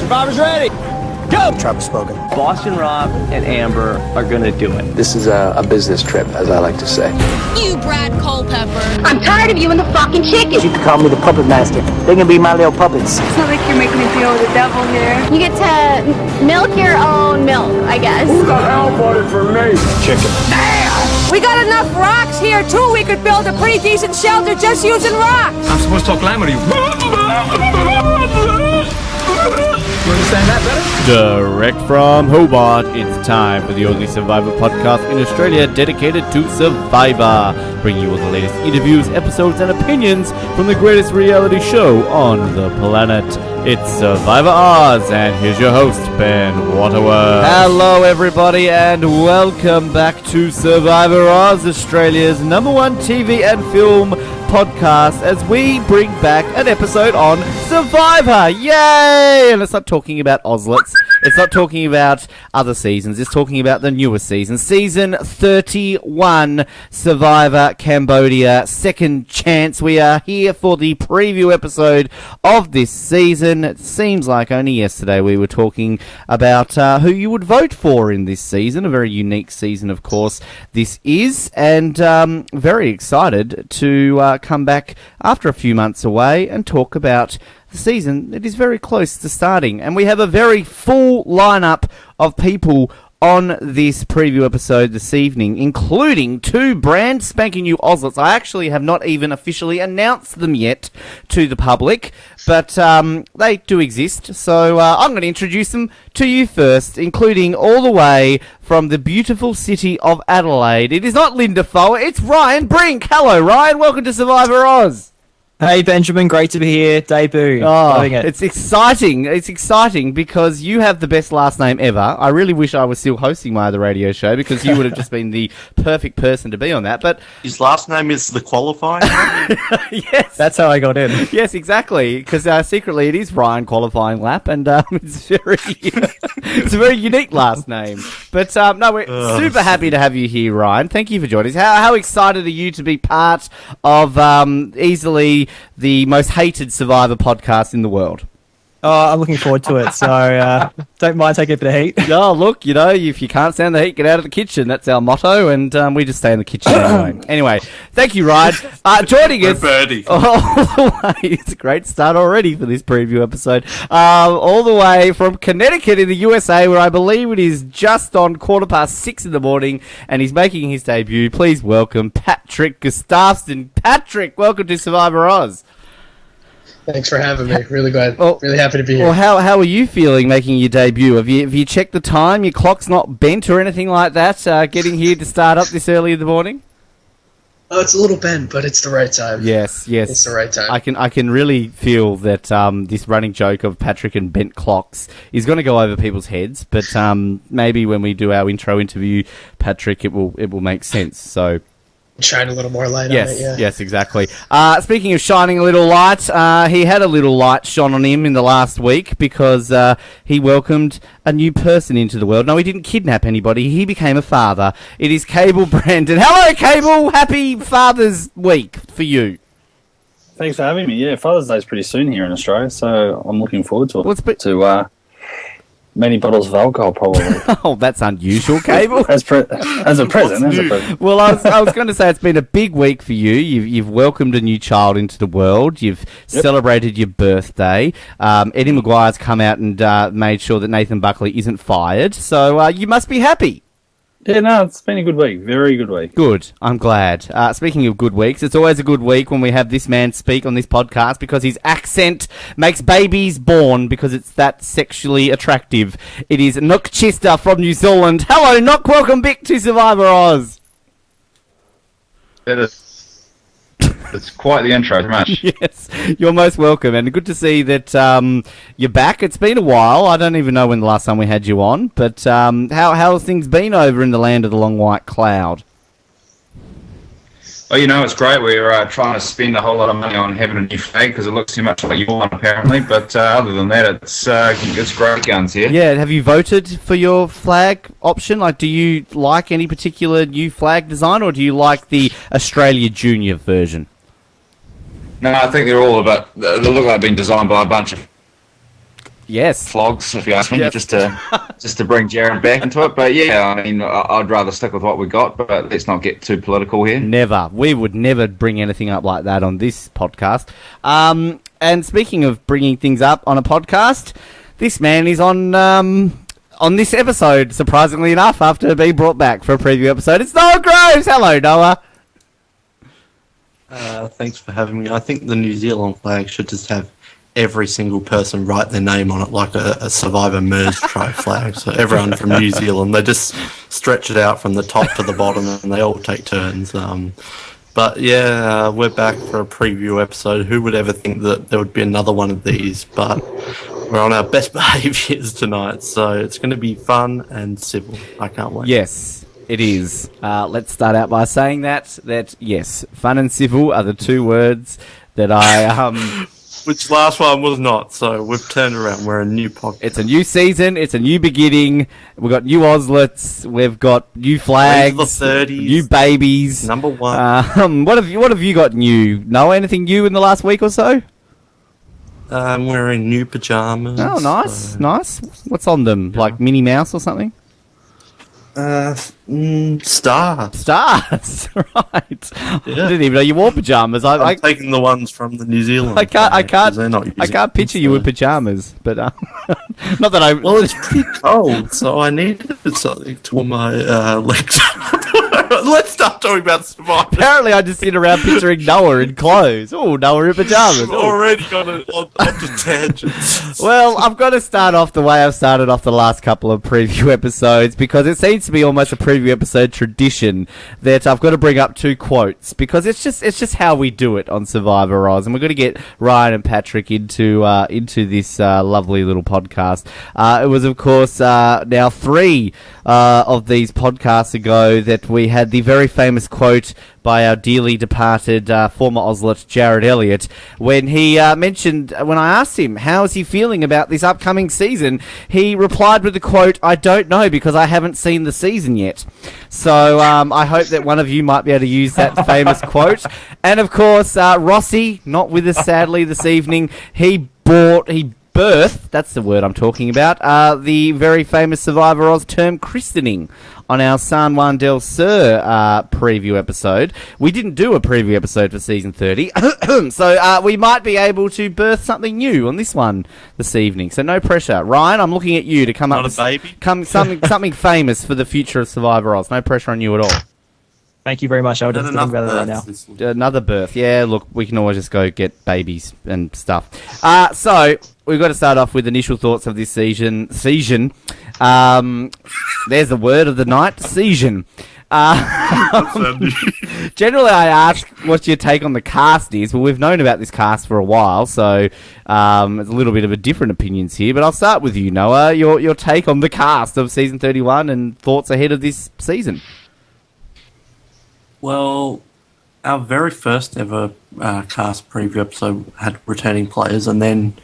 Survivor's ready. Go! Travis spoken. Boston Rob and Amber are gonna do it. This is a business trip, as I like to say. You, Brad Culpepper. I'm tired of you and the fucking chicken. You can call me the puppet master. They can be my little puppets. It's not like you're making a deal with the devil here. You get to milk your own milk, I guess. Who the hell voted for me? Chicken. We got enough rocks here, too. We could build a pretty decent shelter just using rocks. I'm supposed to talk glamour to you. You understand that better? Direct from Hobart, it's time for the only Survivor podcast in Australia dedicated to Survivor, bringing you all the latest interviews, episodes, and opinions from the greatest reality show on the planet. It's Survivor Oz, and here's your host, Ben Waterworth. Hello, everybody, and welcome back to Survivor Oz, Australia's #1 TV and film podcast, as we bring back an episode on Survivor. Yay! And it's not talking about Ozlets. It's not talking about other seasons. It's talking about the newest season. Season 31, Survivor Cambodia, Second Chance. We are here for the preview episode of this season. It seems like only yesterday we were talking about who you would vote for in this season. A very unique season, of course, this is. And very excited to come back after a few months away and talk about the season. It is very close to starting, and we have a very full lineup of people on this preview episode this evening, including two brand spanking new Ozlets. I actually have not even officially announced them yet to the public, but they do exist, so I'm going to introduce them to you first, including all the way from the beautiful city of Adelaide. It is not Linda Foer, it's Ryan Brink. Hello, Ryan. Welcome to Survivor Oz. Hey Benjamin, great to be here. Debut. Loving it. It's exciting. It's exciting because you have the best last name ever. I really wish I was still hosting my other radio show because you would have just been the perfect person to be on that. But his last name is the qualifying. Yes, that's how I got in. Yes, exactly. Because secretly it is Ryan Qualifying Lap, and it's a very unique last name. But no, we're super happy to have you here, Ryan. Thank you for joining us. How excited are you to be part of easily the most hated Survivor podcast in the world? Oh, I'm looking forward to it, so don't mind taking a bit of heat. Oh, look, you know, if you can't stand the heat, get out of the kitchen. That's our motto, and we just stay in the kitchen anyway. Anyway, thank you, Ryan. Joining us all the way, it's a great start already for this preview episode, all the way from Connecticut in the USA, where I believe it is just on 6:15 in the morning, and he's making his debut. Please welcome Patrick Gustafson. Patrick, welcome to Survivor Oz. Thanks for having me. Really glad. Really happy to be here. Well, how are you feeling making your debut? Have you checked the time? Your clock's not bent or anything like that? Getting here to start up this early in the morning? Oh, it's a little bent, but it's the right time. Yes. It's the right time. I can really feel that this running joke of Patrick and bent clocks is going to go over people's heads. But maybe when we do our intro interview, Patrick, it will make sense. So. Shine a little more light on it, yeah. Yes, exactly. Speaking of shining a little light, he had a little light shone on him in the last week because he welcomed a new person into the world. No, he didn't kidnap anybody. He became a father. It is Cable Brandon. Hello, Cable. Happy Father's Week for you. Thanks for having me. Yeah, Father's Day is pretty soon here in Australia, so I'm looking forward to it. Many bottles of alcohol, probably. Oh, that's unusual, Cable. as a present. Well, I was going to say it's been a big week for you. You've welcomed a new child into the world. You've celebrated your birthday. Eddie Maguire's come out and made sure that Nathan Buckley isn't fired. So you must be happy. Yeah, no, it's been a good week. Very good week. Good. I'm glad. Speaking of good weeks, it's always a good week when we have this man speak on this podcast because his accent makes babies born because it's that sexually attractive. It is Nook Chester from New Zealand. Hello, Nook. Welcome back to Survivor Oz. It's quite the intro, very much. Yes, you're most welcome, and good to see that you're back. It's been a while. I don't even know when the last time we had you on, but how have things been over in the land of the long white cloud? Oh, it's great. We're trying to spend a whole lot of money on having a new flag because it looks too much like your one, apparently. But other than that, it's great guns here. Yeah, have you voted for your flag option? Like, do you like any particular new flag design, or do you like the Australia Junior version? No, I think they're all they look like they've been designed by a bunch of Yes. Flogs, if you ask me, Yes. just to bring Jared back into it. But yeah, I mean, I'd rather stick with what we got, but let's not get too political here. Never. We would never bring anything up like that on this podcast. And speaking of bringing things up on a podcast, this man is on this episode, surprisingly enough, after being brought back for a preview episode. It's Noah Groves. Hello, Noah. Thanks for having me. I think the New Zealand flag should just have every single person write their name on it like a Survivor Merge Try flag. So everyone from New Zealand, they just stretch it out from the top to the bottom and they all take turns. But yeah, we're back for a preview episode. Who would ever think that there would be another one of these? But we're on our best behaviours tonight, so it's going to be fun and civil. I can't wait. Yes, it is. Let's start out by saying that yes, fun and civil are the two words that I... Which last one was not, so we've turned around. We're a new podcast. It's a new season. It's a new beginning. We've got new Oslets. We've got new flags. The 30s. New babies. Number one. What have you got new? Noah, anything new in the last week or so? I'm wearing new pajamas. Oh, nice, nice. What's on them? Yeah. Like Minnie Mouse or something? Stars. Stars, right? Yeah. I didn't even know you wore pajamas. I'm taking the ones from the New Zealand. I can't picture you with pajamas, but not that I. Well, it's pretty cold, so I needed something to warm my legs. Let's start talking about Survivor. Apparently, I just sit around picturing Noah in clothes. Oh, Noah in pajamas. Already got onto tangents. Well, I've got to start off the way I've started off the last couple of preview episodes, because it seems to be almost a preview episode tradition that I've got to bring up two quotes, because it's just how we do it on Survivor Oz, and we're going to get Ryan and Patrick into this lovely little podcast. It was, of course, now 3 of these podcasts ago that we had the very famous quote by our dearly departed former Oslet, Jared Elliott, when he mentioned, when I asked him how is he feeling about this upcoming season, he replied with the quote, "I don't know because I haven't seen the season yet." So I hope that one of you might be able to use that famous quote. And of course, Rossi, not with us sadly this evening, he birthed, that's the word I'm talking about, the very famous Survivor Oz term christening on our San Juan del Sur preview episode. We didn't do a preview episode for season 30, so we might be able to birth something new on this one this evening. So no pressure. Ryan, I'm looking at you to come up with something famous for the future of Survivor Oz. No pressure on you at all. Thank you very much. I'll just think about it right now. Another birth. Yeah, look, we can always just go get babies and stuff. So we've got to start off with initial thoughts of this season. There's the word of the night, season. Generally, I ask what your take on the cast is. Well, we've known about this cast for a while, so there's a little bit of a different opinions here. But I'll start with you, Noah. Your take on the cast of season 31 and thoughts ahead of this season. Well, our very first ever cast preview episode had returning players, and then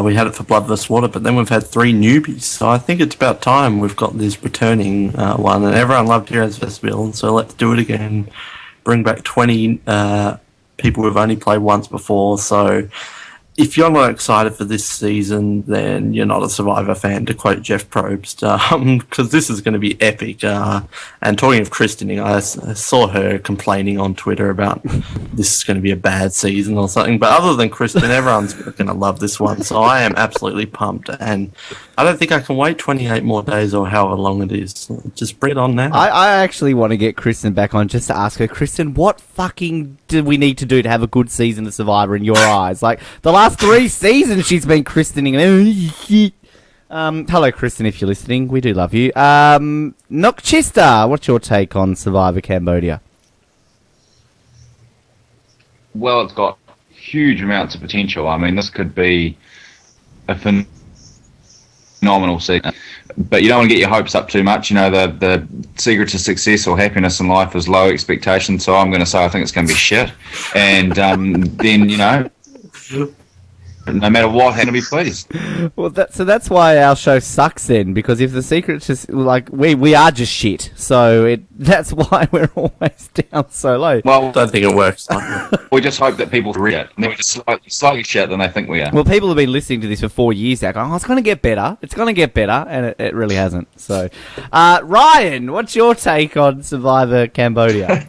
we had it for Blood vs. Water, but then we've had 3 newbies, so I think it's about time we've got this returning one, and everyone loved Heroes vs. Villains, so let's do it again. Bring back 20 people who've only played once before, so if you're not excited for this season, then you're not a Survivor fan, to quote Jeff Probst, because this is going to be epic. And talking of christening, I saw her complaining on Twitter about this is going to be a bad season or something. But other than Kristen, everyone's going to love this one. So I am absolutely pumped. And I don't think I can wait 28 more days or however long it is. Just bring it on now. I actually want to get Kristen back on just to ask her, Kristen, what fucking do we need to do to have a good season of Survivor in your eyes? Like, the last 3 seasons she's been christening. Hello, Kristen, if you're listening. We do love you. Nokchista, what's your take on Survivor Cambodia? Well, it's got huge amounts of potential. I mean, this could be a phenomenal season. But you don't want to get your hopes up too much. You know, the secret to success or happiness in life is low expectations. So I'm going to say I think it's going to be shit. And then, you know, no matter what, how to be pleased. Well, that's why our show sucks then, because if the secret's just like we are just shit, so that's why we're always down so low. Well, I don't think it works. We just hope that people read it, and then we're just slightly shit than they think we are. Well, people have been listening to this for 4 years now, going, "Oh, it's going to get better. It's going to get better," and it really hasn't. So, Ryan, what's your take on Survivor Cambodia?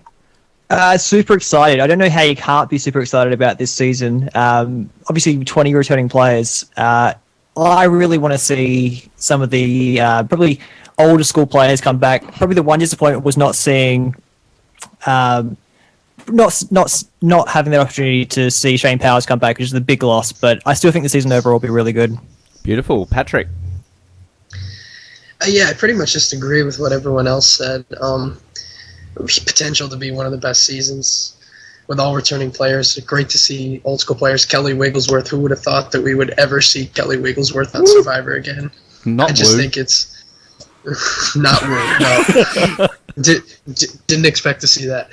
Super excited. I don't know how you can't be super excited about this season. Obviously, 20 returning players. I really want to see some of the probably older school players come back. Probably the one disappointment was not seeing, not having the opportunity to see Shane Powers come back, which is the big loss. But I still think the season overall will be really good. Beautiful, Patrick. Yeah, I pretty much just agree with what everyone else said. Potential to be one of the best seasons with all returning players. Great to see old school players. Kelly Wigglesworth. Who would have thought that we would ever see Kelly Wigglesworth on Survivor again? I just think it's not Woo. No, didn't expect to see that.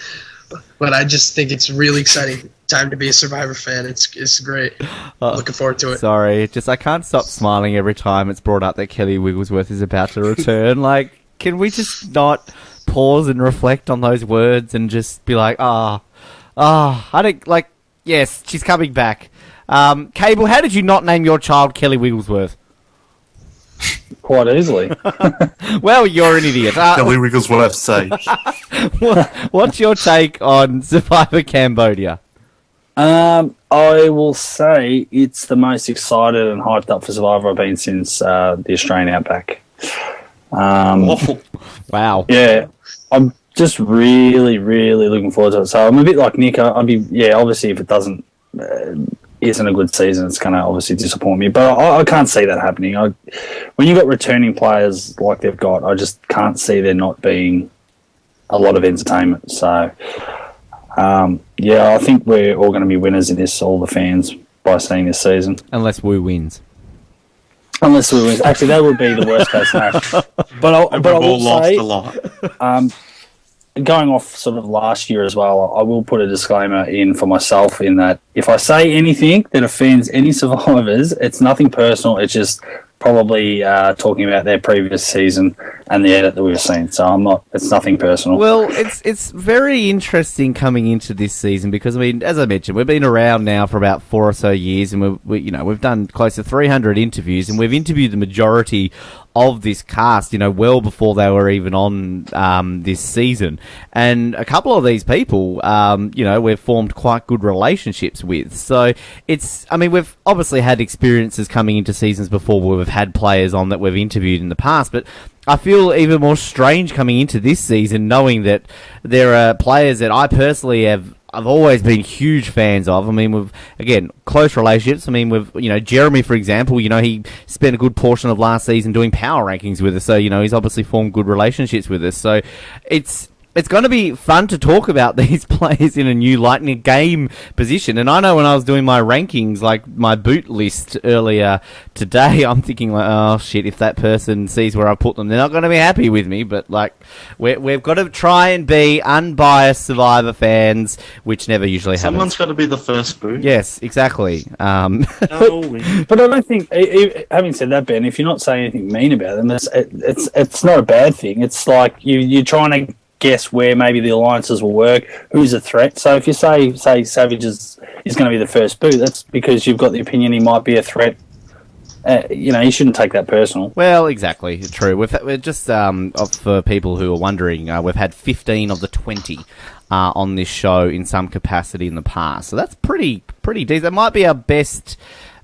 But I just think it's really exciting time to be a Survivor fan. It's great. Looking forward to it. Sorry, I can't stop smiling every time it's brought up that Kelly Wigglesworth is about to return. Like, can we just not pause and reflect on those words and just be like, I don't, like, yes, she's coming back. Cable, how did you not name your child Kelly Wigglesworth? Quite easily. Well, you're an idiot. Kelly Wigglesworth say. What's your take on Survivor Cambodia? I will say it's the most excited and hyped up for Survivor I've been since the Australian Outback. Wow. Yeah, I'm just really, really looking forward to it. So I'm a bit like Nick. Obviously, if it doesn't isn't a good season, it's going to obviously disappoint me. But I can't see that happening. When you've got returning players like they've got, I just can't see there not being a lot of entertainment. So, I think we're all going to be winners in this, all the fans, by seeing this season. Unless Woo wins. Actually, that would be the worst case scenario. But I will say, a lot. Going off sort of last year as well, I will put a disclaimer in for myself in that if I say anything that offends any survivors, it's nothing personal. It's just probably talking about their previous season and the edit that we've seen. So it's nothing personal. Well, it's very interesting coming into this season because, I mean, as I mentioned, we've been around now for about 4 or so years, and we've done close to 300 interviews, and we've interviewed the majority of this cast, well before they were even on this season. And a couple of these people, we've formed quite good relationships with. So we've obviously had experiences coming into seasons before where we've had players on that we've interviewed in the past, but I feel even more strange coming into this season knowing that there are players that I personally I've always been huge fans of. I mean, we've, again, close relationships. I mean, Jeremy, for example, he spent a good portion of last season doing power rankings with us. So, he's obviously formed good relationships with us. So it's going to be fun to talk about these players in a new light, in a game position. And I know when I was doing my rankings, like my boot list earlier today, I'm thinking like, oh shit, if that person sees where I put them, they're not going to be happy with me. But like, we've got to try and be unbiased Survivor fans, which never usually happens. Someone's got to be the first boot. Yes, exactly. But I don't think, having said that, Ben, if you're not saying anything mean about them, it's not a bad thing. It's like you're trying to guess where maybe the alliances will work, who's a threat. So if you say Savage is going to be the first boot, that's because you've got the opinion he might be a threat. You shouldn't take that personal. Well, exactly, true. We're just for people who are wondering, we've had 15 of the 20 on this show in some capacity in the past, so that's pretty decent. That might be our best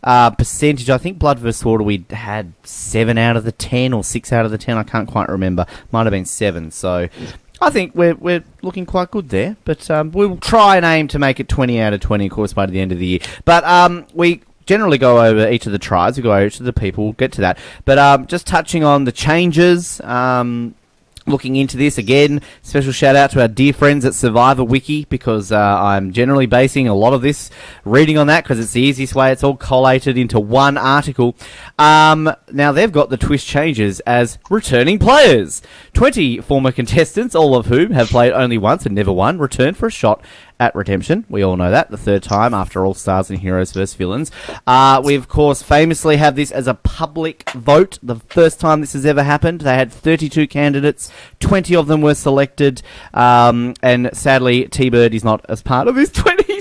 percentage. I think Blood vs. Water we had 7 out of the 10 or 6 out of the 10. I can't quite remember. Might have been 7. So I think we're looking quite good there, but we'll try and aim to make it 20 out of 20, of course, by the end of the year. But we generally go over each of the tribes, we go over each of the people, we'll get to that. But just touching on the changes, looking into this again, special shout out to our dear friends at Survivor Wiki, because I'm generally basing a lot of this reading on that because it's the easiest way. It's all collated into one article. Now they've got the twist changes as returning players. 20 former contestants, all of whom have played only once and never won, return for a shot at Redemption. We all know that, the third time after All Stars and Heroes vs. Villains. We, of course, famously have this as a public vote. The first time this has ever happened. They had 32 candidates. 20 of them were selected. And sadly, T-Bird is not as part of this 20.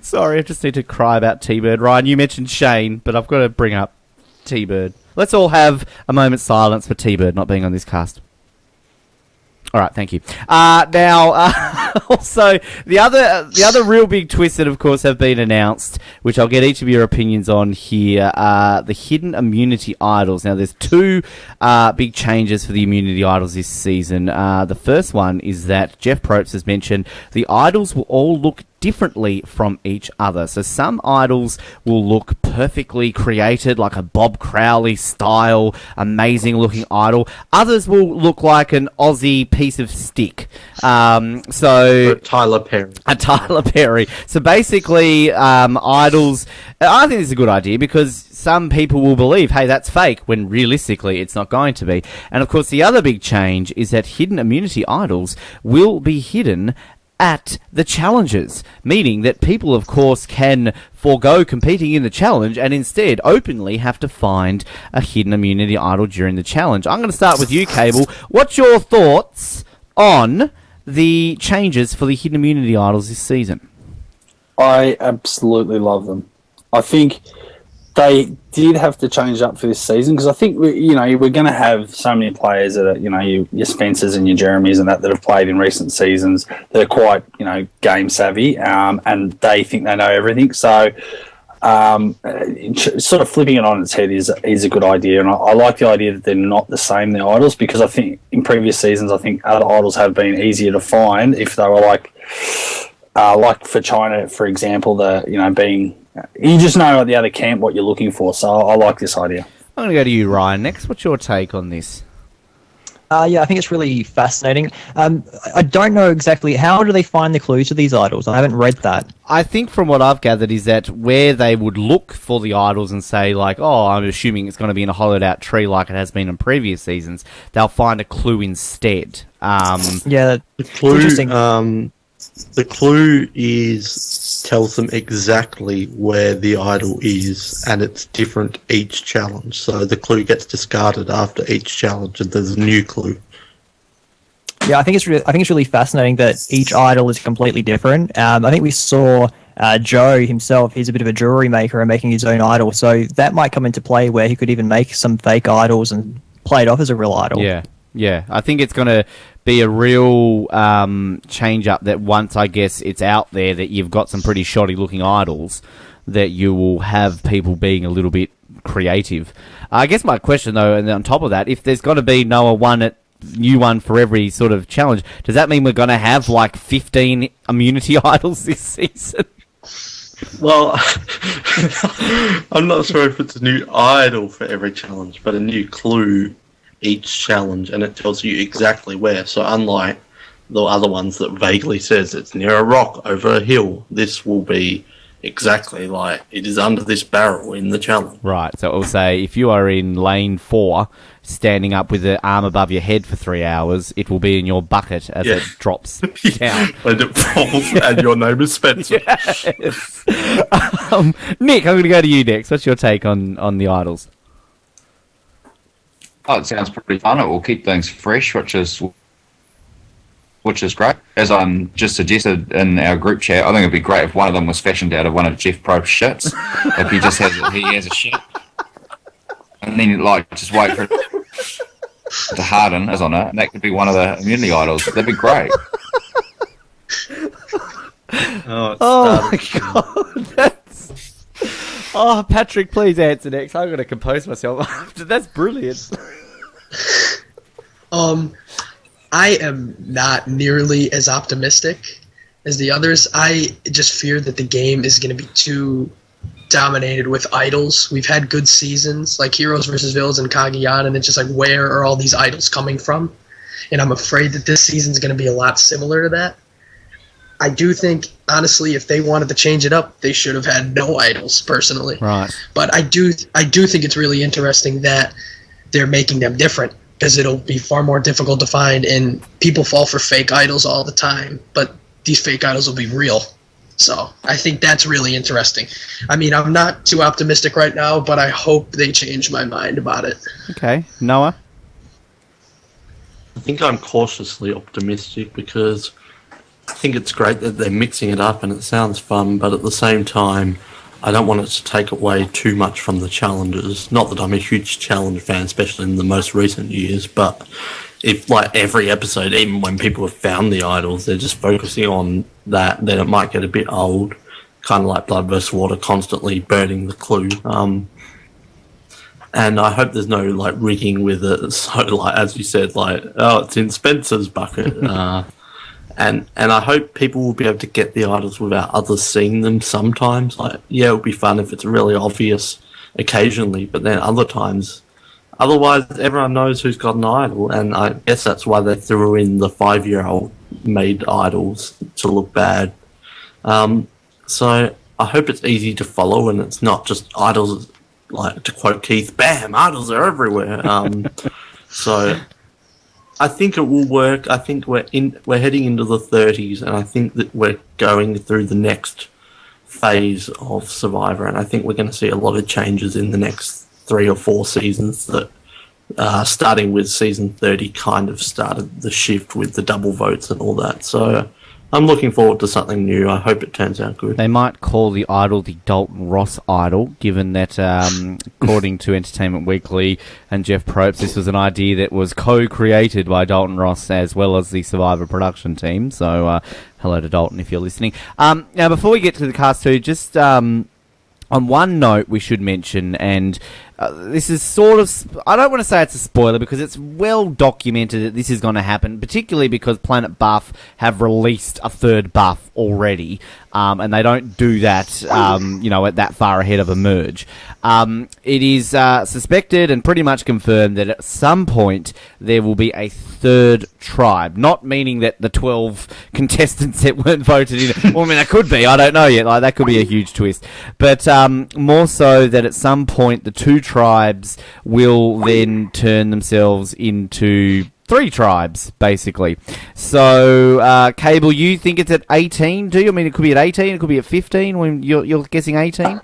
Sorry, I just need to cry about T-Bird. Ryan, you mentioned Shane, but I've got to bring up T-Bird. Let's all have a moment's silence for T-Bird not being on this cast. All right, thank you. Also, the other real big twists that, of course, have been announced, which I'll get each of your opinions on here, are the hidden immunity idols. Now, there's two big changes for the immunity idols this season. The first one is that Jeff Probst has mentioned the idols will all look differently from each other. So some idols will look perfectly created, like a Bob Crowley style, amazing looking idol. Others will look like an Aussie piece of stick. Tyler Perry. A Tyler Perry. So basically, idols, I think this is a good idea because some people will believe, hey, that's fake, when realistically it's not going to be. And of course, the other big change is that hidden immunity idols will be hidden at the challenges, meaning that people, of course, can forego competing in the challenge and instead openly have to find a hidden immunity idol during the challenge. I'm going to start with you, Cable. What's your thoughts on the changes for the hidden immunity idols this season? I absolutely love them. I think they did have to change up for this season because I think we're going to have so many players that are, your Spencers and your Jeremys and that have played in recent seasons that are quite, game savvy, and they think they know everything. So, sort of flipping it on its head is a good idea, and I like the idea that they're not the same, the idols, because I think in previous seasons, I think other idols have been easier to find if they were like for China, for example, being. You just know at the other camp what you're looking for, so I like this idea. I'm going to go to you, Ryan, next. What's your take on this? Yeah, I think it's really fascinating. I don't know exactly, how do they find the clues to these idols? I haven't read that. I think from what I've gathered is that where they would look for the idols and say, like, oh, I'm assuming it's going to be in a hollowed-out tree like it has been in previous seasons, they'll find a clue instead. Yeah, the clue, interesting. The clue tells them exactly where the idol is, and it's different each challenge. So the clue gets discarded after each challenge, and there's a new clue. Yeah, I think it's really fascinating that each idol is completely different. I think we saw Joe himself. He's a bit of a jewelry maker and making his own idol, so that might come into play where he could even make some fake idols and play it off as a real idol. Yeah, I think it's going to be a real change up that once, I guess, it's out there that you've got some pretty shoddy looking idols, that you will have people being a little bit creative. I guess my question, though, and on top of that, if there's got to be new one for every sort of challenge, does that mean we're going to have like 15 immunity idols this season? Well, I'm not sure if it's a new idol for every challenge, but a new clue each challenge, and it tells you exactly where. So unlike the other ones that vaguely says it's near a rock over a hill, this will be exactly like it is under this barrel in the challenge. Right, so it will say if you are in lane 4 standing up with the arm above your head for 3 hours, it will be in your bucket as it drops down. And it falls, and your name is Spencer. Yes. Nick, I'm going to go to you next. What's your take on the idols? Oh, it sounds pretty fun. It will keep things fresh, which is great. As I just suggested in our group chat, I think it'd be great if one of them was fashioned out of one of Jeff Probst's shits. If he just has a shit, and then just wait for it to harden, as on it, and that could be one of the immunity idols. That'd be great. Oh my god, Oh, Patrick, please answer next. I'm going to compose myself after. That's brilliant. I am not nearly as optimistic as the others. I just fear that the game is going to be too dominated with idols. We've had good seasons like Heroes vs. Villains and Cagayan, and it's just like, where are all these idols coming from? And I'm afraid that this season's going to be a lot similar to that. I do think, honestly, if they wanted to change it up, they should have had no idols, personally. Right. But I do think it's really interesting that they're making them different, because it'll be far more difficult to find, and people fall for fake idols all the time. But these fake idols will be real. So I think that's really interesting. I mean, I'm not too optimistic right now, but I hope they change my mind about it. Okay, Noah? I think I'm cautiously optimistic because I think it's great that they're mixing it up and it sounds fun, but at the same time, I don't want it to take away too much from the challenges. Not that I'm a huge challenge fan, especially in the most recent years, but if like every episode, even when people have found the idols, they're just focusing on that, then it might get a bit old, kind of like Blood vs. Water, constantly burning the clue. And I hope there's no like rigging with it. So like as you said, like it's in Spencer's bucket. And I hope people will be able to get the idols without others seeing them sometimes. Like, yeah, it would be fun if it's really obvious occasionally, but then other times, otherwise everyone knows who's got an idol, and I guess that's why they threw in the 5-year-old made idols to look bad. So I hope it's easy to follow and it's not just idols, like to quote Keith, bam, idols are everywhere. So I think it will work. I think we're heading into the 30s, and I think that we're going through the next phase of Survivor, and I think we're going to see a lot of changes in the next 3 or 4 seasons that, starting with season 30, kind of started the shift with the double votes and all that. So I'm looking forward to something new. I hope it turns out good. They might call the idol the Dalton Ross idol, given that, according to Entertainment Weekly and Jeff Probst, this was an idea that was co-created by Dalton Ross as well as the Survivor production team. So, hello to Dalton if you're listening. Now, before we get to the cast too, just on one note we should mention, and this is sort of, I don't want to say it's a spoiler because it's well documented that this is going to happen, particularly because Planet Buff have released a third buff already, and they don't do that, at that far ahead of a merge. It is suspected and pretty much confirmed that at some point there will be a third tribe, not meaning that the 12 contestants that weren't voted in, well, I mean, that could be, I don't know yet, like that could be a huge twist, but more so that at some point the 2 tribes will then turn themselves into 3 tribes, basically. So, Cable, you think it's at 18, do you? I mean, it could be at 18, it could be at 15, when you're guessing 18?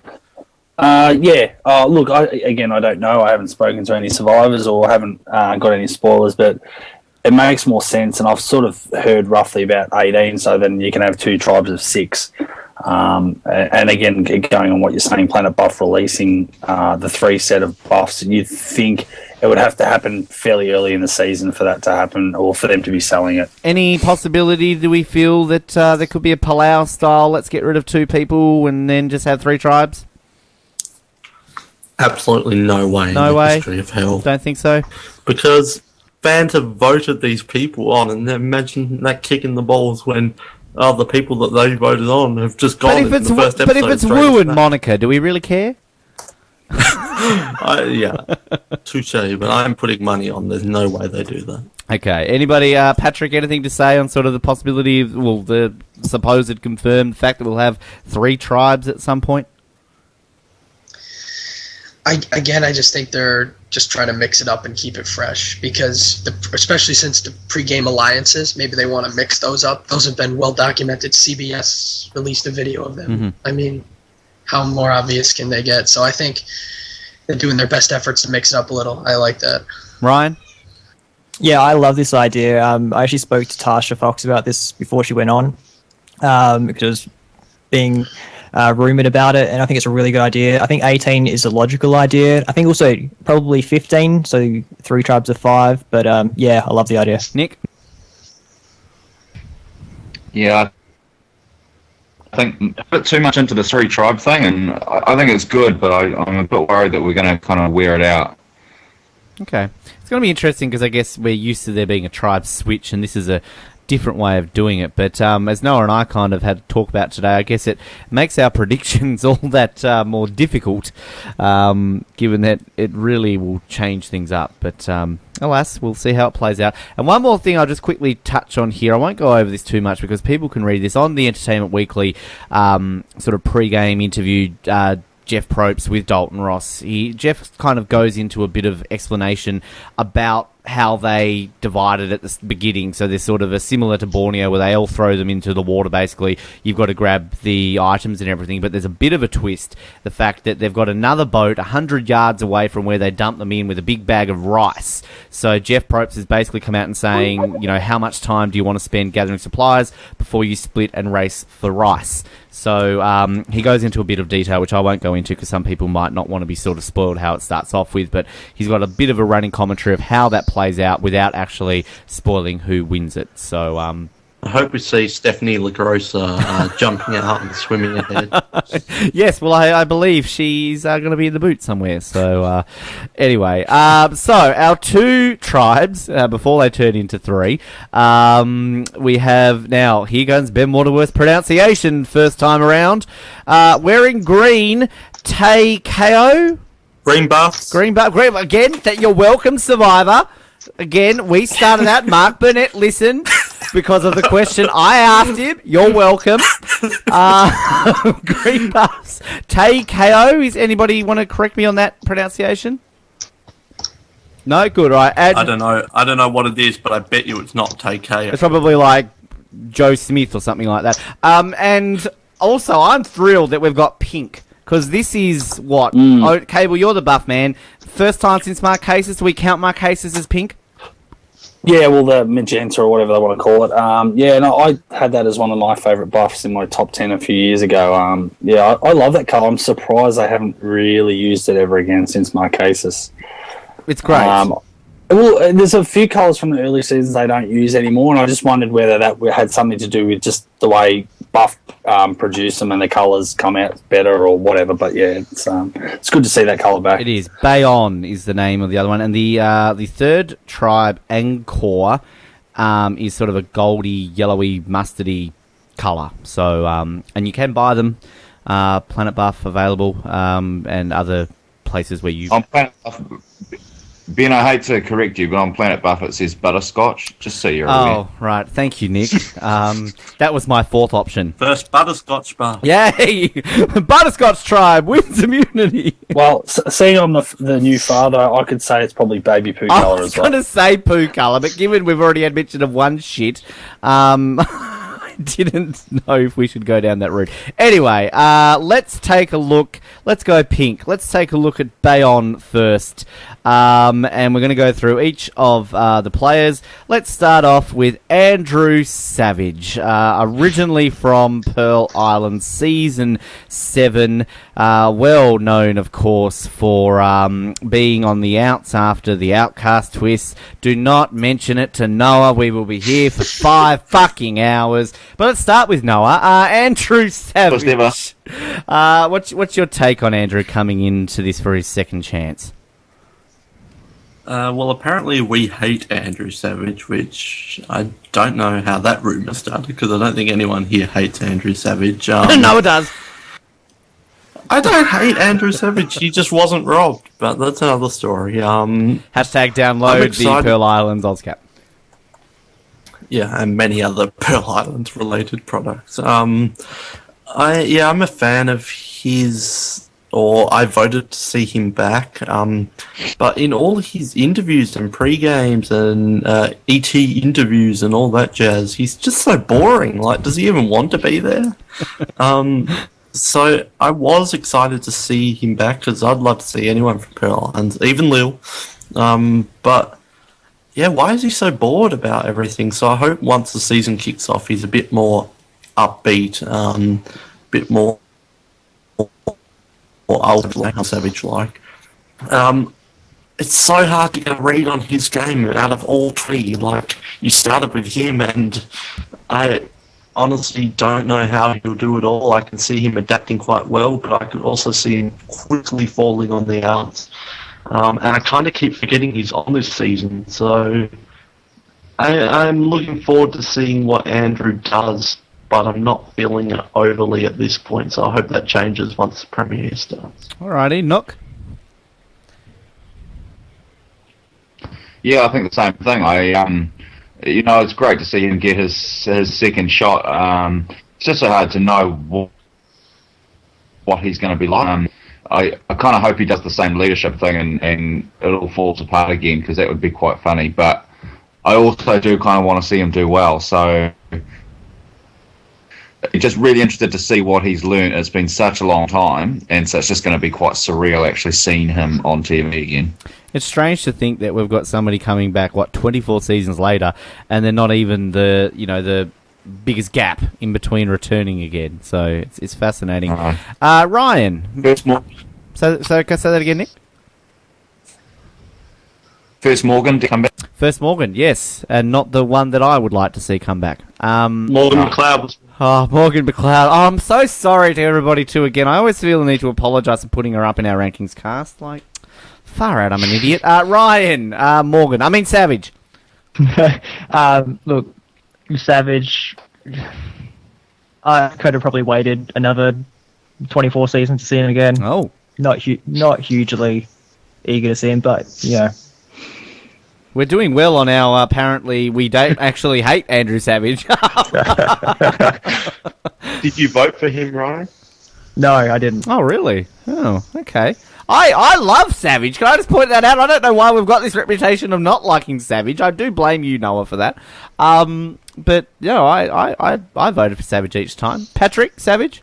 Yeah. Look, I don't know. I haven't spoken to any survivors or haven't got any spoilers, but it makes more sense, and I've sort of heard roughly about 18, so then you can have 2 tribes of 6. And again, going on what you're saying, Planet Buff releasing the 3 set of buffs, you'd think it would have to happen fairly early in the season for that to happen, or for them to be selling it. Any possibility, do we feel, that there could be a Palau style, let's get rid of 2 people and then just have 3 tribes? Absolutely no way. No way? History of hell. Don't think so? Because fans have voted these people on, and imagine that kick in the balls when the people that they voted on have just gone in the first episode. But if it's Wu and Monica, do we really care? Yeah, touche, but I'm putting money on there's no way they do that. Okay, anybody, Patrick, anything to say on sort of the possibility of, well, the supposed confirmed fact that we'll have 3 tribes at some point? I just think they're just trying to mix it up and keep it fresh, because especially since the pre-game alliances, maybe they want to mix those up. Those have been well documented. CBS released a video of them. Mm-hmm. I mean, how more obvious can they get? So I think they're doing their best efforts to mix it up a little. I like that. Ryan? Yeah, I love this idea. I actually spoke to Tasha Fox about this before she went on, because being rumoured about it, and I think it's a really good idea. I think 18 is a logical idea. I think also probably 15, so 3 tribes of 5. But yeah, I love the idea. Nick? Yeah, I think a bit too much into the 3 tribe thing, and I think it's good, but I'm a bit worried that we're going to kind of wear it out. Okay. It's going to be interesting because I guess we're used to there being a tribe switch, and this is a different way of doing it. But as Noah and I kind of had to talk about today, I guess it makes our predictions all that more difficult, given that it really will change things up. But alas, we'll see how it plays out. And one more thing I'll just quickly touch on here. I won't go over this too much because people can read this on the Entertainment Weekly sort of pre-game interview. Jeff Probst with Dalton Ross. Jeff kind of goes into a bit of explanation about how they divided at the beginning. So there's sort of a similar to Borneo where they all throw them into the water, basically. You've got to grab the items and everything, but there's a bit of a twist. The fact that they've got another boat 100 yards away from where they dump them in with a big bag of rice. So Jeff Probst has basically come out and saying, how much time do you want to spend gathering supplies before you split and race for rice? So he goes into a bit of detail, which I won't go into because some people might not want to be sort of spoiled how it starts off with, but he's got a bit of a running commentary of how that plays out without actually spoiling who wins it. So I hope we see Stephanie LaGrossa jumping out and swimming ahead. Yes, well, I believe she's going to be in the boot somewhere. So anyway, so our two tribes, before they turn into three, we have now, here goes Ben Waterworth's pronunciation first time around. Wearing green, Tay Ko. Green buffs. Green buff. Green, again, that you're welcome, Survivor. Again, we started out. Mark Burnett listened because of the question I asked him. You're welcome. Green buffs. Tay Ko. Is anybody want to correct me on that pronunciation? No, good. Right. I don't know what it is, but I bet you it's not Tay Ko. It's probably like Joe Smith or something like that. And also, I'm thrilled that we've got pink. Because this is what? Oh, Cable, you're the buff man. First time since Marquesas, do we count Marquesas as pink? Yeah, well, the magenta or whatever they want to call it. I had that as one of my favourite buffs in my top 10 a few years ago. I love that colour. I'm surprised they haven't really used it ever again since Marquesas. It's great. Well, there's a few colours from the early seasons they don't use anymore, and I just wondered whether that had something to do with just the way Buff produce them and the colours come out better or whatever. But yeah, it's good to see that colour back. It is. Bayon is the name of the other one, and the third tribe, Angkor, is sort of a goldy, yellowy, mustardy colour. So and you can buy them. Planet Buff available, and other places where you. On Planet Buff, Ben, I hate to correct you, but on Planet Buff it says butterscotch, just so you're aware. Oh, right. Thank you, Nick. That was my fourth option. First butterscotch bar. Yay! Butterscotch tribe wins immunity. Well, seeing I'm the new father, I could say it's probably baby poo colour as well. I was going to say poo colour, but given we've already had mention of one shit, I didn't know if we should go down that route. Anyway, let's take a look. Let's go pink. Let's take a look at Bayon first. And we're going to go through each of the players. Let's start off with Andrew Savage, originally from Pearl Island, Season 7. Well known, of course, for being on the outs after the Outcast twist. Do not mention it to Noah. We will be here for 5 fucking hours. But let's start with Noah. Andrew Savage. What's your take on Andrew coming into this for his second chance? Well, apparently we hate Andrew Savage, which I don't know how that rumour started, because I don't think anyone here hates Andrew Savage. No, it does. I don't hate Andrew Savage. He just wasn't robbed, but that's another story. Hashtag download the Pearl Islands OzCap. Yeah, and many other Pearl Islands related products. I'm a fan of his, or I voted to see him back. But in all his interviews and pre-games and ET interviews and all that jazz, he's just so boring. Like, does he even want to be there? So I was excited to see him back, because I'd love to see anyone from Pearl Islands, even Lil. But yeah, why is he so bored about everything? So I hope once the season kicks off, he's a bit more upbeat, bit more old Savage-like. It's so hard to get a read on his game out of all three. Like, you started with him, and I honestly don't know how he'll do it all. I can see him adapting quite well, but I could also see him quickly falling on the outs. And I kind of keep forgetting he's on this season, so I'm looking forward to seeing what Andrew does, but I'm not feeling it overly at this point, so I hope that changes once the premiere starts. Alrighty, Nook? Yeah, I think the same thing. It's great to see him get his second shot. It's just so hard to know what he's going to be like. I kind of hope he does the same leadership thing and it all falls apart again, because that would be quite funny. But I also do kind of want to see him do well. So just really interested to see what he's learned. It's been such a long time, and so it's just going to be quite surreal actually seeing him on TV again. It's strange to think that we've got somebody coming back 24 seasons later, and they're not even the biggest gap in between returning again. So it's fascinating. Ryan, so can I say that again, Nick? First Morgan to come back. First Morgan, yes, and not the one that I would like to see come back. Morgan McLeod. Oh, Morgan McLeod. Oh, I'm so sorry to everybody too. Again, I always feel the need to apologise for putting her up in our rankings cast. Like, far out, I'm an idiot. Ryan, Morgan. I mean Savage. Look, Savage. I could have probably waited another 24 seasons to see him again. Oh, not hugely eager to see him, but we're doing well on our, apparently, we don't actually hate Andrew Savage. Did you vote for him, Ryan? No, I didn't. Oh, really? Oh, okay. I love Savage. Can I just point that out? I don't know why we've got this reputation of not liking Savage. I do blame you, Noah, for that. But, I voted for Savage each time. Patrick, Savage?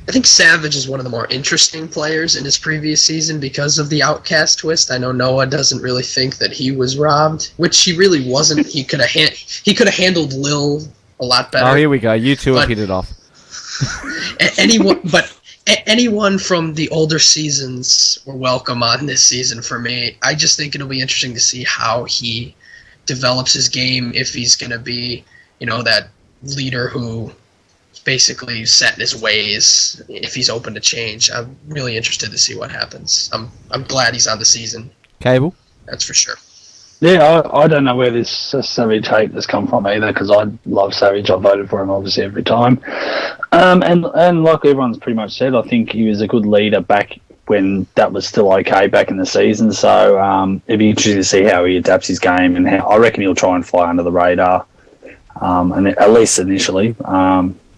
I think Savage is one of the more interesting players in his previous season because of the outcast twist. I know Noah doesn't really think that he was robbed, which he really wasn't. He could have handled Lil a lot better. Oh, here we go. You two have hit it off. Anyone from the older seasons were welcome on this season for me. I just think it'll be interesting to see how he develops his game, if he's going to be, that leader who basically set in his ways, if he's open to change. I'm really interested to see what happens. I'm glad he's on the season. Cable? That's for sure. Yeah, I don't know where this Savage hate has come from either, because I love Savage. I voted for him obviously every time. And like everyone's pretty much said, I think he was a good leader back when that was still okay back in the season. So it'd be interesting to see how he adapts his game, and how I reckon he'll try and fly under the radar, and at least initially.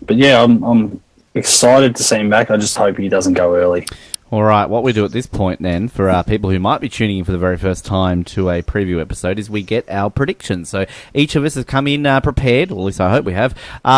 But yeah, I'm excited to see him back. I just hope he doesn't go early. All right, what we do at this point then, for people who might be tuning in for the very first time to a preview episode, is we get our predictions. So each of us has come in prepared, or at least I hope we have,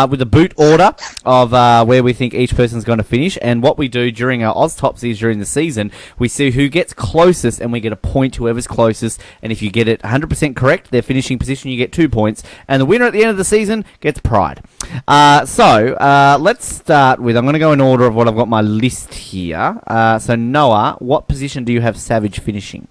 with a boot order of where we think each person's going to finish. And what we do during our Oz Topsies during the season, we see who gets closest, and we get a point to whoever's closest. And if you get it 100% correct, their finishing position, you get 2 points. And the winner at the end of the season gets pride. So let's start with, I'm going to go in order of what I've got my list here. So Noah, what position do you have Savage finishing?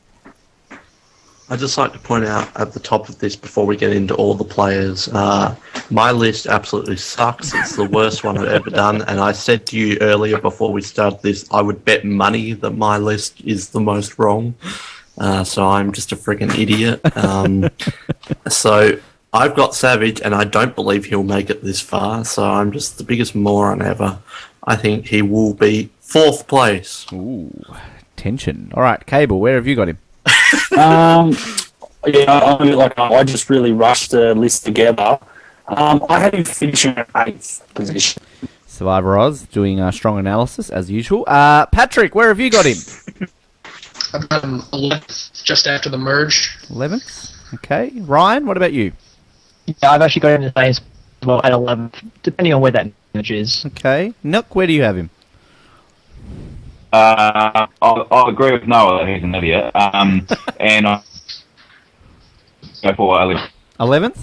I'd just like to point out at the top of this, before we get into all the players, my list absolutely sucks. It's the worst one I've ever done, and I said to you earlier before we started this, I would bet money that my list is the most wrong. So I'm just a freaking idiot. So I've got Savage, and I don't believe he'll make it this far, so I'm just the biggest moron ever. I think he will be 4th place. Ooh, tension. All right, Cable, where have you got him? I just really rushed the list together. I had him finishing at 8th position. Survivor Oz doing a strong analysis as usual. Patrick, where have you got him? I've got him 11th, just after the merge. 11th. Okay. Ryan, what about you? Yeah, I've actually got him the same as well at 11th, depending on where that image is. Okay. Nook, where do you have him? I'll agree with Noah that he's an idiot. And I go for 11th. 11th?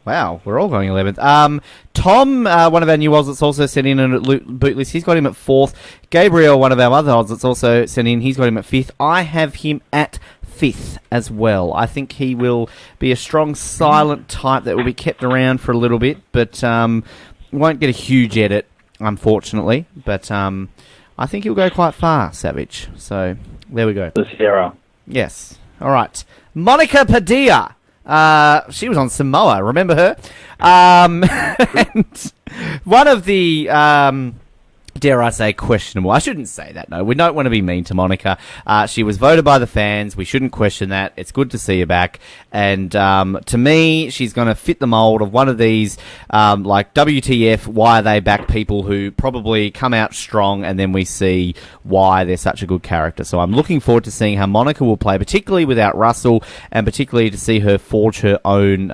Wow, we're all going 11th. Tom, one of our new Oz that's also sent in a boot list, he's got him at 4th. Gabriel, one of our other Oz that's also sent in, he's got him at 5th. I have him at 5th as well. I think he will be a strong, silent type that will be kept around for a little bit, but won't get a huge edit, unfortunately. But I think he'll go quite far, Savage. So, there we go. The Sierra. Yes. All right. Monica Padilla. She was on Samoa. Remember her? And one of the dare I say, questionable. I shouldn't say that, no. We don't want to be mean to Monica. She was voted by the fans. We shouldn't question that. It's good to see her back. And to me, she's going to fit the mould of one of these, like WTF, why are they back people who probably come out strong, and then we see why they're such a good character. So I'm looking forward to seeing how Monica will play, particularly without Russell, and particularly to see her forge her own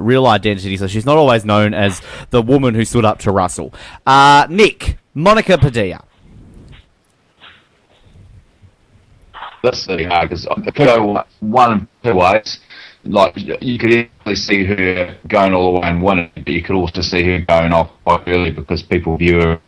real identity, so she's not always known as the woman who stood up to Russell. Nick, Monica Padilla. That's really hard because it could go one of two ways. Like, you could easily see her going all the way and winning, but you could also see her going off quite early because people view her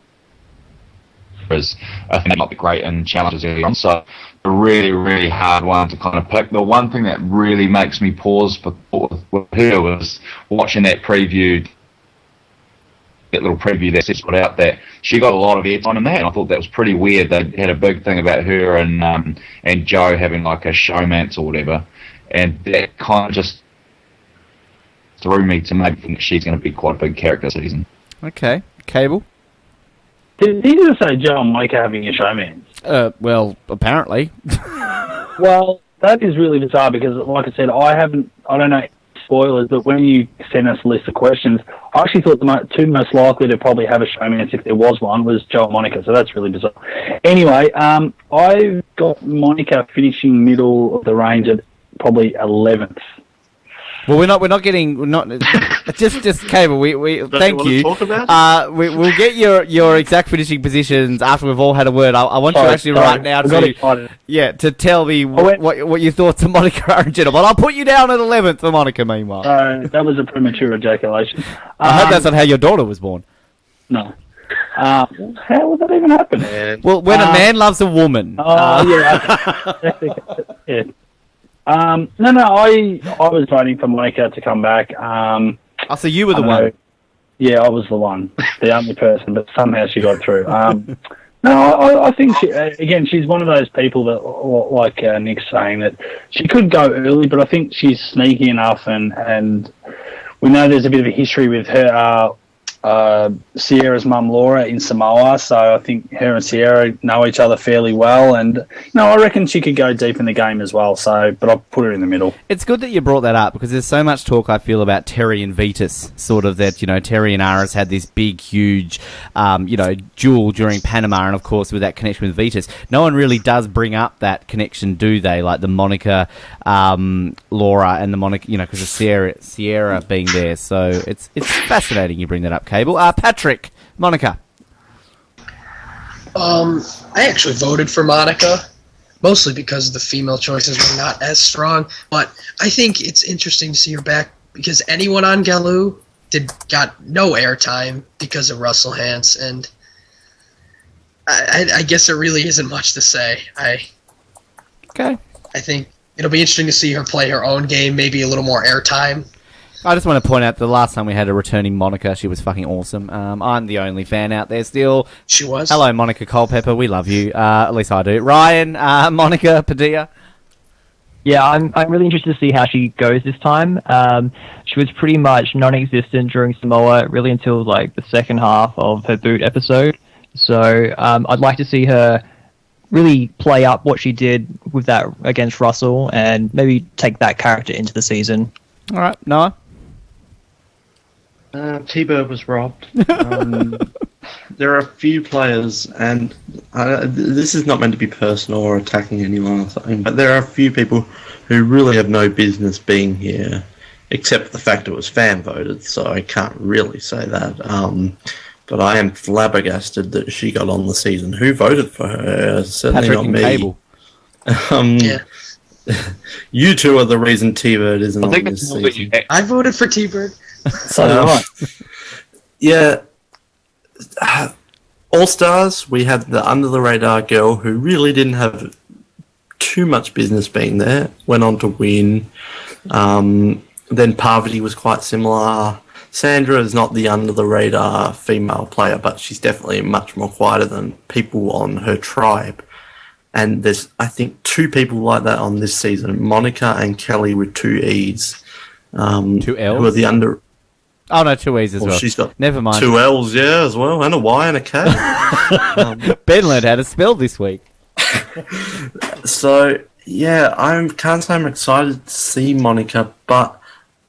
as I think not the great and challenges early on. So a really, really hard one to kind of pick. The one thing that really makes me pause for with her was watching that preview. That little preview that Seth put out, that she got a lot of airtime in that, and I thought that was pretty weird. They had a big thing about her and Joe having like a showmance or whatever, and that kind of just threw me to maybe think she's going to be quite a big character this season. Okay, Cable. Did he just say Joe and Mike having a showmance? Well, apparently. Well, that is really bizarre because, like I said, I don't know spoilers, but when you sent us a list of questions, I actually thought the two most likely to probably have a showmance, if there was one, was Joe and Monica, so that's really bizarre. Anyway, I've got Monica finishing middle of the range at probably 11th. Well, we're not getting just Cable. We thank you. We'll get your exact finishing positions after we've all had a word. I want you actually right now to tell me what your thoughts on Monica are in general. But I'll put you down at 11th for Monica. Meanwhile, that was a premature ejaculation. I hope that's not how your daughter was born. No. How would that even happen? Well, when a man loves a woman. Yeah. No, I was voting for Monica to come back. So you were the one? Yeah, I was the one, the only person, but somehow she got through. No, I think, she's one of those people that, like Nick's saying, that she could go early, but I think she's sneaky enough, and we know there's a bit of a history with her, Sierra's mum Laura in Samoa, so I think her and Sierra know each other fairly well, and I reckon she could go deep in the game as well, but I'll put her in the middle. It's good that you brought that up, because there's so much talk, I feel, about Terry and Vetus, sort of that, Terry and Aris had this big, huge, duel during Panama, and of course with that connection with Vetus. No one really does bring up that connection, do they? Like the Monica, Laura, and the Monica, because of Sierra being there, so it's fascinating you bring that up, Cable. Patrick, Monica. I actually voted for Monica, mostly because the female choices were not as strong. But I think it's interesting to see her back because anyone on Galoo got no airtime because of Russell Hantz, and I guess there really isn't much to say. I think it'll be interesting to see her play her own game, maybe a little more airtime. I just want to point out the last time we had a returning Monica, she was fucking awesome. I'm the only fan out there still. She was. Hello, Monica Culpepper. We love you. At least I do. Ryan, Monica Padilla. Yeah, I'm really interested to see how she goes this time. She was pretty much non-existent during Samoa, really until like the second half of her boot episode. So I'd like to see her really play up what she did with that against Russell and maybe take that character into the season. All right, Noah? T-Bird was robbed. There are a few players, and this is not meant to be personal or attacking anyone or something, but there are a few people who really have no business being here, except the fact it was fan voted, so I can't really say that. But I am flabbergasted that she got on the season. Who voted for her? Certainly Patrick not me. Cable. You two are the reason T-Bird isn't on this season. I voted for T-Bird. Yeah. All-Stars, we had the under-the-radar girl who really didn't have too much business being there. Went on to win. Then Parvati was quite similar. Sandra is not the under-the-radar female player, but she's definitely much more quieter than people on her tribe. And there's, I think, two people like that on this season. Monica and Kelly with two E's. Two L's? Who are the under... Oh, no, 2 E's as well. She's got Never mind. 2 L's, yeah, as well, and a Y and a K. Ben learned how to spell this week. So, yeah, I can't say I'm excited to see Monica, but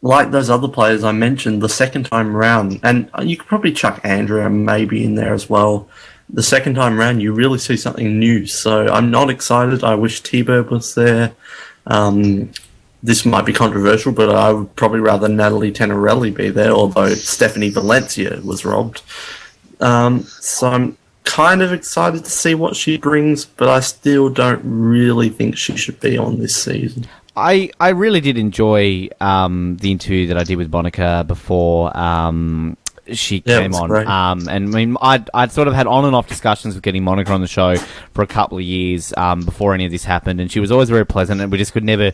like those other players I mentioned, the second time round, and you could probably chuck Andrea maybe in there as well, the second time round you really see something new. So I'm not excited. I wish T-Bird was there. This might be controversial, but I would probably rather Natalie Tenorelli be there, although Stephanie Valencia was robbed. So I'm kind of excited to see what she brings, but I still don't really think she should be on this season. I really did enjoy the interview that I did with Monica before she came on. Great. And I mean, I'd sort of had on and off discussions with getting Monica on the show for a couple of years before any of this happened, and she was always very pleasant, and we just could never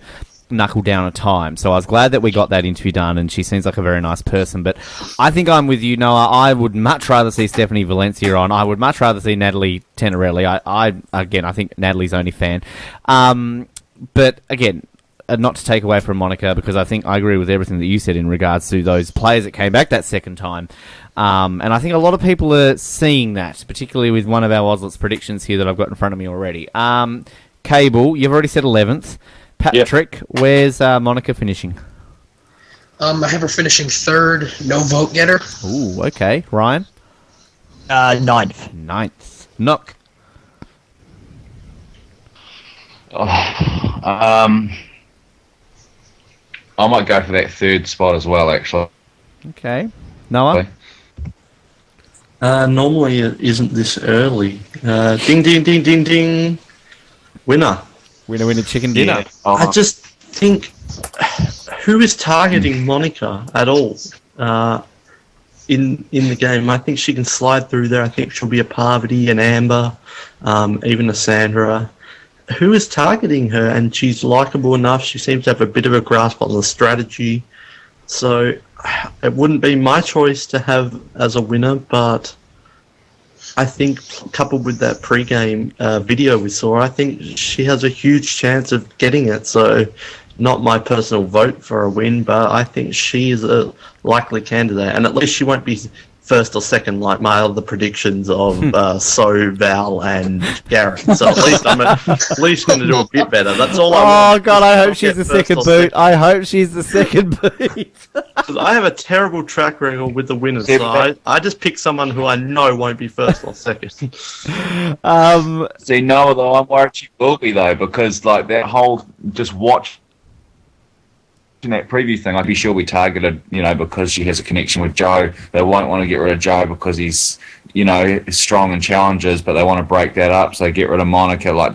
knuckle down a time. So I was glad that we got that interview done, and she seems like a very nice person. But I think I'm with you, Noah. I would much rather see Stephanie Valencia on. I would much rather see Natalie Tenorelli. I think Natalie's only fan. But again, not to take away from Monica, because I think I agree with everything that you said in regards to those players that came back that second time. And I think a lot of people are seeing that, particularly with one of our Oslets predictions here that I've got in front of me already. Cable, you've already said 11th. Patrick, where's Monica finishing? I have her finishing 3rd, no vote getter. Ooh, okay. Ryan? 9th. 9th. Knock. I might go for that 3rd spot as well, actually. Okay. Noah? Normally it isn't this early. Ding, ding, ding, ding, ding. Winner. Winner, chicken dinner. Yeah. I just think, who is targeting Monica at all in the game? I think she can slide through there. I think she'll be a Parvati, an Amber, even a Sandra. Who is targeting her? And she's likeable enough. She seems to have a bit of a grasp on the strategy. So it wouldn't be my choice to have as a winner, but I think coupled with that pre-game video we saw, I think she has a huge chance of getting it. So not my personal vote for a win, but I think she is a likely candidate. And at least she won't be first or second like my other predictions of Val and Garrett. So at least I'm at least going to do a bit better. That's all I want. Oh, God, I hope she's the second boot. I hope she's the second boot. I have a terrible track record with the winners, so I just pick someone who I know won't be first or second. See, no, though, I'm worried she will be, though, because like that whole just watch that preview thing, I'd be sure we targeted, because she has a connection with Joe. They won't want to get rid of Joe because he's, strong in challenges, but they want to break that up, so get rid of Monica. Like,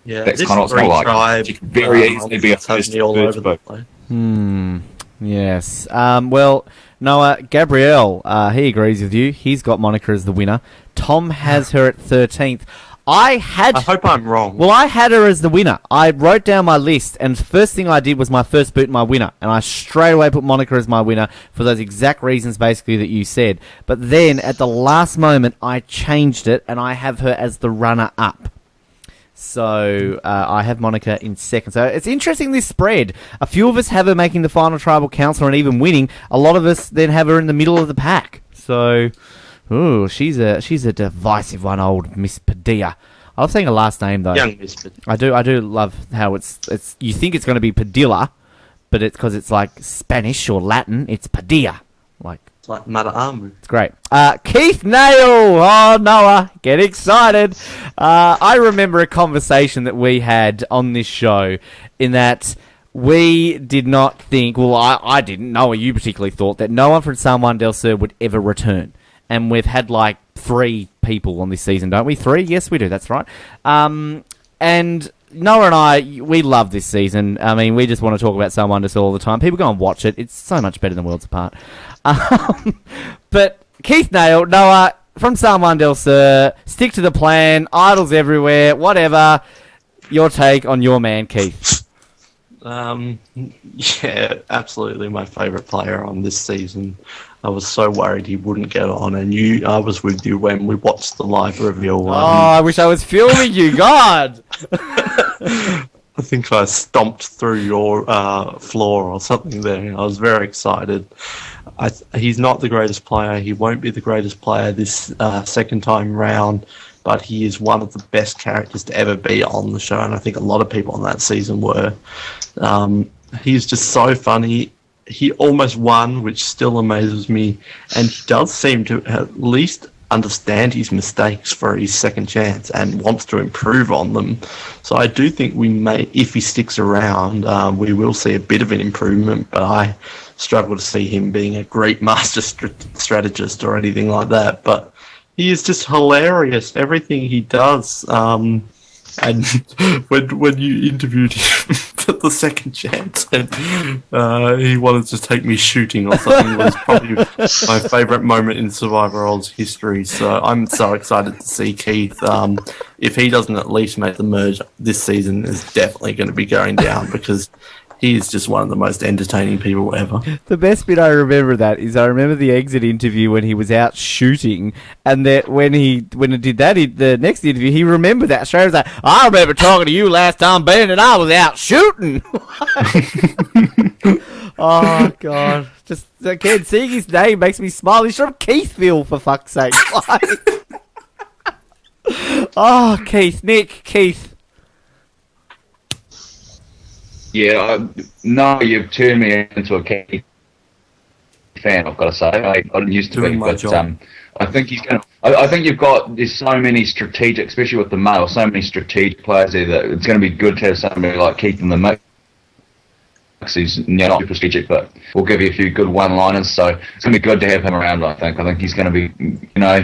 yeah, that's kind of what it's like. She could very easily be a first all over the place. Yes. Well, Noah, Gabrielle, he agrees with you. He's got Monica as the winner. Tom has her at 13th. I hope I'm wrong. Well, I had her as the winner. I wrote down my list, and the first thing I did was my first boot, my winner. And I straight away put Monica as my winner for those exact reasons, basically, that you said. But then, at the last moment, I changed it, and I have her as the runner-up. So, I have Monica in second. So, it's interesting, this spread. A few of us have her making the final tribal council and even winning. A lot of us then have her in the middle of the pack. So... ooh, she's a divisive one, old Miss Padilla. I love saying her last name though. Young Miss Padilla. I do love how it's. You think it's going to be Padilla, but it's because it's like Spanish or Latin. It's Padilla, it's like Mata Amu. It's great. Keith Nail. Oh, Noah, get excited. I remember a conversation that we had on this show in that we did not think. Well, I didn't. Noah, you particularly thought that no one from San Juan del Sur would ever return. And we've had 3 people on this season, don't we? 3? Yes, we do. That's right. And Noah and I, we love this season. I mean, we just want to talk about San Juan del Sur all the time. People go and watch it. It's so much better than Worlds Apart. But Keith Nail, Noah, from San Juan del Sur, stick to the plan, idols everywhere, whatever. Your take on your man, Keith. Yeah, absolutely my favourite player on this season. I was so worried he wouldn't get on, and I was with you when we watched the live reveal. I wish I was filming you, God! I think I stomped through your floor or something there. I was very excited. He's not the greatest player. He won't be the greatest player this second time round, but he is one of the best characters to ever be on the show, and I think a lot of people on that season were. He's just so funny. He almost won, which still amazes me, and he does seem to at least understand his mistakes for his second chance and wants to improve on them. So I do think we may, if he sticks around, we will see a bit of an improvement, but I struggle to see him being a great master strategist or anything like that. But he is just hilarious, everything he does. And when you interviewed him for the second chance, and he wanted to take me shooting or something, was probably my favourite moment in Survivor Role's history. So I'm so excited to see Keith. If he doesn't at least make the merge this season, is definitely going to be going down because he is just one of the most entertaining people ever. The best bit I remember that is I remember the exit interview when he was out shooting, and that when he did that, the next interview, he remembered that straight. He was like, I remember talking to you last time, Ben, and I was out shooting. Oh, God. Just, again, seeing his name makes me smile. He's from Keithville, for fuck's sake. Oh, Keith. Nick, Keith. Yeah, no, you've turned me into a Keith fan, I've got to say. I didn't used to be, but I think he's going to... I think there's so many strategic, especially with the male, so many strategic players there that it's going to be good to have somebody like Keith in the mix. He's not super strategic, but we'll give you a few good one-liners, so it's going to be good to have him around, I think. I think he's going to be,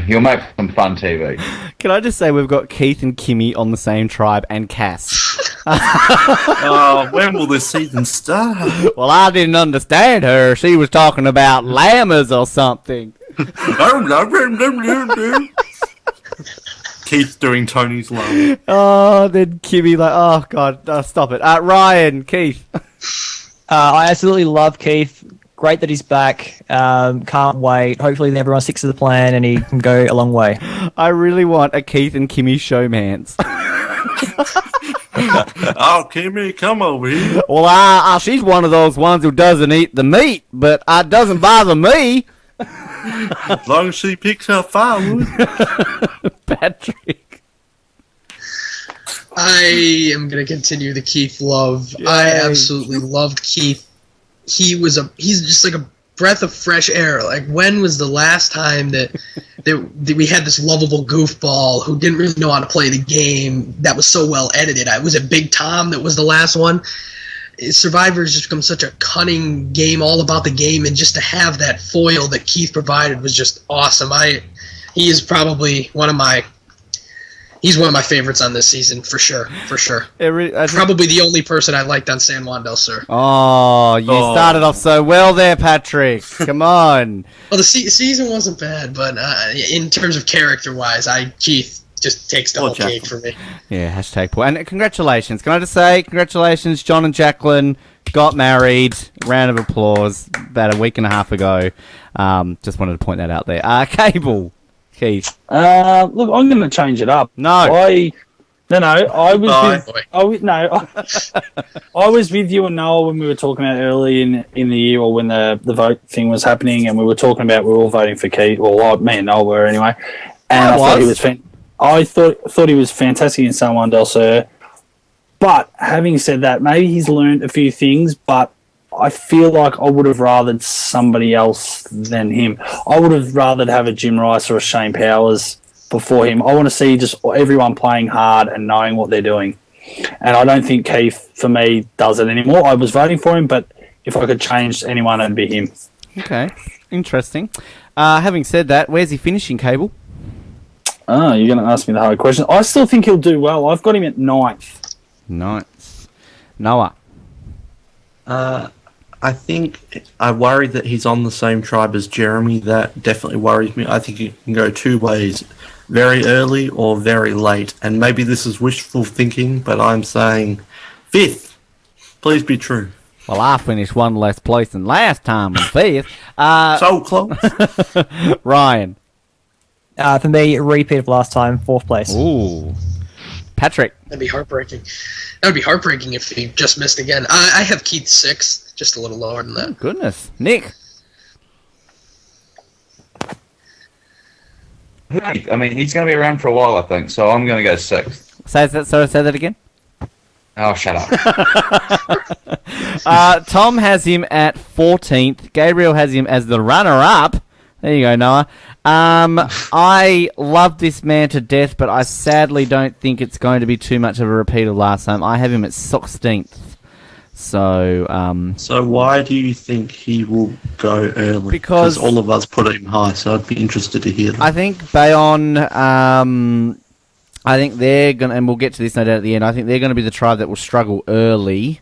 he'll make some fun TV. Can I just say we've got Keith and Kimmy on the same tribe and Cass. Oh, when will this season start? Well, I didn't understand her. She was talking about llamas or something. Keith doing Tony's llama. Oh, then Kimmy like, oh, God, stop it. Ryan, Keith. I absolutely love Keith. Great that he's back. Can't wait. Hopefully everyone sticks to the plan and he can go a long way. I really want a Keith and Kimmy showmance. Oh, Kimmy, come over here. Well, she's one of those ones who doesn't eat the meat, but it doesn't bother me. As long as she picks her firewood. Patrick. I am going to continue the Keith love. Yay. I absolutely loved Keith. He's just like a breath of fresh air. Like, when was the last time that we had this lovable goofball who didn't really know how to play the game that was so well edited? Was it Big Tom that was the last one? Survivor has just become such a cunning game, all about the game, and just to have that foil that Keith provided was just awesome. He is probably he's one of my favorites on this season, for sure. Probably the only person I liked on San Juan del Sur. Oh, you started off so well there, Patrick. Come on. Well, the season wasn't bad, but in terms of character-wise, Keith just takes the whole cake for me. Yeah, hashtag Paul. And congratulations. Can I just say, congratulations, John and Jacqueline got married. Round of applause about a week and a half ago. Just wanted to point that out there. Cable. Keith. Look, I'm going to change it up. No. I was with you and Noel when we were talking about early in the year, or when the vote thing was happening, and we were talking about we were all voting for Keith. Well, me and Noel were anyway. And I thought he was I thought he was fantastic in San Juan del Sur. But having said that, maybe he's learned a few things, but I feel like I would have rathered somebody else than him. I would have rathered have a Jim Rice or a Shane Powers before him. I want to see just everyone playing hard and knowing what they're doing. And I don't think Keith, for me, does it anymore. I was voting for him, but if I could change anyone, it'd be him. Okay, interesting. Having said that, where's he finishing, Cable? Oh, you're going to ask me the hard question. I still think he'll do well. I've got him at 9th. Noah. I think I worry that he's on the same tribe as Jeremy. That definitely worries me. I think he can go two ways, very early or very late. And maybe this is wishful thinking, but I'm saying 5th. Please be true. Well, I finished one less place than last time in 5th. So close. Ryan. For me, repeat of last time, 4th place. Ooh. Patrick. That'd be heartbreaking. That would be heartbreaking if he just missed again. I have Keith 6th, just a little lower than that. Oh, goodness. Nick. I mean, he's going to be around for a while, I think, so I'm going to go 6th. Say that again. Oh, shut up. Tom has him at 14th. Gabriel has him as the runner-up. There you go, Noah. I love this man to death, but I sadly don't think it's going to be too much of a repeat of last time. I have him at 16th. So, So why do you think he will go early? Because all of us put him high, so I'd be interested to hear that. I think Bayonne, I think they're going to, and we'll get to this no doubt at the end, I think they're going to be the tribe that will struggle early.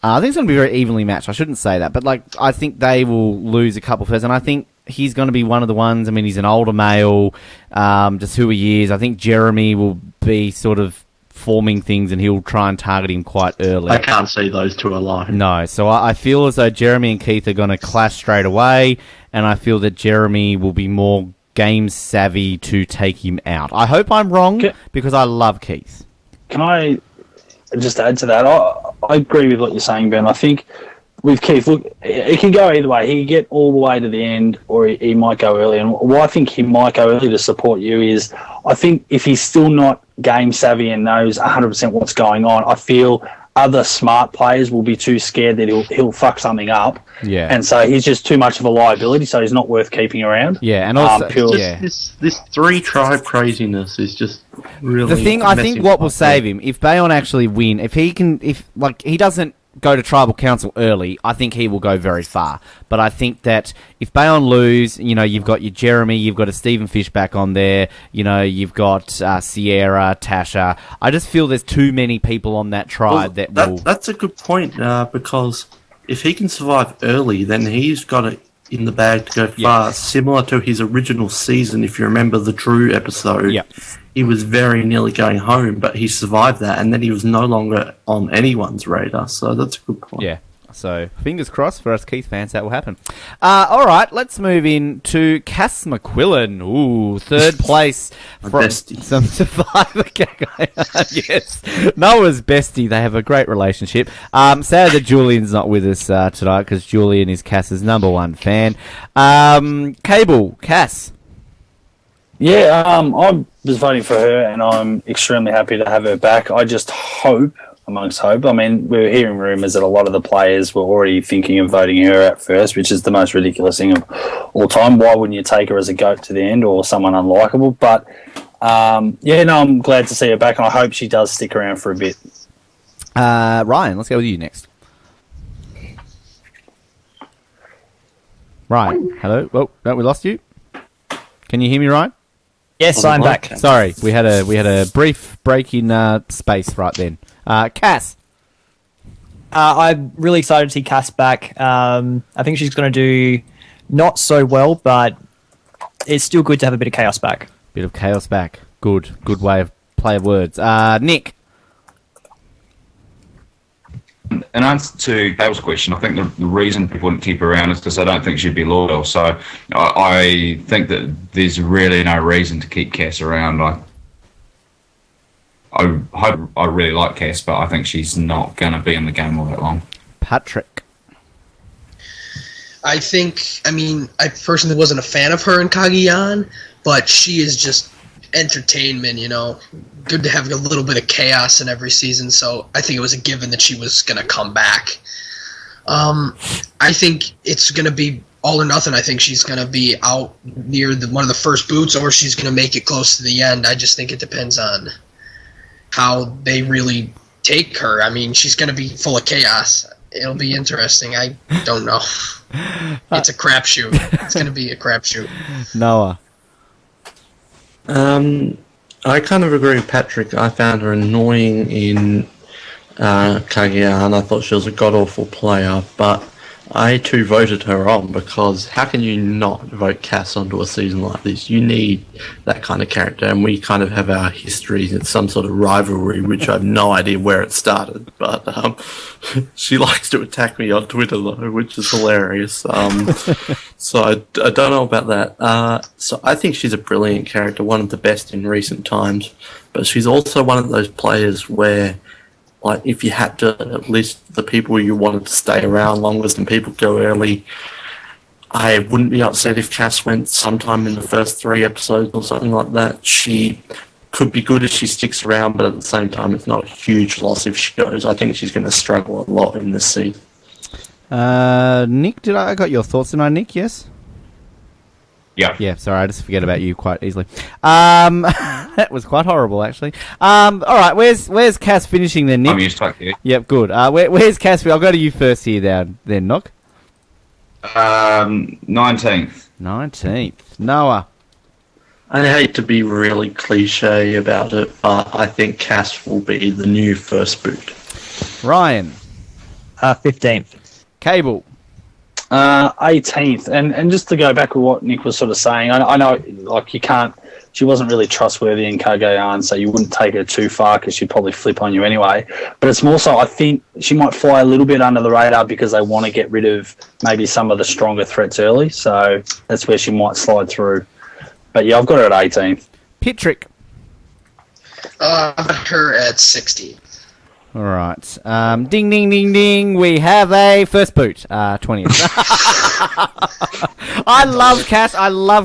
I think it's going to be very evenly matched. I shouldn't say that, but I think they will lose a couple first, and I think he's going to be one of the ones. I mean, he's an older male, just who he is. I think Jeremy will be sort of forming things, and he'll try and target him quite early. I can't see those two aligned. No, so I feel as though Jeremy and Keith are going to clash straight away, and I feel that Jeremy will be more game savvy to take him out. I hope I'm wrong, because I love Keith. Can I just add to that? I agree with what you're saying, Ben. I think with Keith, look, it can go either way. He can get all the way to the end, or he might go early. And why I think he might go early to support you is, I think if he's still not game savvy and knows 100% what's going on, I feel other smart players will be too scared that he'll fuck something up. Yeah. And so he's just too much of a liability, so he's not worth keeping around. Yeah, and also this 3 tribe craziness is just really the thing. I think what will save him, if Bayonne actually win, if he doesn't go to tribal council early, I think he will go very far. But I think that if Bayonne lose, you've got your Jeremy, you've got a Stephen Fish back on there, you've got Sierra, Tasha. I just feel there's too many people on that tribe That's a good point, because if he can survive early, then he's got it in the bag to go far, similar to his original season. If you remember the Drew episode, he was very nearly going home, but he survived that, and then he was no longer on anyone's radar, so that's a good point. Yeah, so fingers crossed for us Keith fans that will happen. All right, let's move in to Cass McQuillan. Ooh, third place from some Survivor. Yes, Noah's bestie. They have a great relationship. Sad that Julian's not with us tonight, because Julian is Cass's #1 fan. Cable, Cass. Yeah, I was voting for her, and I'm extremely happy to have her back. I just hope, amongst hope, I mean, we were hearing rumours that a lot of the players were already thinking of voting her at first, which is the most ridiculous thing of all time. Why wouldn't you take her as a goat to the end, or someone unlikable? But, I'm glad to see her back, and I hope she does stick around for a bit. Ryan, let's go with you next. Ryan, hello? Oh, no, we lost you. Can you hear me, Ryan? Yes, I'm back. Sorry, we had a brief break in space right then. Cass. I'm really excited to see Cass back. I think she's going to do not so well, but it's still good to have a bit of chaos back. Bit of chaos back. Good way of play of words. Nick. In answer to Dale's question, I think the reason people wouldn't keep her around is because I don't think she'd be loyal. So I think that there's really no reason to keep Cass around. I really like Cass, but I think she's not going to be in the game all that long. Patrick. I personally wasn't a fan of her in Cagayan, but she is just entertainment, good to have a little bit of chaos in every season, so I think it was a given that she was going to come back. I think it's going to be all or nothing. I think she's going to be out near one of the first boots, or she's going to make it close to the end. I just think it depends on how they really take her. I mean, she's going to be full of chaos. It'll be interesting. I don't know. It's a crapshoot. It's going to be a crapshoot. Noah. I kind of agree with Patrick. I found her annoying in Cagayan. I thought she was a god-awful player, but I too voted her on, because how can you not vote Cass onto a season like this? You need that kind of character, and we kind of have our history. It's some sort of rivalry, which I have no idea where it started, but she likes to attack me on Twitter, though, which is hilarious. So I don't know about that. So I think she's a brilliant character, one of the best in recent times. but she's also one of those players where, like, if you had to list the people you wanted to stay around longest and people go early, I wouldn't be upset if Cass went sometime in the first 3 episodes or something like that. She could be good if she sticks around, but at the same time, it's not a huge loss if she goes. I think she's going to struggle a lot in this season. Nick, I got your thoughts tonight, Nick? Yes? Yeah, sorry, I just forget about you quite easily. That was quite horrible, actually. All right, where's Cass finishing then, Nick? I'm used to it. Yep, good. Where's Cass? I'll go to you first here, then, Nock. 19th. 19th. Noah. I hate to be really cliche about it, but I think Cass will be the new first boot. Ryan. 15th. Cable. 18th. And just to go back with what Nick was sort of saying, I know, like, you can't. She wasn't really trustworthy in Cagayan, so you wouldn't take her too far because she'd probably flip on you anyway. But it's more so, I think she might fly a little bit under the radar because they want to get rid of maybe some of the stronger threats early. So that's where she might slide through. But yeah, I've got her at 18th. Patrick. I've got her at 60. All right. Ding, ding, ding, ding. We have a first boot. 20th. I love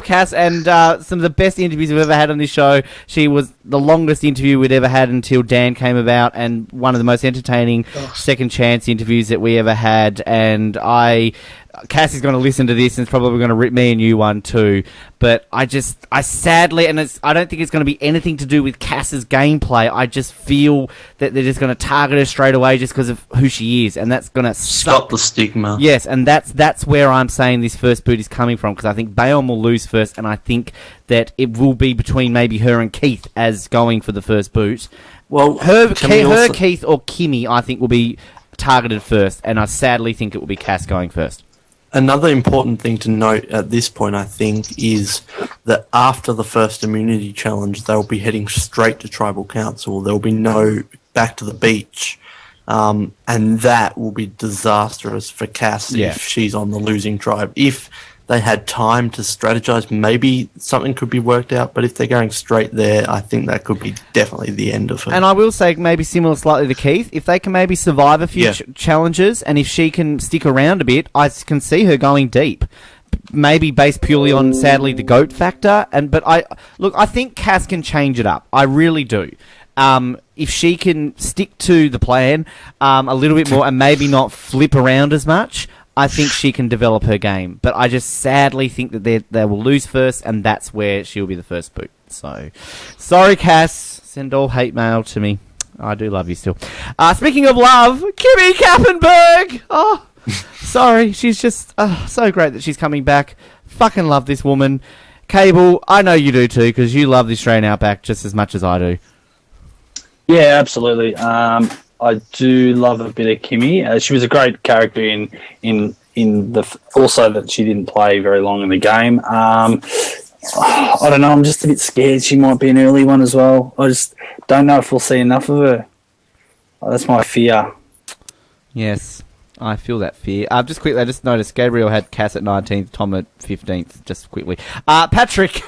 Cass, and some of the best interviews we've ever had on this show. She was the longest interview we'd ever had until Dan came about, and one of the most entertaining second chance interviews that we ever had. And Cass is going to listen to this and is probably going to rip me a new one too. But I sadly, and I don't think it's going to be anything to do with Cass's gameplay. I just feel that they're just going to target her straight away just because of who she is, and that's going to stop the stigma. Yes, and that's where I'm saying this first boot is coming from, because I think Bayonne will lose first, and I think that it will be between maybe her and Keith as going for the first boot. Well, her Keith or Kimmy, I think, will be targeted first, and I sadly think it will be Cass going first. Another important thing to note at this point, I think, is that after the first immunity challenge, they'll be heading straight to Tribal Council. There'll be no back to the beach. And that will be disastrous for Cass if she's on the losing tribe. If they had time to strategize, maybe something could be worked out. But if they're going straight there, I think that could be definitely the end of her. And I will say, maybe similar slightly to Keith, if they can maybe survive a few challenges, and if she can stick around a bit, I can see her going deep. Maybe based purely on, sadly, the GOAT factor. But I think Cass can change it up. I really do. If she can stick to the plan a little bit more and maybe not flip around as much, I think she can develop her game. But I just sadly think that they will lose first, and that's where she'll be the first boot. So, sorry, Cass. Send all hate mail to me. I do love you still. Speaking of love, Kimmy Kappenberg! Oh, sorry. She's just so great that she's coming back. Fucking love this woman. Cable, I know you do too, because you love the Australian Outback just as much as I do. Yeah, absolutely. I do love a bit of Kimmy. She was a great character in the also that she didn't play very long in the game. I don't know. I'm just a bit scared she might be an early one as well. I just don't know if we'll see enough of her. That's my fear. Yes, I feel that fear. Just quickly, I just noticed Gabriel had Cass at 19th, Tom at 15th. Just quickly, Patrick,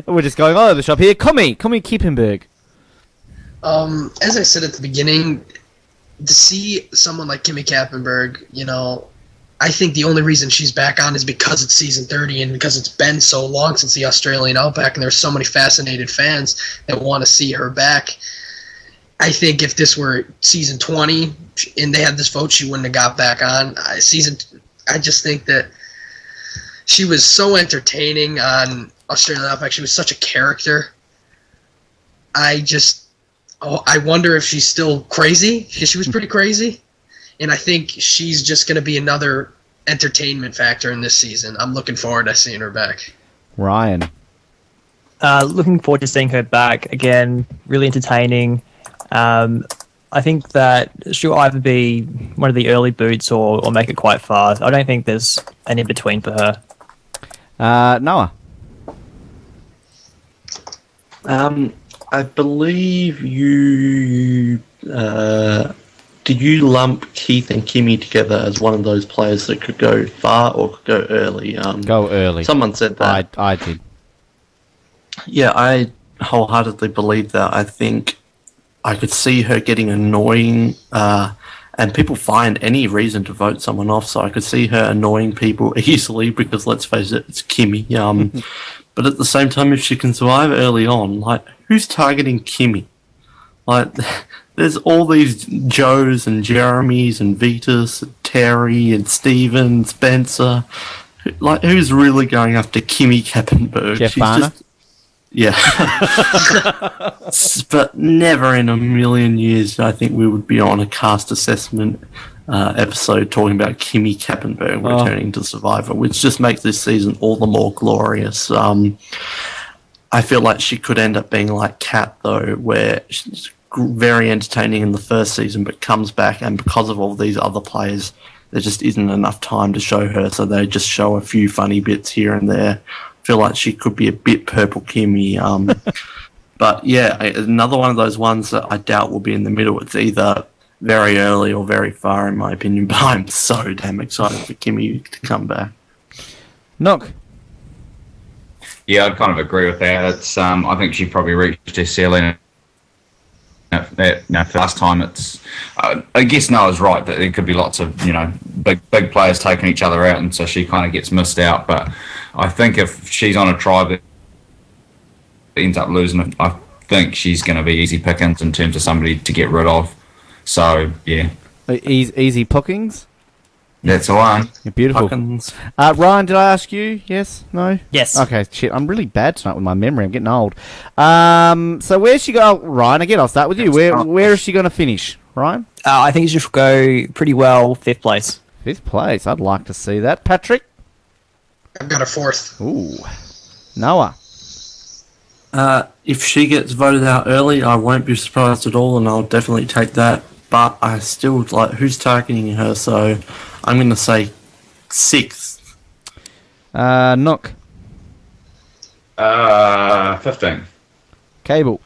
we're just going all over the shop here. Kimmy Kippenberg. As I said at the beginning, to see someone like Kimmy Kappenberg, I think the only reason she's back on is because it's season 30 and because it's been so long since the Australian Outback, and there's so many fascinated fans that want to see her back. I think if this were season 20 and they had this vote, she wouldn't have got back on. I just think that she was so entertaining on Australian Outback. She was such a character. I wonder if she's still crazy, because she was pretty crazy. And I think she's just going to be another entertainment factor in this season. I'm looking forward to seeing her back. Ryan. Looking forward to seeing her back. Again, really entertaining. I think that she'll either be one of the early boots or make it quite far. I don't think there's an in-between for her. Noah. I believe you did you lump Keith and Kimmy together as one of those players that could go far or could go early? Go early. Someone said that. I did. Yeah, I wholeheartedly believe that. I think I could see her getting annoying, and people find any reason to vote someone off. So I could see her annoying people easily because, let's face it, it's Kimmy. But at the same time, if she can survive early on, like, who's targeting Kimmy? Like, there's all these Joes and Jeremys and Vitas and Terry and Steven, Spencer. Like, who's really going after Kimmy Kappenberg? Jeff Varner? Yeah. But never in a million years I think we would be on a cast assessment episode talking about Kimmy Kappenberg returning to Survivor, which just makes this season all the more glorious. I feel like she could end up being like Kat, though, where she's very entertaining in the first season but comes back, and because of all these other players, there just isn't enough time to show her, so they just show a few funny bits here and there. I feel like she could be a bit Purple Kimmy. But yeah, another one of those ones that I doubt will be in the middle. It's either very early or very far, in my opinion, but I'm so damn excited for Kimmy to come back. Knock. Yeah, I'd kind of agree with that. It's I think she probably reached her ceiling. Last time, it's I guess Noah's right that there could be lots of big players taking each other out, and so she kind of gets missed out. But I think if she's on a tribe that ends up losing, I think she's going to be easy pickings in terms of somebody to get rid of. So yeah, easy pickings. That's the one. You're beautiful. Ryan, did I ask you? Yes? No? Yes. Okay, shit. I'm really bad tonight with my memory. I'm getting old. So where's she go? Ryan, again, I'll start with you. Where is she going to finish, Ryan? I think she should go pretty well, 5th place. 5th place. I'd like to see that. Patrick? I've got a 4th. Ooh. Noah? If she gets voted out early, I won't be surprised at all, and I'll definitely take that. But I still like who's targeting her, so I'm going to say 6th. Knock. 15. Cable.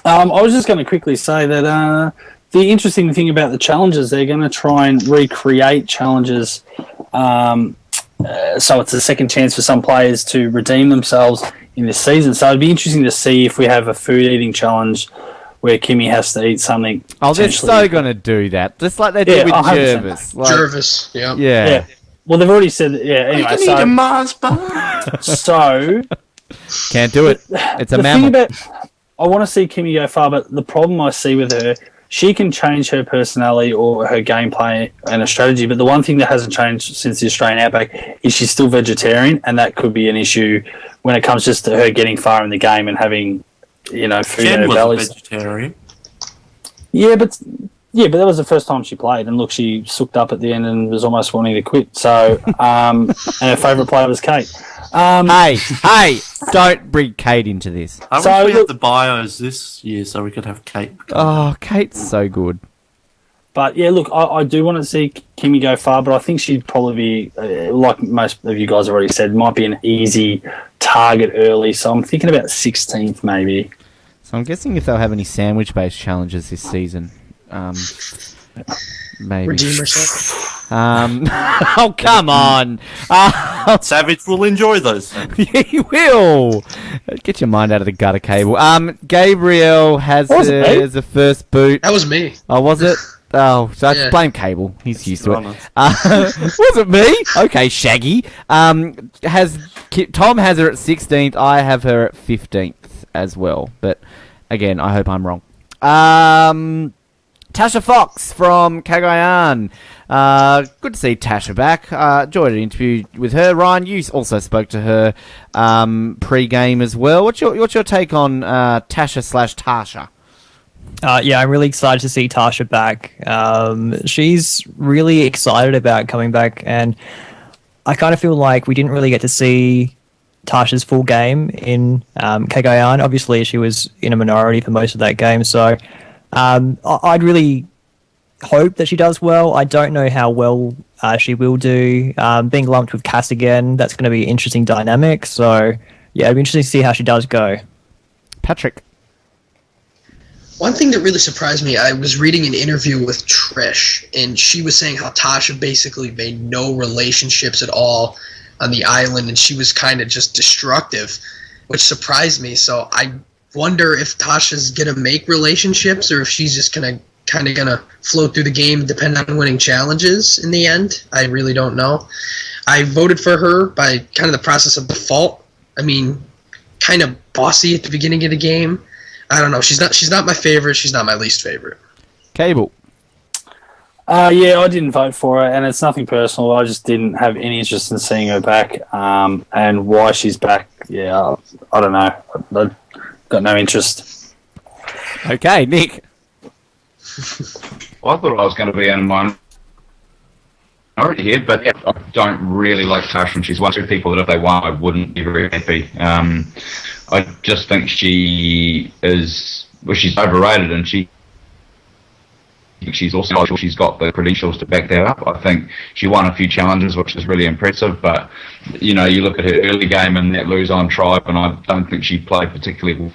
I was just going to quickly say that the interesting thing about the challenges, they're going to try and recreate challenges, so it's a second chance for some players to redeem themselves in this season. So it'd be interesting to see if we have a food eating challenge where Kimmy has to eat something. Oh, they're so going to do that. Just like they did with 100%. Jervis. Jervis, yeah. Yeah. Well, they've already said that, anyway. You can eat a Mars bar. So... Can't do it. It's a mammal. I want to see Kimmy go far, but the problem I see with her, she can change her personality or her gameplay and her strategy, but the one thing that hasn't changed since the Australian outback is she's still vegetarian, and that could be an issue when it comes just to her getting far in the game and having... food in her belly. Vegetarian. Yeah, but that was the first time she played, and look, she sucked up at the end and was almost wanting to quit. So, and her favourite player was Kate. Hey, don't bring Kate into this. I wish we had the bios this year so we could have Kate. Oh, Kate's so good. But yeah, look, I do want to see Kimmy go far, but I think she'd probably be, like most of you guys already said, might be an easy target early. So I'm thinking about 16th maybe. So I'm guessing if they'll have any sandwich-based challenges this season, maybe. Redeem herself. Oh, come on. Savage will enjoy those. Yeah, he will. Get your mind out of the gutter, Cable. Gabriel has the first boot. That was me. Oh, was it? Oh, so I blame Cable. He's used to it. Was it me? Okay, Shaggy. Tom has her at 16th. I have her at 15th as well. But again, I hope I'm wrong. Tasha Fox from Cagayan. Good to see Tasha back. Enjoyed an interview with her. Ryan, you also spoke to her pre-game as well. What's your take on Tasha/Tasha? Yeah, I'm really excited to see Tasha back. She's really excited about coming back, and I kind of feel like we didn't really get to see Tasha's full game in Cagayan. Obviously, she was in a minority for most of that game, so I'd really hope that she does well. I don't know how well she will do. Being lumped with Cass again, that's going to be an interesting dynamic, so yeah, it'd be interesting to see how she does go. Patrick? One thing that really surprised me, I was reading an interview with Trish, and she was saying how Tasha basically made no relationships at all on the island, and she was kind of just destructive. which surprised me. So I wonder if Tasha's gonna make relationships, or if she's just gonna float through the game, depend on winning challenges in the end. I really don't know. I voted for her by kind of the process of default. I mean, kind of bossy at the beginning of the game. I don't know. She's not my favorite. She's not my least favorite. Cable. Yeah, I didn't vote for her, and it's nothing personal. I just didn't have any interest in seeing her back, and why she's back. Yeah, I don't know. I've got no interest. Okay, Nick. Well, I thought I was going to be in minority here, but I don't really like Tasha, and she's one of two people that if they won, I wouldn't be very happy. I just think she's overrated, and she's also she's got the credentials to back that up. I think she won a few challenges, which is really impressive, but you look at her early game in that lose-on tribe, and I don't think she played particularly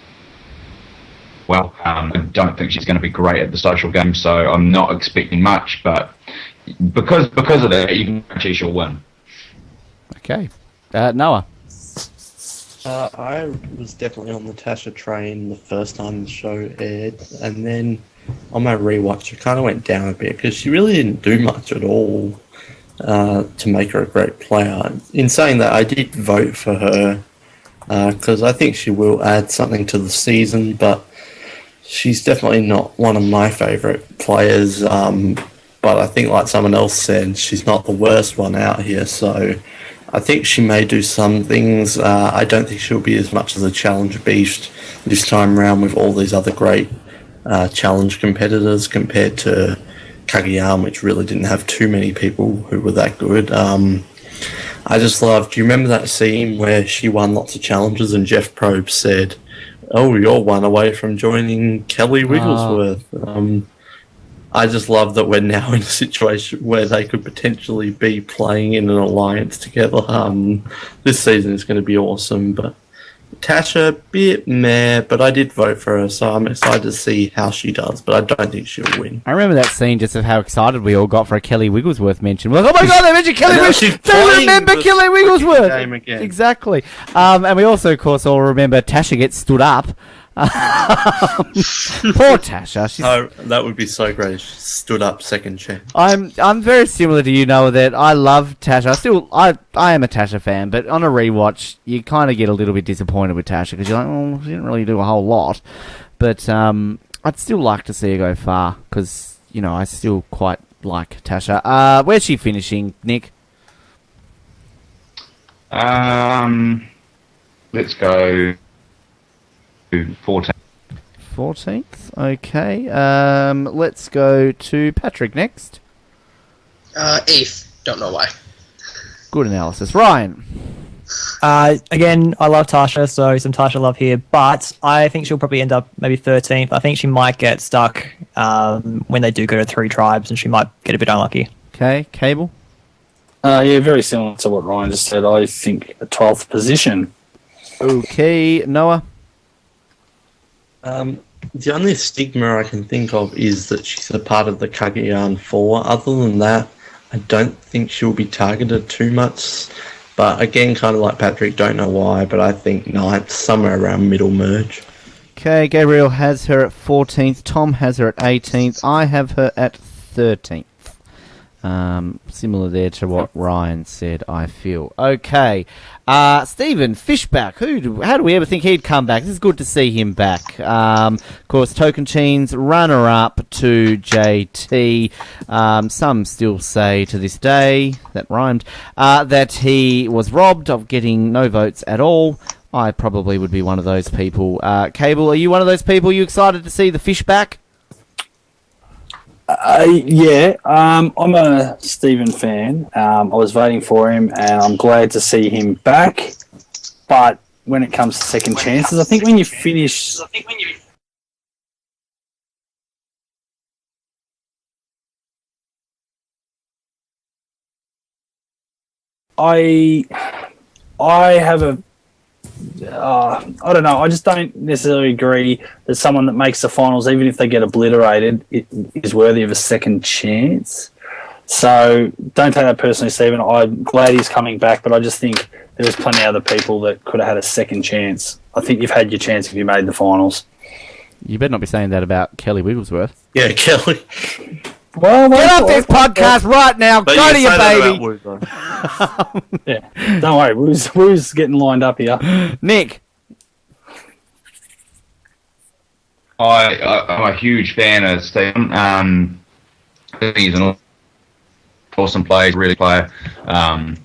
well. I don't think she's going to be great at the social game, so I'm not expecting much, but because of that, you can guarantee she'll win. Okay. Noah. I was definitely on the Tasha train the first time the show aired, and then on my rewatch, it kind of went down a bit because she really didn't do much at all to make her a great player. In saying that, I did vote for her because I think she will add something to the season, but she's definitely not one of my favourite players. But I think, like someone else said, she's not the worst one out here, so I think she may do some things. I don't think she'll be as much as a challenge beast this time around with all these other great challenge competitors compared to Kageyama, which really didn't have too many people who were that good. I just love, do you remember that scene where she won lots of challenges and Jeff Probst said, "Oh, you're one away from joining Kelly Wigglesworth"? I just love that we're now in a situation where they could potentially be playing in an alliance together. This season is going to be awesome, but Tasha, bit meh, but I did vote for her, so I'm excited to see how she does, but I don't think she'll win. I remember that scene just of how excited we all got for a Kelly Wigglesworth mention. We're like, oh my god, they mentioned Kelly Wigglesworth! They remember Kelly Wigglesworth! Exactly. And we also, of course, all remember Tasha gets stood up. Poor Tasha. That would be so great. She stood up second chair. I'm very similar to you, Noah, that I love Tasha. I am a Tasha fan, but on a rewatch, you kind of get a little bit disappointed with Tasha because you're like, oh, she didn't really do a whole lot. But I'd still like to see her go far because I still quite like Tasha. Where's she finishing, Nick? Let's go 14th. 14th, okay. Let's go to Patrick next. 8th. Don't know why. Good analysis. Ryan. Again, I love Tasha, so some Tasha love here, but I think she'll probably end up maybe 13th. I think she might get stuck when they do go to 3 tribes, and she might get a bit unlucky. Okay, Cable? Yeah, very similar to what Ryan just said. I think a 12th position. Okay, Noah? The only stigma I can think of is that she's a part of the Kageyama 4. Other than that, I don't think she'll be targeted too much. But again, kind of like Patrick, don't know why, but I think 9th, somewhere around middle merge. Okay, Gabriel has her at 14th. Tom has her at 18th. I have her at 13th. Similar there to what Ryan said, I feel. Okay. Stephen Fishback. How do we ever think he'd come back? This is good to see him back. Of course, Token Cheen's runner-up to JT. Some still say to this day, that rhymed, that he was robbed of getting no votes at all. I probably would be one of those people. Cable, are you one of those people? Are you excited to see the Fishback? Yeah, I'm a Stephen fan. I was voting for him, and I'm glad to see him back. But when it comes to second chances, I think when you finish... I have a... I don't know. I just don't necessarily agree that someone that makes the finals, even if they get obliterated, it is worthy of a second chance. So don't take that personally, Stephen. I'm glad he's coming back, but I just think there's plenty of other people that could have had a second chance. I think you've had your chance if you made the finals. You better not be saying that about Kelly Wigglesworth. Yeah, Kelly. Well, get off this podcast right now. But Go to your baby. Yeah, don't worry. Who's getting lined up here? Nick. I'm a huge fan of Stephen. I think he's an awesome player, really player. I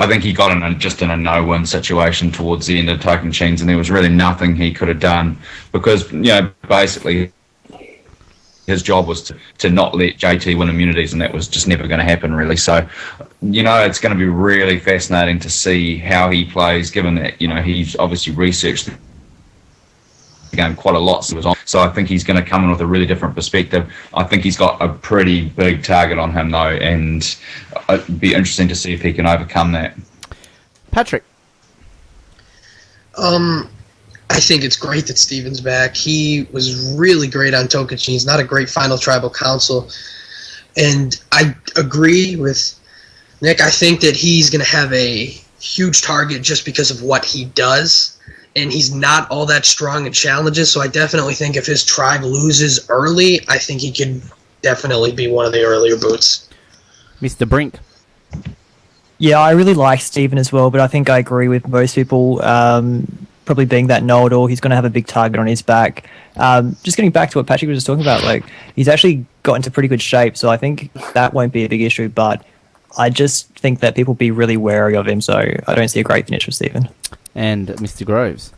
think he got in a no-win situation towards the end of Tocantins, and there was really nothing he could have done because, basically his job was to not let JT win immunities, and that was just never going to happen, really. So, it's going to be really fascinating to see how he plays, given that, he's obviously researched the game quite a lot. So I think he's going to come in with a really different perspective. I think he's got a pretty big target on him, though, and it'd be interesting to see if he can overcome that. Patrick. I think it's great that Steven's back. He was really great on Tocantins, not a great final tribal council. And I agree with Nick. I think that he's going to have a huge target just because of what he does. And he's not all that strong in challenges, so I definitely think if his tribe loses early, I think he could definitely be one of the earlier boots. Mr. Brink. Yeah, I really like Stephen as well, but I think I agree with most people. Probably being that know-it-all, he's going to have a big target on his back. Just getting back to what Patrick was just talking about, he's actually got into pretty good shape, so I think that won't be a big issue, but I just think that people be really wary of him, so I don't see a great finish for Stephen. And Mr. Groves.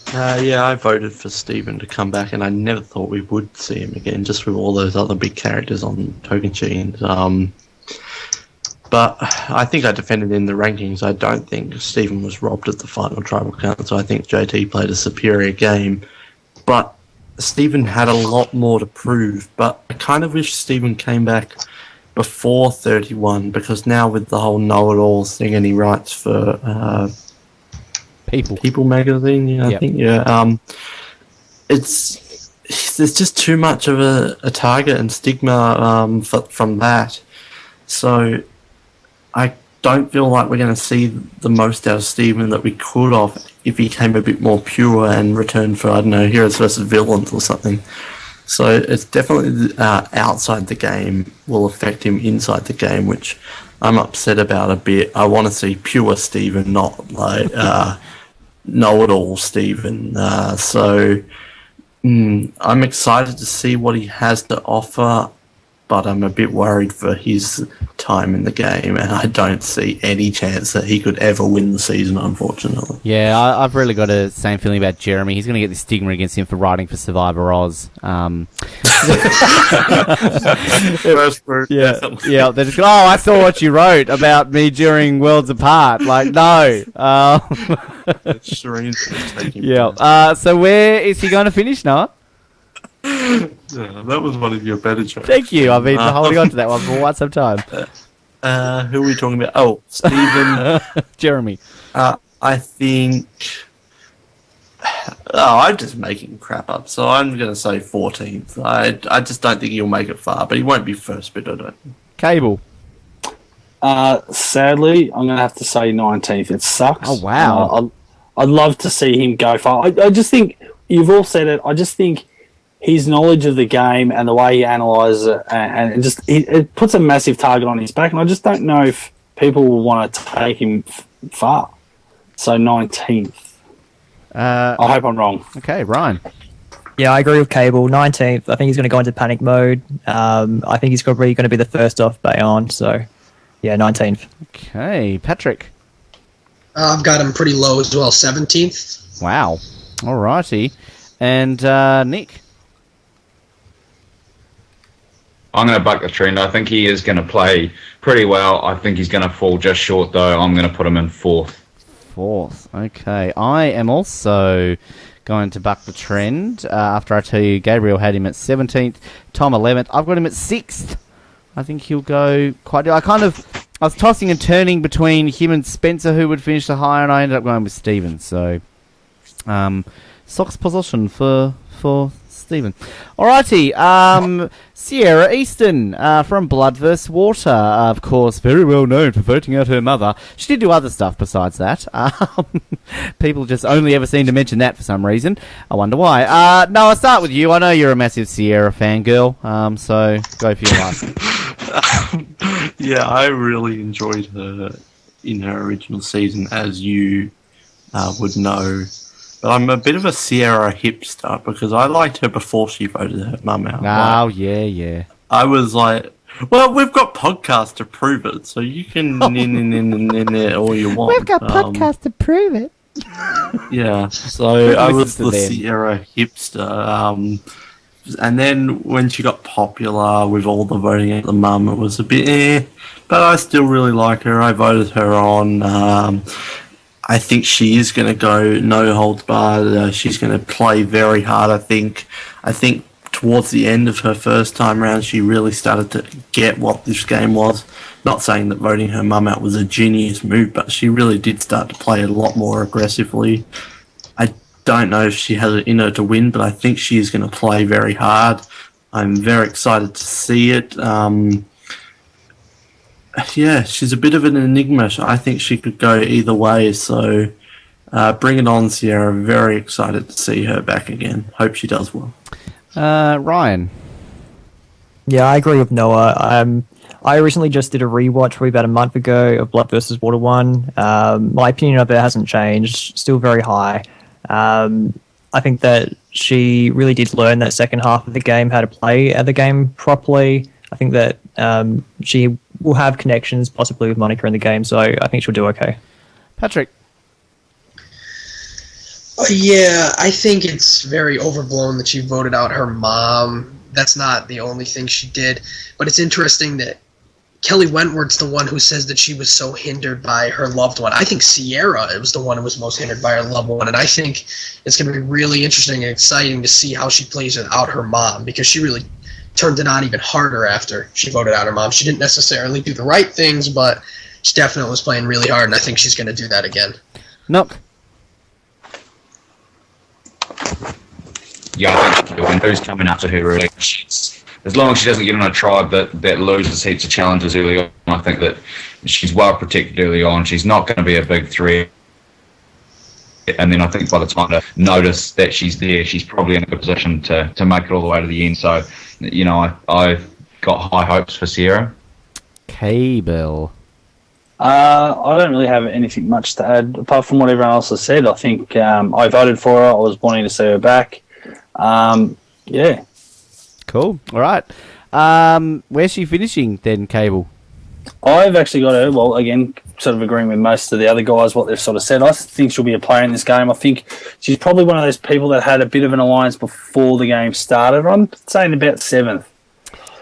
I voted for Stephen to come back, and I never thought we would see him again, just with all those other big characters on Tocantins. But I think I defended in the rankings. I don't think Stephen was robbed at the final tribal council. I think JT played a superior game, but Stephen had a lot more to prove. But I kind of wish Stephen came back before 31, because now with the whole know-it-all thing, and he writes for People magazine, I think, there's just too much of a target and stigma from that. So I don't feel like we're going to see the most out of Stephen that we could have if he came a bit more pure and returned for, heroes versus villains or something. So it's definitely outside the game will affect him inside the game, which I'm upset about a bit. I want to see pure Stephen, not know-it-all Stephen. I'm excited to see what he has to offer, but I'm a bit worried for his time in the game, and I don't see any chance that he could ever win the season, unfortunately. Yeah, I've really got the same feeling about Jeremy. He's going to get this stigma against him for writing for Survivor Oz. First group, they're just going, I saw what you wrote about me during Worlds Apart. No. So where is he going to finish, Noah? That was one of your better jokes. Thank you. I've been holding on to that one for quite some time. Who are we talking about? Oh, Stephen. Jeremy. I think... I'm just making crap up, so I'm going to say 14th. I just don't think he'll make it far, but he won't be first bit, I don't think. Cable. Sadly, I'm going to have to say 19th. It sucks. Oh, wow. I'd love to see him go far. I just think, you've all said it, I just think his knowledge of the game and the way he analyses it, and just it puts a massive target on his back, and I just don't know if people will want to take him far. So 19th. I hope I'm wrong. Okay, Ryan. Yeah, I agree with Cable. 19th. I think he's going to go into panic mode. I think he's probably going to be the first off Bayon. So, yeah, 19th. Okay, Patrick. I've got him pretty low as well, 17th. Wow. Alrighty. And Nick. I'm going to buck the trend. I think he is going to play pretty well. I think he's going to fall just short, though. I'm going to put him in 4th. 4th. Okay. I am also going to buck the trend after I tell you Gabriel had him at 17th, Tom 11th. I've got him at 6th. I think he'll go quite... I was tossing and turning between him and Spencer, who would finish the higher, and I ended up going with Steven. So, Sock's position for Stephen. Alrighty, Sierra Easton from Blood vs. Water, of course, very well known for voting out her mother. She did do other stuff besides that. People just only ever seem to mention that for some reason. I wonder why. No, I'll start with you. I know you're a massive Sierra fangirl, so go for your life. Yeah, I really enjoyed her in her original season, as you would know. But I'm a bit of a Sierra hipster because I liked her before she voted her mum out. Oh, yeah. I was like, well, we've got podcasts to prove it, so you can in there all you want. We've got podcasts to prove it. Yeah, so I was the Sierra hipster. And then when she got popular with all the voting at the mum, it was a bit but I still really like her. I voted her on. I think she is going to go no holds barred. She's going to play very hard. I think towards the end of her first time round, she really started to get what this game was. Not saying that voting her mum out was a genius move, but she really did start to play a lot more aggressively. I don't know if she has it in her to win, but I think she is going to play very hard. I'm very excited to see it. Yeah, she's a bit of an enigma. I think she could go either way, so bring it on, Sierra. Very excited to see her back again. Hope she does well. Ryan? Yeah, I agree with Noah. I recently just did a rewatch probably about a month ago of Blood vs. Water 1. My opinion of it hasn't changed, still very high. I think that she really did learn that second half of the game, how to play the game properly. I think that she will have connections possibly with Monica in the game, so I think she'll do okay. Patrick? Yeah, I think it's very overblown that she voted out her mom. That's not the only thing she did, but it's interesting that Kelly Wentworth's the one who says that she was so hindered by her loved one. I think Sierra was the one who was most hindered by her loved one, and I think it's going to be really interesting and exciting to see how she plays without her mom, because she really turned it on even harder after she voted out her mom. She didn't necessarily do the right things, but she definitely was playing really hard, and I think she's going to do that again. Nook? Yeah, I think the one who's coming after her, really, as long as she doesn't get on a tribe that loses heaps of challenges early on, I think that she's well protected early on. She's not going to be a big threat. And then I think by the time to notice that she's there, she's probably in a good position to make it all the way to the end. So, you know, I've got high hopes for Sierra. Bill. I don't really have anything much to add, apart from what everyone else has said. I think I voted for her. I was wanting to see her back. Yeah. Cool. All right. Where's she finishing then, Cable? I've actually got her, well, again, sort of agreeing with most of the other guys, what they've sort of said. I think she'll be a player in this game. I think she's probably one of those people that had a bit of an alliance before the game started. I'm saying about 7th.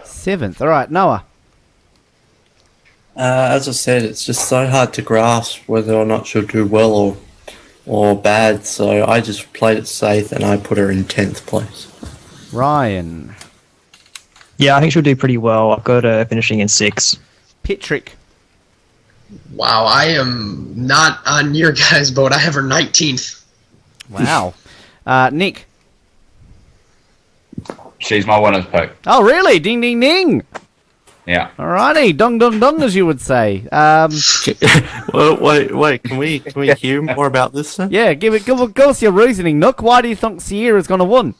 7th. All right. Noah? As I said, it's just so hard to grasp whether or not she'll do well or bad, so I just played it safe and I put her in 10th place. Ryan? Yeah, I think she'll do pretty well. I've got her finishing in 6th. Patrick? Wow, I am not on your guys' boat. I have her 19th. Wow. Nick? She's my winner's pick. Oh, really? Ding, ding, ding. Yeah. Alrighty. Dong, dong, dong, as you would say. Well, wait. Can we hear more about this then? Yeah, give us your reasoning, Nook. Why do you think Sierra's going to win?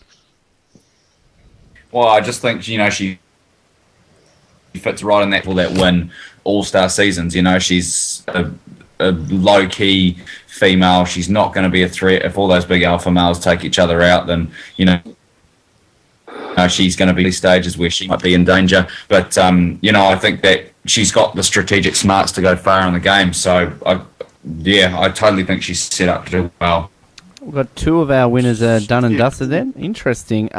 Well, I just think, you know, she fits right in that win all-star seasons. You know, she's a low-key female. She's not going to be a threat. If all those big alpha males take each other out, then, you know, she's going to be stages where she might be in danger. But, you know, I think that she's got the strategic smarts to go far in the game. So, I totally think she's set up to do well. We've got 2 of our winners done and dusted then. Interesting.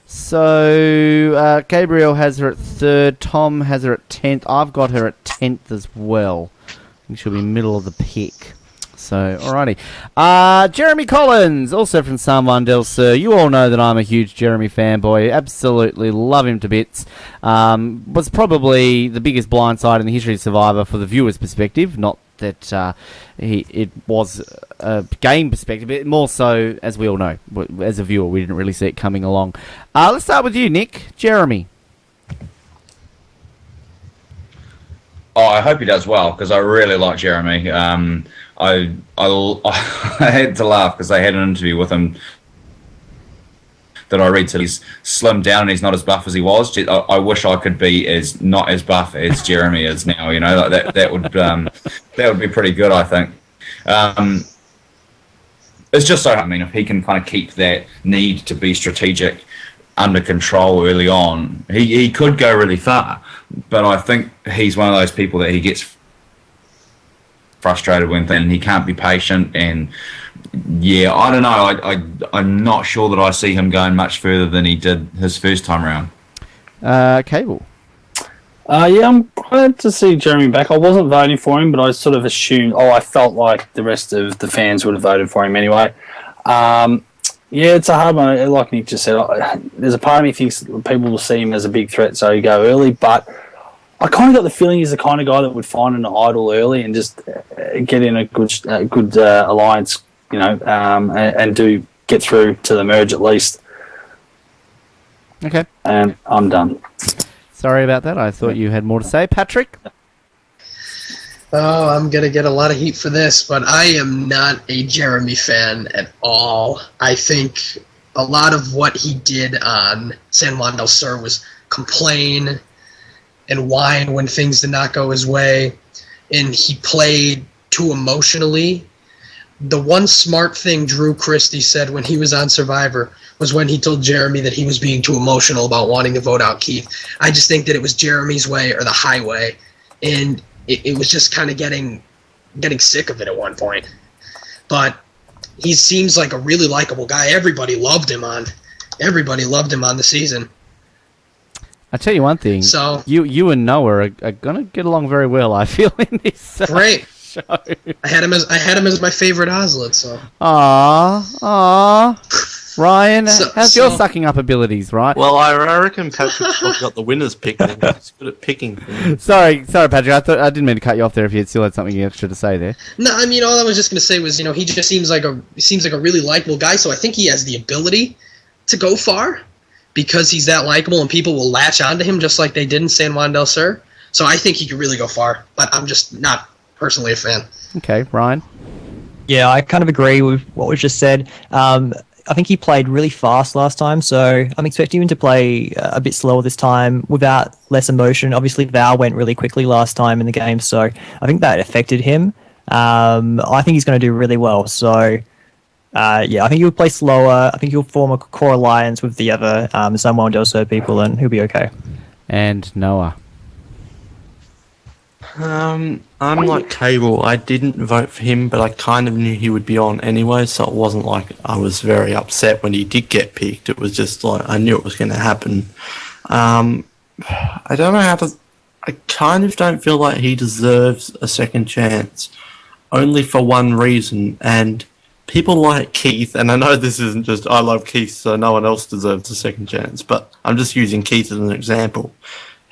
So, Gabriel has her at 3rd. Tom has her at 10th. I've got her at 10th as well. I think she'll be middle of the pick. So, alrighty. Jeremy Collins, also from San Juan del Sur. You all know that I'm a huge Jeremy fanboy. Absolutely love him to bits. Was probably the biggest blindside in the history of Survivor for the viewer's perspective, not that it was a game perspective, but more so, as we all know, as a viewer, we didn't really see it coming along. Let's start with you, Nick. Jeremy. Oh, I hope he does well, because I really like Jeremy. I had to laugh because I had an interview with him that I read, so he's slimmed down and he's not as buff as he was. I wish I could be not as buff as Jeremy is now. You know, like that would be pretty good, I think. It's just so, I mean, if he can kind of keep that need to be strategic under control early on, he could go really far. But I think he's one of those people that he gets frustrated with, and he can't be patient. And yeah, I don't know. I'm not sure that I see him going much further than he did his first time around. Cable. Yeah, I'm glad to see Jeremy back. I wasn't voting for him, but I sort of assumed. I felt like the rest of the fans would have voted for him anyway. Yeah, it's a hard one. Like Nick just said, there's a part of me thinks people will see him as a big threat, so you go early. But I kind of got the feeling he's the kind of guy that would find an idol early and just get in a good alliance, you know, and do get through to the merge at least. Okay. And I'm done. Sorry about that. I thought you had more to say. Patrick? Oh, I'm going to get a lot of heat for this, but I am not a Jeremy fan at all. I think a lot of what he did on San Juan del Sur was complain and whine when things did not go his way, and he played too emotionally. The one smart thing Drew Christie said when he was on Survivor was when he told Jeremy that he was being too emotional about wanting to vote out Keith. I just think that it was Jeremy's way or the highway, and it was just kind of getting sick of it at one point. But he seems like a really likable guy. Everybody loved him on the season. I tell you one thing. So you and Noah are gonna get along very well, I feel, in this great show. I had him as my favorite Oslet. So. Aww. Ryan, how's your sucking up abilities, right? Well, I reckon Patrick's probably got the winner's pick. Then. He's good at picking. Sorry, Patrick. I didn't mean to cut you off there. If you still had something extra to say there. No, I mean, all I was just going to say was, he just seems like a really likable guy. So I think he has the ability to go far because he's that likable, and people will latch onto him just like they did in San Juan del Sur. So I think he could really go far, but I'm just not personally a fan. Okay, Ryan. Yeah, I kind of agree with what was just said. I think he played really fast last time, so I'm expecting him to play a bit slower this time without less emotion. Obviously, Val went really quickly last time in the game, so I think that affected him. I think he's going to do really well. So, I think he'll play slower. I think he'll form a core alliance with the other San Juan del Sur people, and he'll be okay. And Noah. I'm like Cable. I didn't vote for him, but I kind of knew he would be on anyway, so it wasn't like I was very upset when he did get picked. It was just like I knew it was going to happen. I don't know how to... I kind of don't feel like he deserves a second chance, only for one reason, and people like Keith, and I know this isn't just I love Keith, so no one else deserves a second chance, but I'm just using Keith as an example.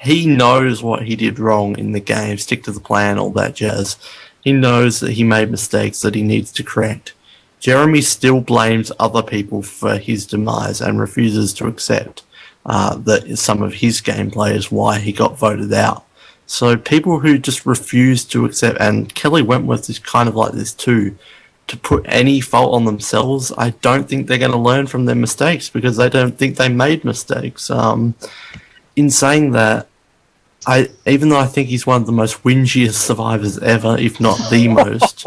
He knows what he did wrong in the game, stick to the plan, all that jazz. He knows that he made mistakes that he needs to correct. Jeremy still blames other people for his demise and refuses to accept that some of his gameplay is why he got voted out. So people who just refuse to accept, and Kelly Wentworth is kind of like this too, to put any fault on themselves, I don't think they're going to learn from their mistakes because they don't think they made mistakes. In saying that, even though I think he's one of the most whingiest survivors ever, if not the most.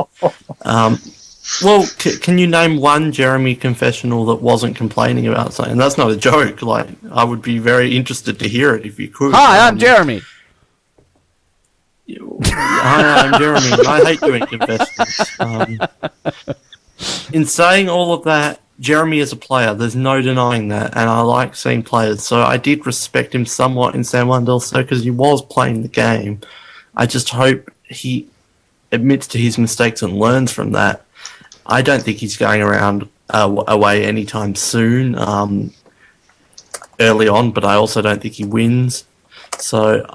Can you name one Jeremy confessional that wasn't complaining about something? That's not a joke. Like, I would be very interested to hear it if you could. Hi, I'm Jeremy. Hi, I'm Jeremy. I hate doing confessions. In saying all of that, Jeremy is a player. There's no denying that, and I like seeing players. So I did respect him somewhat in San Juan del Sur because he was playing the game. I just hope he admits to his mistakes and learns from that. I don't think he's going around away anytime soon, early on, but I also don't think he wins. So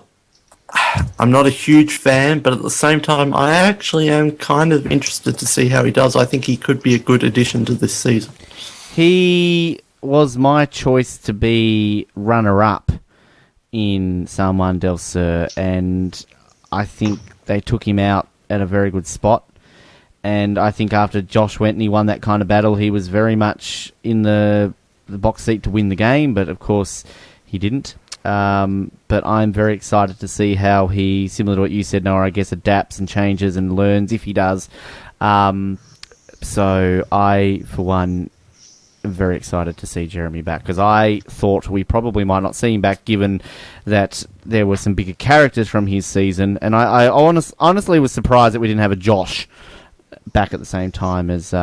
I'm not a huge fan, but at the same time, I actually am kind of interested to see how he does. I think he could be a good addition to this season. He was my choice to be runner-up in Salman Del Sur, and I think they took him out at a very good spot. And I think after Josh went and he won that kind of battle, he was very much in the box seat to win the game, but of course he didn't. But I'm very excited to see how he, similar to what you said, Noah, I guess adapts and changes and learns if he does. So I, for one, am very excited to see Jeremy back, because I thought we probably might not see him back given that there were some bigger characters from his season, and I honestly was surprised that we didn't have a Josh back at the same time as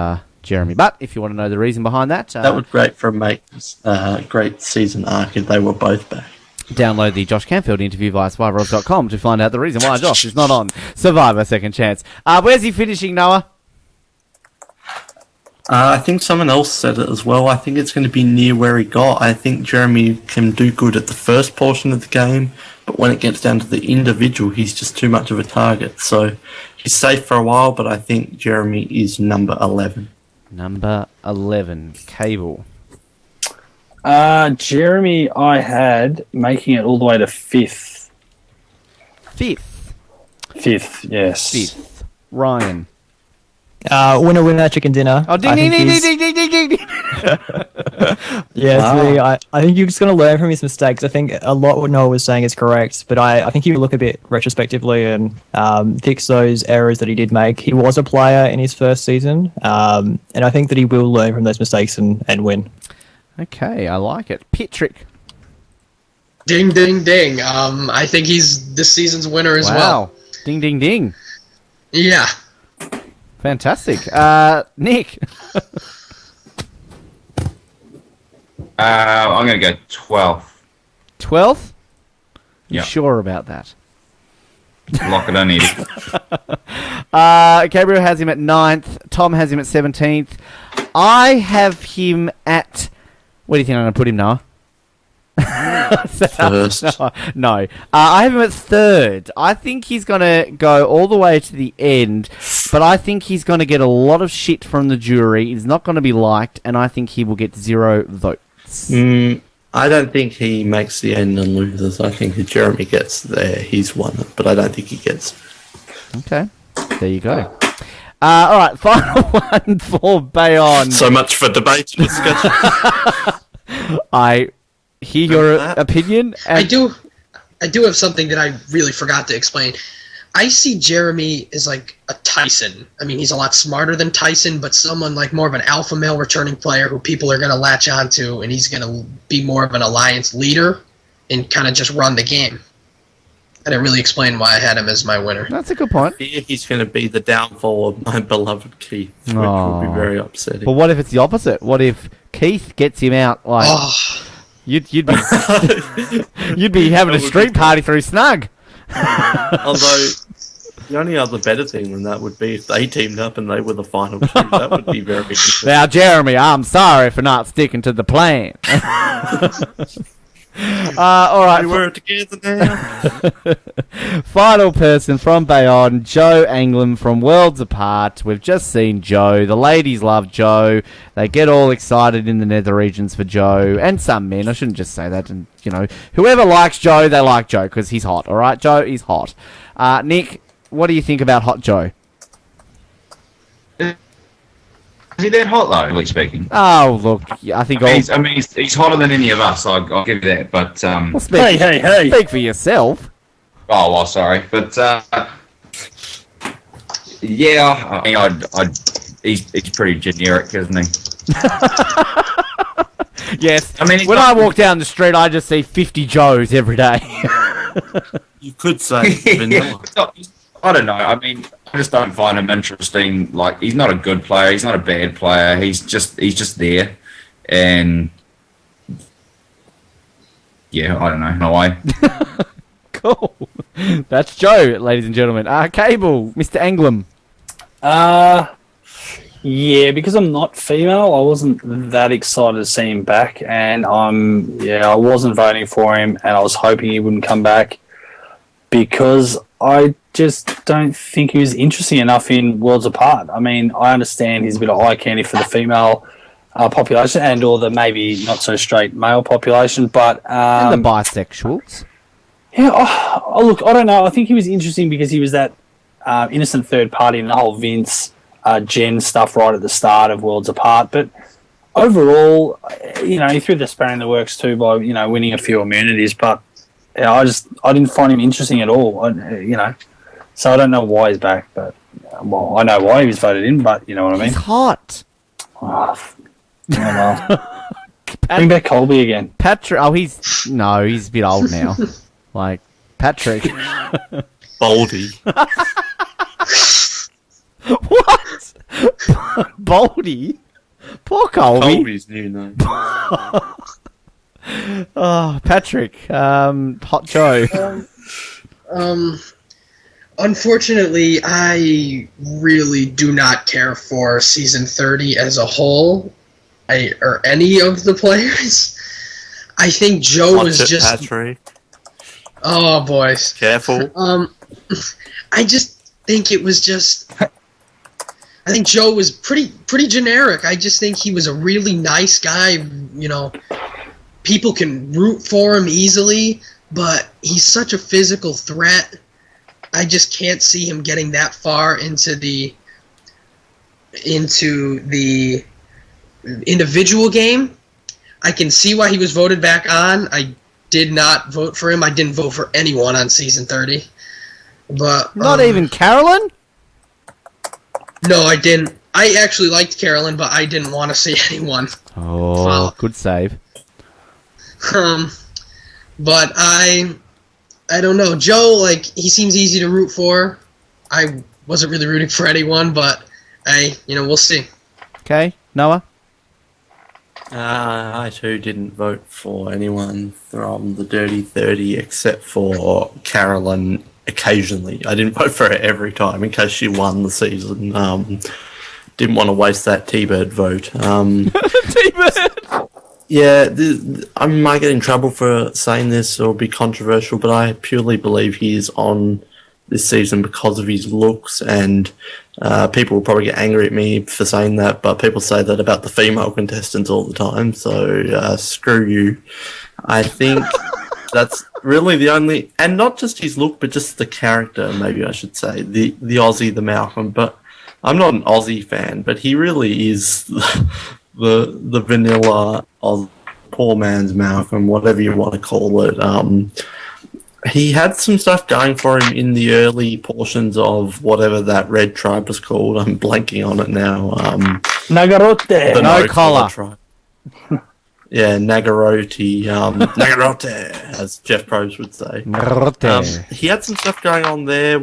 Jeremy. But if you want to know the reason behind that... that would be great for a mate's great season arc if they were both back. Download the Josh Canfield interview via survivoroz.com to find out the reason why Josh is not on Survivor Second Chance. Where's he finishing, Noah? I think someone else said it as well. I think it's going to be near where he got. I think Jeremy can do good at the first portion of the game, but when it gets down to the individual, he's just too much of a target. So he's safe for a while, but I think Jeremy is number 11. Number 11, Cable. Jeremy, I had making it all the way to 5th. 5th? 5th, yes. 5th. Ryan. Winner, chicken dinner. Oh, ding, ding, ding, ding, ding, ding, ding, ding. Yeah, wow. I think you're just going to learn from his mistakes. I think a lot what Noah was saying is correct, but I think you look a bit retrospectively and fix those errors that he did make. He was a player in his first season, and I think that he will learn from those mistakes and win. Okay, I like it. Patrick. Ding, ding, ding. I think he's this season's winner as well. Ding, ding, ding. Yeah. Fantastic. Nick. I'm going to go 12th. 12th? You Yeah. sure about that? Lock it on it. Gabriel has him at 9th. Tom has him at 17th. I have him at... Where do you think I'm going to put him, Noah? First. No. I have him at 3rd. I think he's going to go all the way to the end, but I think he's going to get a lot of shit from the jury. He's not going to be liked, and I think he will get 0 votes. I don't think he makes the end and loses. I think if Jeremy gets there, he's won it, but I don't think he gets it. Okay. There you go. All right, final one for Bayonne. So much for debate and discussion. I hear your opinion. I do have something that I really forgot to explain. I see Jeremy as like a Tyson. I mean, he's a lot smarter than Tyson, but someone like more of an alpha male returning player who people are going to latch onto, and he's going to be more of an alliance leader and kind of just run the game. I didn't really explain why I had him as my winner. That's a good point. He's going to be the downfall of my beloved Keith, which will be very upsetting. But what if it's the opposite? What if Keith gets him out like you'd be you'd be having a street party through Snug. Although the only other better thing than that would be if they teamed up and they were the final two. That would be very interesting. Now, Jeremy, I'm sorry for not sticking to the plan. All right. We were together now. Final person from Bayonne, Joe Anglin from Worlds Apart. We've just seen Joe. The ladies love Joe. They get all excited in the nether regions for Joe. And some men. I shouldn't just say that. And, you know, whoever likes Joe, they like Joe because he's hot. All right? Joe is hot. Nick, what do you think about Hot Joe? Is he that hot, though, really speaking? Oh, look, I think... he's hotter than any of us, I'll give you that, but... Well, hey! Speak for yourself. Oh, well, sorry, but, yeah, I mean, he's pretty generic, isn't he? Yes. I mean, when I walk down the street, I just see 50 Joes every day. You could say vanilla. I don't know. I mean, I just don't find him interesting. Like, he's not a good player. He's not a bad player. He's just there. And, yeah, I don't know. No way. Cool. That's Joe, ladies and gentlemen. Cable, Mr. Anglin. Yeah, because I'm not female, I wasn't that excited to see him back, and I wasn't voting for him, and I was hoping he wouldn't come back. because I just don't think he was interesting enough in Worlds Apart. I mean, I understand he's a bit of eye candy for the female population and or the maybe not so straight male population, but... and the bisexuals. Yeah, look, I don't know. I think he was interesting because he was that innocent third party in the whole Vince, Jen stuff right at the start of Worlds Apart, but... Overall, he threw the spanner in the works too by, winning a few immunities, but I didn't find him interesting at all, So I don't know why he's back, but, I know why he was voted in, but you know what I mean? He's hot. Bring back Colby again. Patrick, he's a bit old now. Like, Patrick. Baldy. What? Baldy? Poor Colby. Colby's new name. Patrick. Hot Joe. Unfortunately, I really do not care for season 30 as a whole, or any of the players. I think Joe was just... Patrick. Oh, boys. Careful. I just think it was just... I think Joe was pretty generic. I just think he was a really nice guy. People can root for him easily, but he's such a physical threat. I just can't see him getting that far into the individual game. I can see why he was voted back on. I did not vote for him. I didn't vote for anyone on season 30. But not even Carolyn? No, I didn't. I actually liked Carolyn, but I didn't want to see anyone. Oh, good save. But I don't know. Joe, he seems easy to root for. I wasn't really rooting for anyone, but we'll see. Okay, Noah? I too didn't vote for anyone from the Dirty 30 except for Carolyn occasionally. I didn't vote for her every time in case she won the season. Didn't want to waste that T-Bird vote. T-Bird! Yeah, I might get in trouble for saying this or be controversial, but I purely believe he is on this season because of his looks, and people will probably get angry at me for saying that, but people say that about the female contestants all the time, so screw you. I think that's really the only, and not just his look, but just the character, maybe I should say, the Aussie, the Malcolm, but I'm not an Aussie fan, but he really is the vanilla poor man's Malcolm, whatever you want to call it. He had some stuff going for him in the early portions of whatever that red tribe was called. I'm blanking on it now. Nagarote. The no collar. Tribe. Yeah, Nagarote. Nagarote, as Jeff Probst would say. He had some stuff going on there,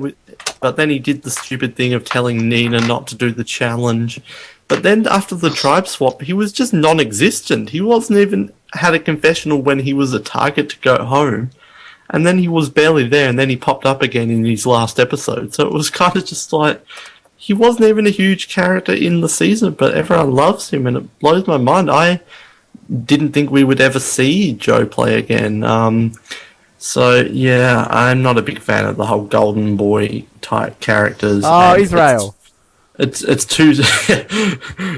but then he did the stupid thing of telling Nina not to do the challenge. But then after the tribe swap, he was just non-existent. He wasn't even had a confessional when he was a target to go home. And then he was barely there, and then he popped up again in his last episode. So it was kind of just like, he wasn't even a huge character in the season, but everyone loves him, and it blows my mind. I didn't think we would ever see Joe play again. So, yeah, I'm not a big fan of the whole golden boy type characters. Oh, Israel. It's too...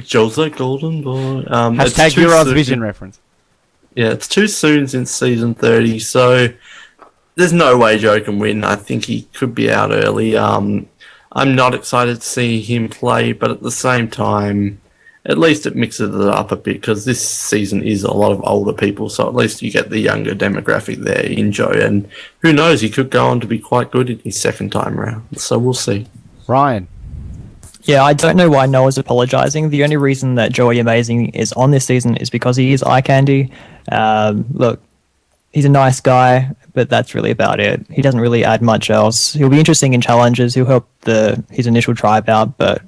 Joe's a golden boy. Hashtag Heroes Vision reference. Yeah, it's too soon since season 30, so there's no way Joe can win. I think he could be out early. I'm not excited to see him play, but at the same time, at least it mixes it up a bit, because this season is a lot of older people, so at least you get the younger demographic there in Joe, and who knows, he could go on to be quite good in his second time around, so we'll see. Ryan? Yeah, I don't know why Noah's apologising. The only reason that Joey Amazing is on this season is because he is eye candy. Look, he's a nice guy, but that's really about it. He doesn't really add much else. He'll be interesting in challenges. He'll help his initial tribe out, but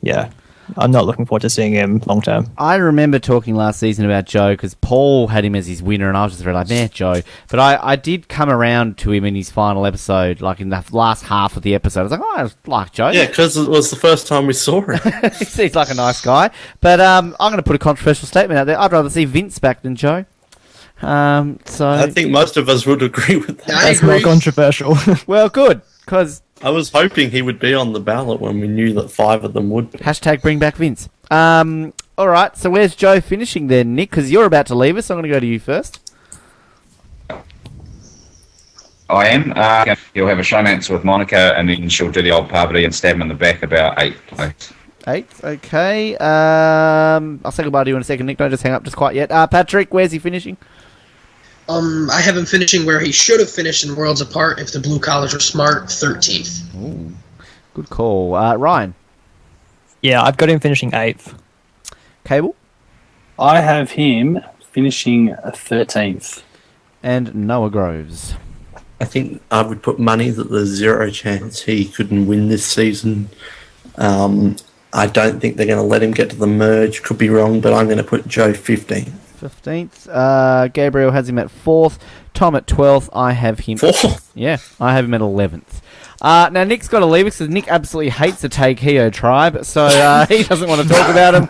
yeah, I'm not looking forward to seeing him long term. I remember talking last season about Joe because Paul had him as his winner, and I was just really like, Joe. But I did come around to him in his final episode, like in the last half of the episode. I was like, I like Joe. Yeah, because it was the first time we saw him. He seems like a nice guy. But I'm going to put a controversial statement out there. I'd rather see Vince back than Joe. So I think most of us would agree with that. That's not controversial. well, good, because I was hoping he would be on the ballot when we knew that 5 of them would be. hashtag bring back Vince. All right, so where's Joe finishing then, Nick? Because you're about to leave us. I'm going to go to you first. I am. He'll have a showmance with Monica, and then she'll do the old parvati and stab him in the back about 8 plays. 8, okay. I'll say goodbye to you in a second, Nick. Don't just hang up just quite yet. Patrick, where's he finishing? I have him finishing where he should have finished in Worlds Apart if the blue collars were smart, 13th. Ooh, good call. Ryan? Yeah, I've got him finishing 8th. Cable? I have him finishing 13th. And Noah Groves? I think I would put money that there's zero chance he couldn't win this season. I don't think they're going to let him get to the merge. Could be wrong, but I'm going to put Joe 15th. 15th. Gabriel has him at 4th. Tom at 12th. I have him... 4th? Yeah, I have him at 11th. Now, Nick's got to leave us because Nick absolutely hates the Takeo tribe, so he doesn't want to talk about him.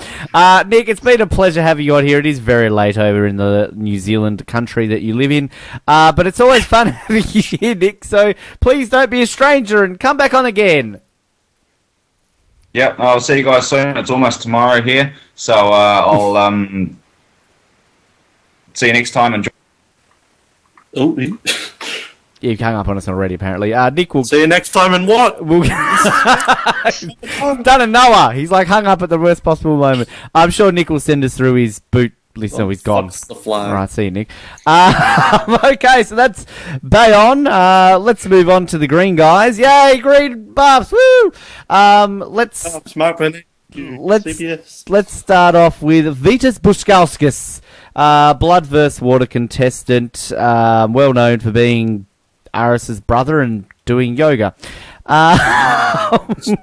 Nick, it's been a pleasure having you on here. It is very late over in the New Zealand country that you live in, but it's always fun having you here, Nick, so please don't be a stranger and come back on again. Yep, I'll see you guys soon. It's almost tomorrow here, so I'll see you next time. Enjoy. Oh, You've hung up on us already, apparently. Nick will... See you next time and what? We'll... Done a Noah. He's like hung up at the worst possible moment. I'm sure Nick will send us through his boot list. No, he's gone. The fly. All right, see you, Nick. Okay, so that's Bayon. Let's move on to the green guys. Yay, green buffs. Woo! Let's start off with Vitas Bushkauskas, blood versus water contestant, well known for being Aris's brother and doing yoga. Don't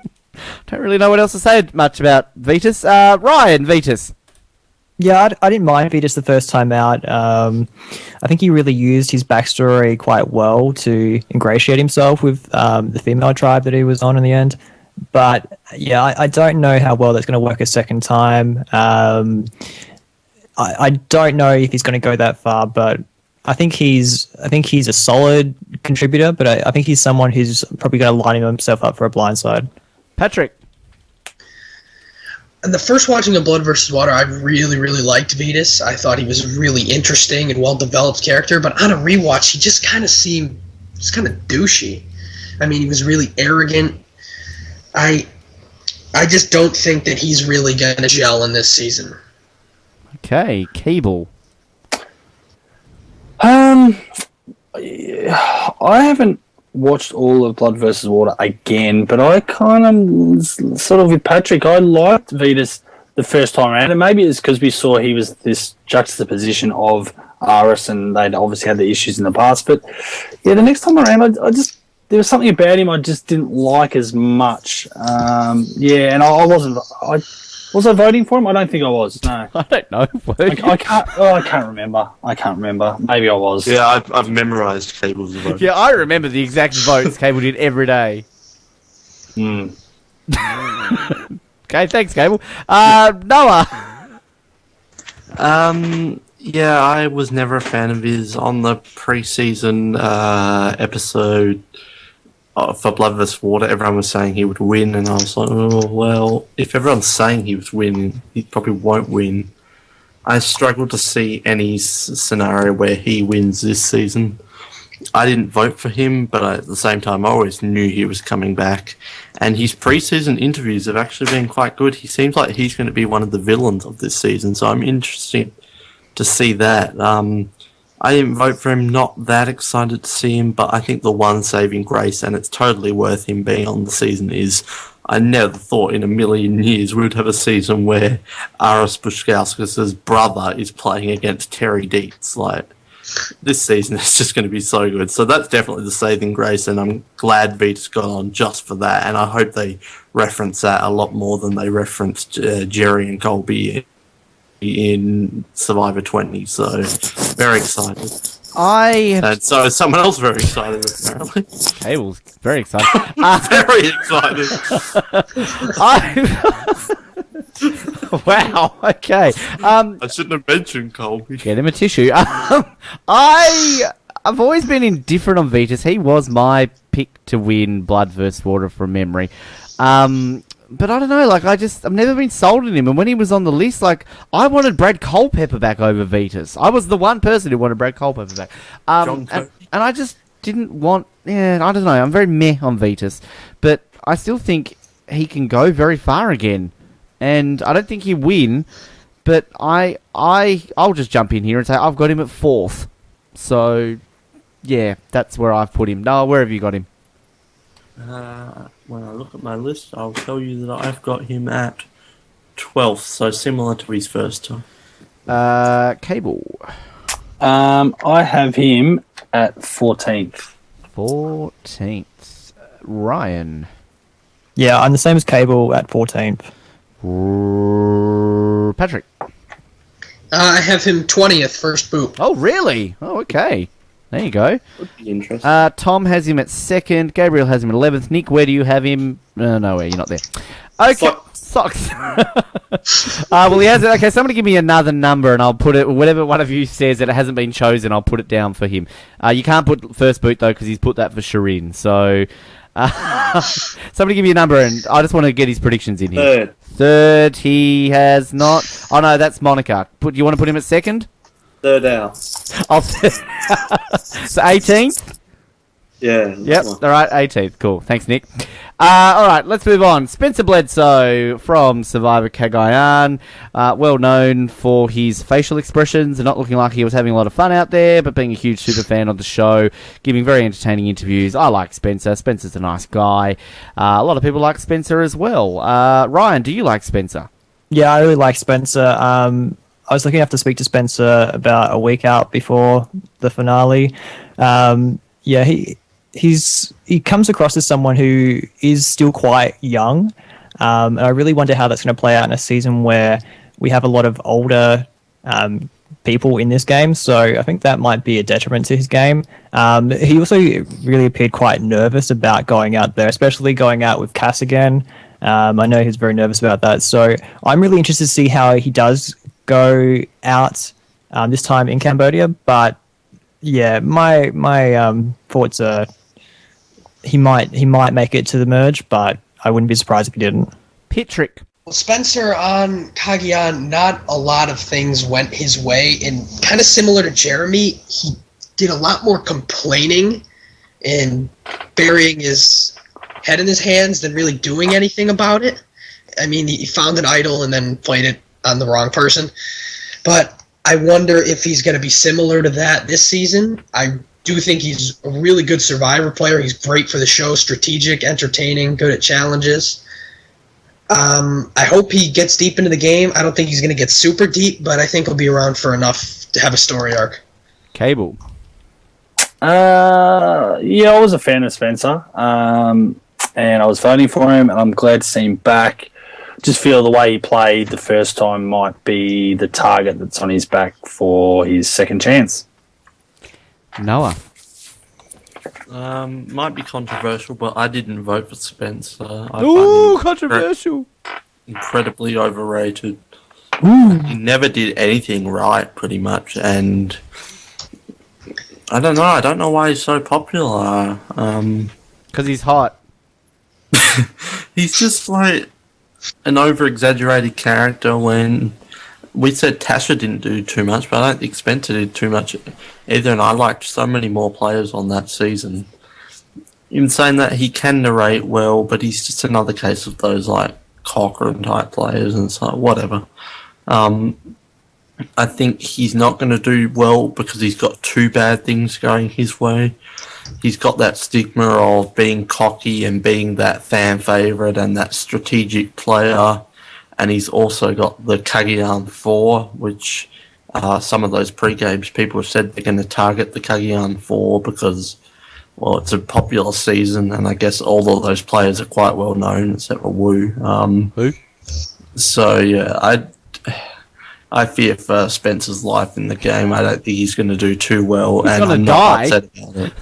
really know what else to say much about Vitas. Ryan, Vitas. Yeah, I didn't mind Vitas the first time out. I think he really used his backstory quite well to ingratiate himself with the female tribe that he was on in the end. But yeah, I don't know how well that's going to work a second time. I don't know if he's going to go that far, but I think he's a solid contributor. But I think he's someone who's probably going to line himself up for a blindside. Patrick. The first watching of Blood vs. Water, I really, really liked Vitas. I thought he was a really interesting and well-developed character, but on a rewatch, he just kind of seemed just kind of douchey. I mean, he was really arrogant. I just don't think that he's really going to gel in this season. Okay, Cable. I haven't watched all of Blood vs. Water again, but I kind of sort of with Patrick, I liked Vitas the first time around, and maybe it's because we saw he was this juxtaposition of Aris, and they'd obviously had the issues in the past. But yeah, the next time around, I just there was something about him I just didn't like as much. Yeah, and I wasn't. Was I voting for him? I don't think I was. No, I don't know. I can't remember. Maybe I was. Yeah, I've memorised Cable's vote. Yeah, I remember the exact votes Cable did every day. Hmm. Okay, thanks, Cable. Noah. Yeah, I was never a fan of his. On the pre-season episode for Blood vs. Water, everyone was saying he would win, and I was like, oh, well, if everyone's saying he was winning, he probably won't win. I struggle to see any scenario where he wins this season. I didn't vote for him, but at the same time, I always knew he was coming back. And his pre-season interviews have actually been quite good. He seems like he's going to be one of the villains of this season, so I'm interested to see that. I didn't vote for him, not that excited to see him, but I think the one saving grace, and it's totally worth him being on the season, is I never thought in a million years we would have a season where Aris Bushkauskas' brother is playing against Terry Dietz. Like, this season is just going to be so good. So that's definitely the saving grace, and I'm glad Vitas got on just for that, and I hope they reference that a lot more than they referenced Jerry and Colby in Survivor 20, so very excited. And so is someone else very excited, apparently. Cable's very excited. Very excited. Wow. Okay. I shouldn't have mentioned Colby. Get him a tissue. I've always been indifferent on Vetus. He was my pick to win Blood vs. Water from memory. But I don't know, like, I've never been sold on him. And when he was on the list, like, I wanted Brad Culpepper back over Vetus. I was the one person who wanted Brad Culpepper back. And I just didn't want, I don't know, I'm very meh on Vetus. But I still think he can go very far again. And I don't think he'll win, but I'll just jump in here and say I've got him at 4th. So, yeah, that's where I've put him. No, where have you got him? When I look at my list, I'll tell you that I've got him at 12th, so similar to his first time. Cable. I have him at 14th. 14th. Ryan. Yeah, I'm the same as Cable at 14th. Patrick. I have him 20th, first boot. Oh, really? Oh, okay. There you go. Would be interesting. Tom has him at 2nd. Gabriel has him at 11th. Nick, where do you have him? Nowhere. You're not there. Okay. Socks. Well, he has it. Okay, somebody give me another number and I'll put it, whatever one of you says that it hasn't been chosen, I'll put it down for him. You can't put first boot, though, because he's put that for Shireen. So, somebody give me a number and I just want to get his predictions in here. Third, he has not. Oh, no, that's Monica. Do you want to put him at 2nd? Third out. So 18th? Yeah. Yep. All right, 18th. Cool. Thanks, Nick. All right, let's move on. Spencer Bledsoe from Survivor Cagayan, well known for his facial expressions and not looking like he was having a lot of fun out there, but being a huge super fan of the show, giving very entertaining interviews. I like Spencer. Spencer's a nice guy. A lot of people like Spencer as well. Ryan, do you like Spencer? Yeah, I really like Spencer. I was lucky enough to speak to Spencer about a week out before the finale. He comes across as someone who is still quite young, and I really wonder how that's going to play out in a season where we have a lot of older people in this game. So I think that might be a detriment to his game. He also really appeared quite nervous about going out there, especially going out with Cass again. I know he's very nervous about that. So I'm really interested to see how he does go out this time in Cambodia. But yeah, my thoughts are he might make it to the merge, but I wouldn't be surprised if he didn't. Patrick. Well, Spencer on Cagayan, not a lot of things went his way, and kind of similar to Jeremy, he did a lot more complaining and burying his head in his hands than really doing anything about it. I mean, he found an idol and then played it on the wrong person. But I wonder if he's going to be similar to that this season. I do think he's a really good Survivor player. He's great for the show, strategic, entertaining, good at challenges. I hope he gets deep into the game. I don't think he's going to get super deep, but I think he'll be around for enough to have a story arc. Cable. Yeah, I was a fan of Spencer, and I was voting for him, and I'm glad to see him back. Just feel the way he played the first time might be the target that's on his back for his second chance. Noah. Might be controversial, but I didn't vote for Spencer. Controversial. Incredibly overrated. Ooh. He never did anything right, pretty much, and I don't know why he's so popular. Because he's hot. He's just like an over-exaggerated character. When we said Tasha didn't do too much, but I don't think Spencer did too much either, and I liked so many more players on that season. In saying that, he can narrate well, but he's just another case of those like Cochrane type players, and so whatever. I think he's not going to do well because he's got two bad things going his way. He's got that stigma of being cocky and being that fan favourite and that strategic player. And he's also got the Cagayan 4, which some of those pre-games people have said they're going to target the Cagayan 4 because, well, it's a popular season, and I guess all of those players are quite well known, except for Wu. Who? So, yeah, I fear for Spencer's life in the game. I don't think he's going to do too well, he's and I'm die. not upset about it.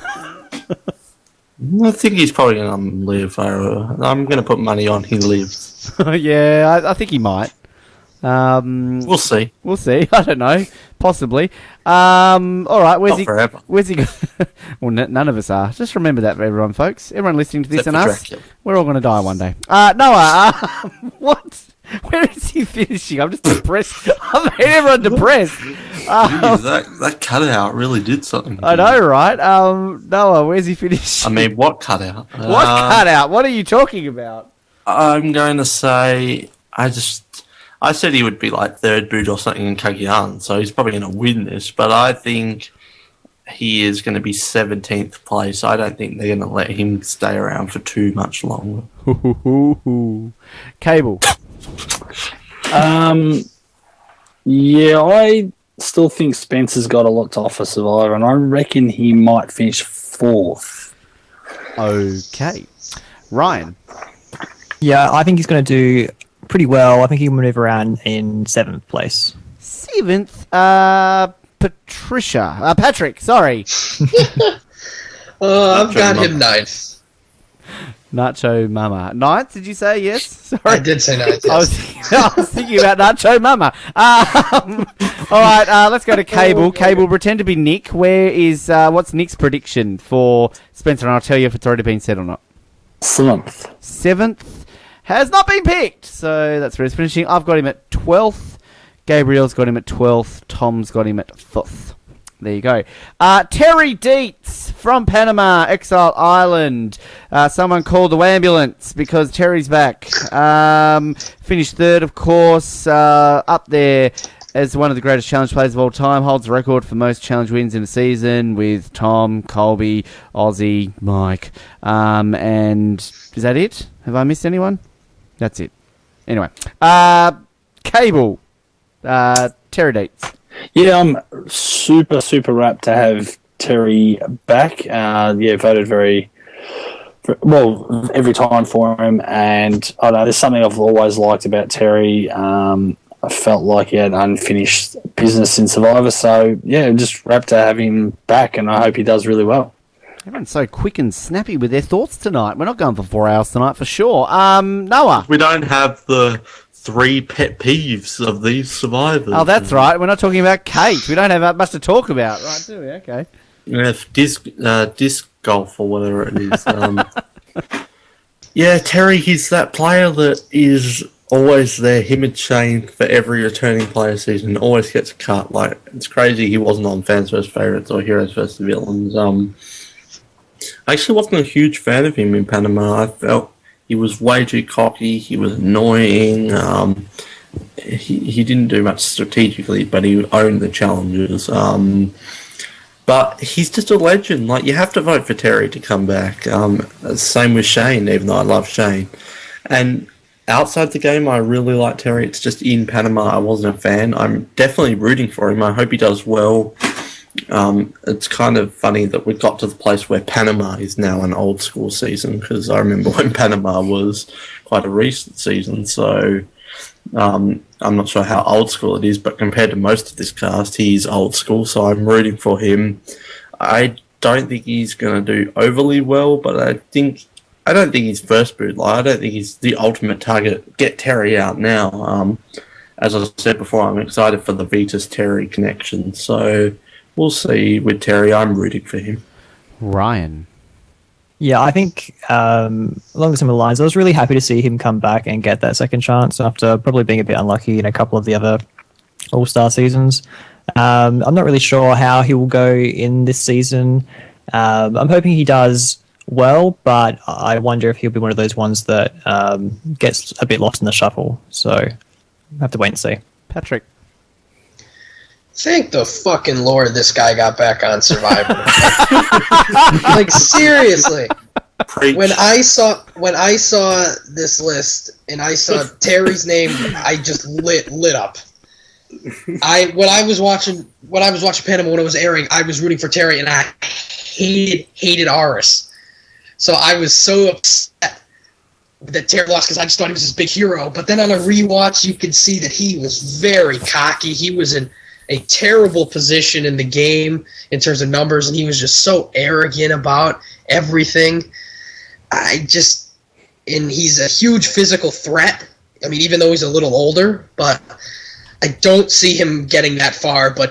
I think he's probably going to live. I'm going to put money on he lives. Yeah, I think he might. We'll see. We'll see. I don't know. Possibly. All right. Not forever. Where's he going? Well, none of us are. Just remember that, everyone, folks. Everyone listening to this Except and for us, Dracula. we're all going to die one day. Noah, what? Where is he finishing? I'm just depressed. I made everyone depressed. Jeez, that cutout really did something. I know, right? Noah, where's he finishing? I mean, what cutout? What cutout? What are you talking about? I'm going to say I said he would be like third boot or something in Cagayan, so he's probably going to win this. But I think he is going to be 17th place. I don't think they're going to let him stay around for too much longer. Cable. Yeah, I still think Spencer's got a lot to offer Survivor, and I reckon he might finish 4th. Okay. Ryan. Yeah, I think he's going to do pretty well. I think he can move around in 7th place. 7th. Patrick, sorry. I've got him 9th. Nacho Mama. 9th, did you say? Yes? Sorry. I did say 9th, yes. I was thinking about Nacho Mama. All right, let's go to Cable. Cable, pretend to be Nick. What's Nick's prediction for Spencer? And I'll tell you if it's already been said or not. 7th. 7th has not been picked. So that's where he's finishing. I've got him at 12th. Gabriel's got him at 12th. Tom's got him at 5th. There you go. Terry Dietz from Panama, Exile Island. Someone called the ambulance because Terry's back. Finished 3rd, of course. Up there as one of the greatest challenge players of all time. Holds the record for most challenge wins in a season with Tom, Colby, Ozzy, Mike. And is that it? Have I missed anyone? That's it. Anyway. Cable. Terry Dietz. Yeah, I'm super, super rapt to have Terry back. Voted very well every time for him. And I don't know, there's something I've always liked about Terry. I felt like he had unfinished business in Survivor. So, yeah, just rapt to have him back, and I hope he does really well. Everyone's so quick and snappy with their thoughts tonight. We're not going for 4 hours tonight for sure. Noah. We don't have the 3 pet peeves of these survivors. Oh, that's right. We're not talking about Kate. We don't have that much to talk about, right? Do we? Okay. Yeah, disc golf or whatever it is. Yeah, Terry, he's that player that is always there. Him and Shane for every returning player season always gets cut. Like, it's crazy he wasn't on Fans vs Favorites or Heroes vs Villains. I actually wasn't a huge fan of him in Panama. I felt he was way too cocky. He was annoying. He didn't do much strategically, but he owned the challenges. But he's just a legend. Like, you have to vote for Terry to come back. Same with Shane, even though I love Shane. And outside the game, I really like Terry. It's just in Panama, I wasn't a fan. I'm definitely rooting for him. I hope he does well. It's kind of funny that we got to the place where Panama is now an old school season, because I remember when Panama was quite a recent season. So I'm not sure how old school it is, but compared to most of this cast, he's old school. So I'm rooting for him. I don't think he's going to do overly well, but I don't think he's first boot. Like, I don't think he's the ultimate target. Get Terry out now. As I said before, I'm excited for the Vitas Terry connection. So we'll see with Terry. I'm rooting for him. Ryan. Yeah, I think along similar lines, I was really happy to see him come back and get that second chance after probably being a bit unlucky in a couple of the other All-Star seasons. I'm not really sure how he will go in this season. I'm hoping he does well, but I wonder if he'll be one of those ones that gets a bit lost in the shuffle. So I have to wait and see. Patrick. Thank the fucking Lord this guy got back on Survivor. Like, seriously. Preach. When I saw this list and I saw Terry's name, I just lit up. When I was watching Panama when it was airing, I was rooting for Terry, and I hated Aris. So I was so upset that Terry lost because I just thought he was this big hero. But then on a rewatch, you could see that he was very cocky. He was in a terrible position in the game in terms of numbers, and he was just so arrogant about everything. And he's a huge physical threat. I mean, even though he's a little older, but I don't see him getting that far. But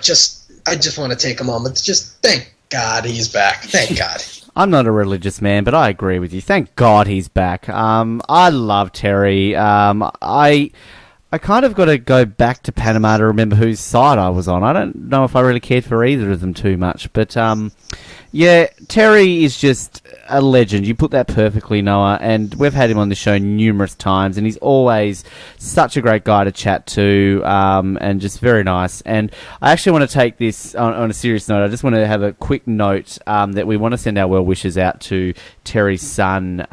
I just want to take a moment to just thank God he's back. Thank God. I'm not a religious man, but I agree with you. Thank God he's back. I love Terry. I kind of got to go back to Panama to remember whose side I was on. I don't know if I really cared for either of them too much, but yeah, Terry is just a legend. You put that perfectly, Noah, and we've had him on the show numerous times, and he's always such a great guy to chat to, and just very nice. And I actually want to take this on a serious note. I just want to have a quick note that we want to send our well wishes out to Terry's son,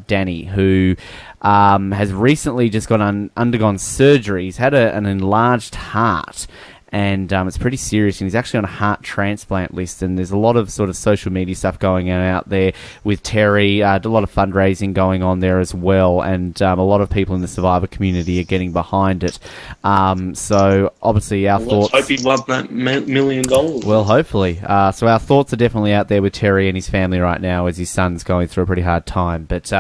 Danny, who has recently just undergone surgery. He's had an enlarged heart, and it's pretty serious, and he's actually on a heart transplant list, and there's a lot of sort of social media stuff going on out there with Terry, a lot of fundraising going on there as well, and a lot of people in the Survivor community are getting behind it. So obviously our thoughts... Let's hope he won that $1 million. Well, hopefully. So our thoughts are definitely out there with Terry and his family right now as his son's going through a pretty hard time, but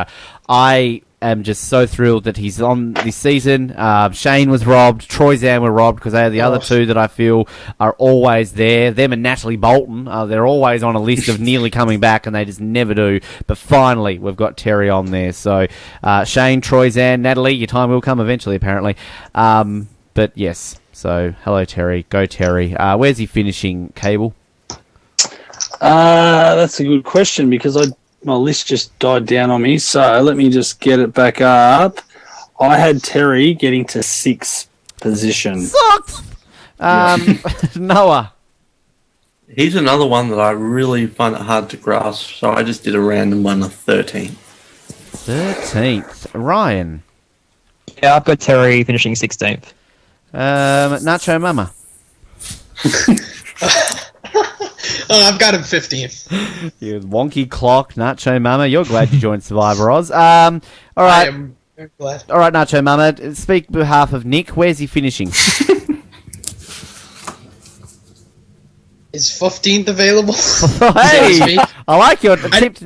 I am just so thrilled that he's on this season. Shane was robbed. Troy Zan were robbed because they are the other two that I feel are always there. Them and Natalie Bolton. They're always on a list of nearly coming back, and they just never do. But finally, we've got Terry on there. So Shane, Troy Zan, Natalie, your time will come eventually, apparently. But yes, so hello, Terry. Go, Terry. Where's he finishing, Cable? That's a good question because my list just died down on me, so let me just get it back up. I had Terry getting to 6th position. Sucks! Noah. He's another one that I really find it hard to grasp, so I just did a random one of 13th. 13th. Ryan. Yeah, I've got Terry finishing 16th. Nacho Mama. I've got him 15th. You wonky clock, Nacho Mama. You're glad you joined Survivor Oz. All right. I am very glad. All right, Nacho Mama. Speak on behalf of Nick. Where's he finishing? Is 15th available? Hey, I like your tip.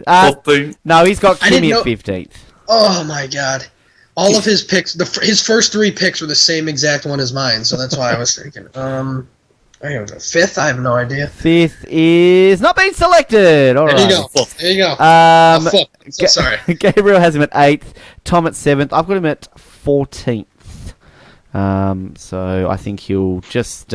No, he's got Kimmy at 15th. Oh my God! All of his picks, his first 3 picks were the same exact one as mine, so that's why I was thinking. I don't know, 5th? I have no idea. 5th is not being selected. All right. There you go. So sorry. Gabriel has him at 8th. Tom at 7th. I've got him at 14th. So I think he'll just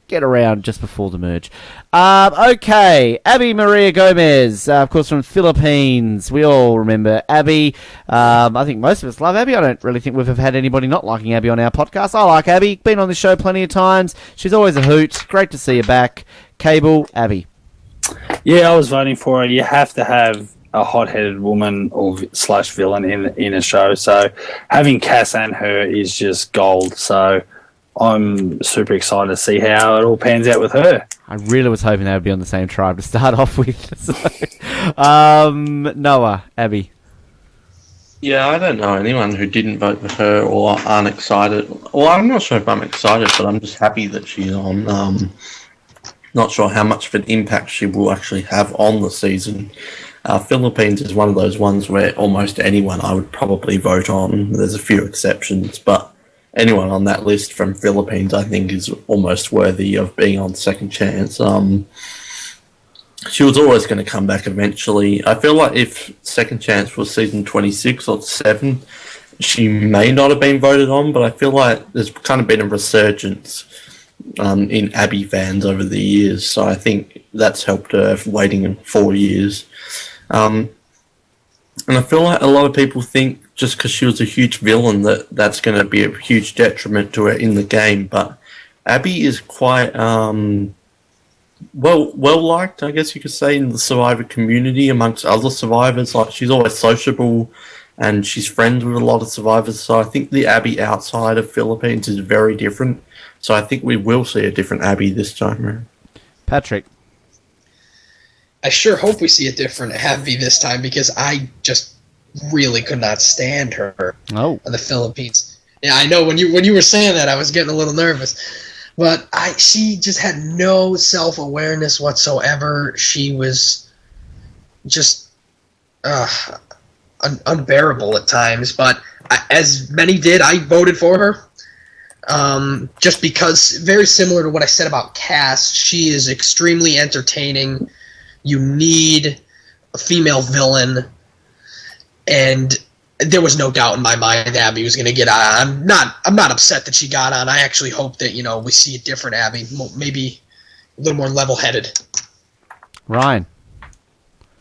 get around just before the merge. Okay, Abby Maria Gomez, of course from Philippines. We all remember Abby. I think most of us love Abby. I don't really think we've ever had anybody not liking Abby on our podcast. I like Abby. Been on the show plenty of times. She's always a hoot. Great to see her back. Cable, Abby. Yeah, I was voting for her. You have to have a hot-headed woman or / villain in a show. So having Cass and her is just gold. So I'm super excited to see how it all pans out with her. I really was hoping they would be on the same tribe to start off with. So, Noah, Abby. Yeah, I don't know anyone who didn't vote for her or aren't excited. Well, I'm not sure if I'm excited, but I'm just happy that she's on. Not sure how much of an impact she will actually have on the season. Philippines is one of those ones where almost anyone I would probably vote on. There's a few exceptions, but anyone on that list from Philippines, I think, is almost worthy of being on Second Chance. She was always going to come back eventually. I feel like if Second Chance was season 26 or 7, she may not have been voted on, but I feel like there's kind of been a resurgence in Abby fans over the years, so I think that's helped her waiting 4 years. And I feel like a lot of people think just because she was a huge villain that's going to be a huge detriment to her in the game. But Abby is quite well liked, I guess you could say, in the Survivor community amongst other survivors. Like, she's always sociable and she's friends with a lot of survivors. So I think the Abby outside of Philippines is very different. So I think we will see a different Abby this time around. Patrick. I sure hope we see a different Abby this time because I just really could not stand her on the Philippines. Yeah, I know when you were saying that, I was getting a little nervous. But she just had no self-awareness whatsoever. She was just... I unbearable at times. But as many did, I voted for her. Just because, very similar to what I said about Cass, she is extremely entertaining. You need a female villain, and there was no doubt in my mind Abby was going to get on. I'm not upset that she got on. I actually hope that we see a different Abby, maybe a little more level-headed. Ryan.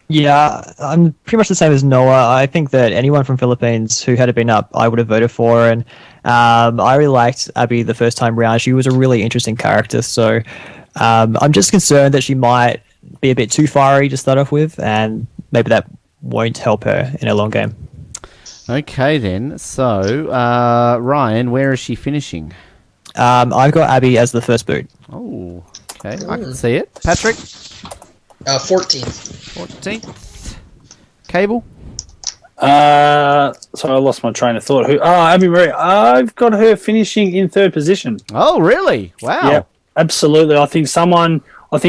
Yeah, I'm pretty much the same as Noah. I think that anyone from Philippines who had it been up, I would have voted for. And I really liked Abby the first time round. She was a really interesting character. So I'm just concerned that she might be a bit too fiery to start off with, and maybe that won't help her in a long game. Okay, then. So, Ryan, where is she finishing? I've got Abby as the first boot. Oh, okay. I can see it. Patrick? 14th. 14th. Cable? So I lost my train of thought. Abby Marie. I've got her finishing in third position. Oh, really? Wow. Yeah, absolutely. I think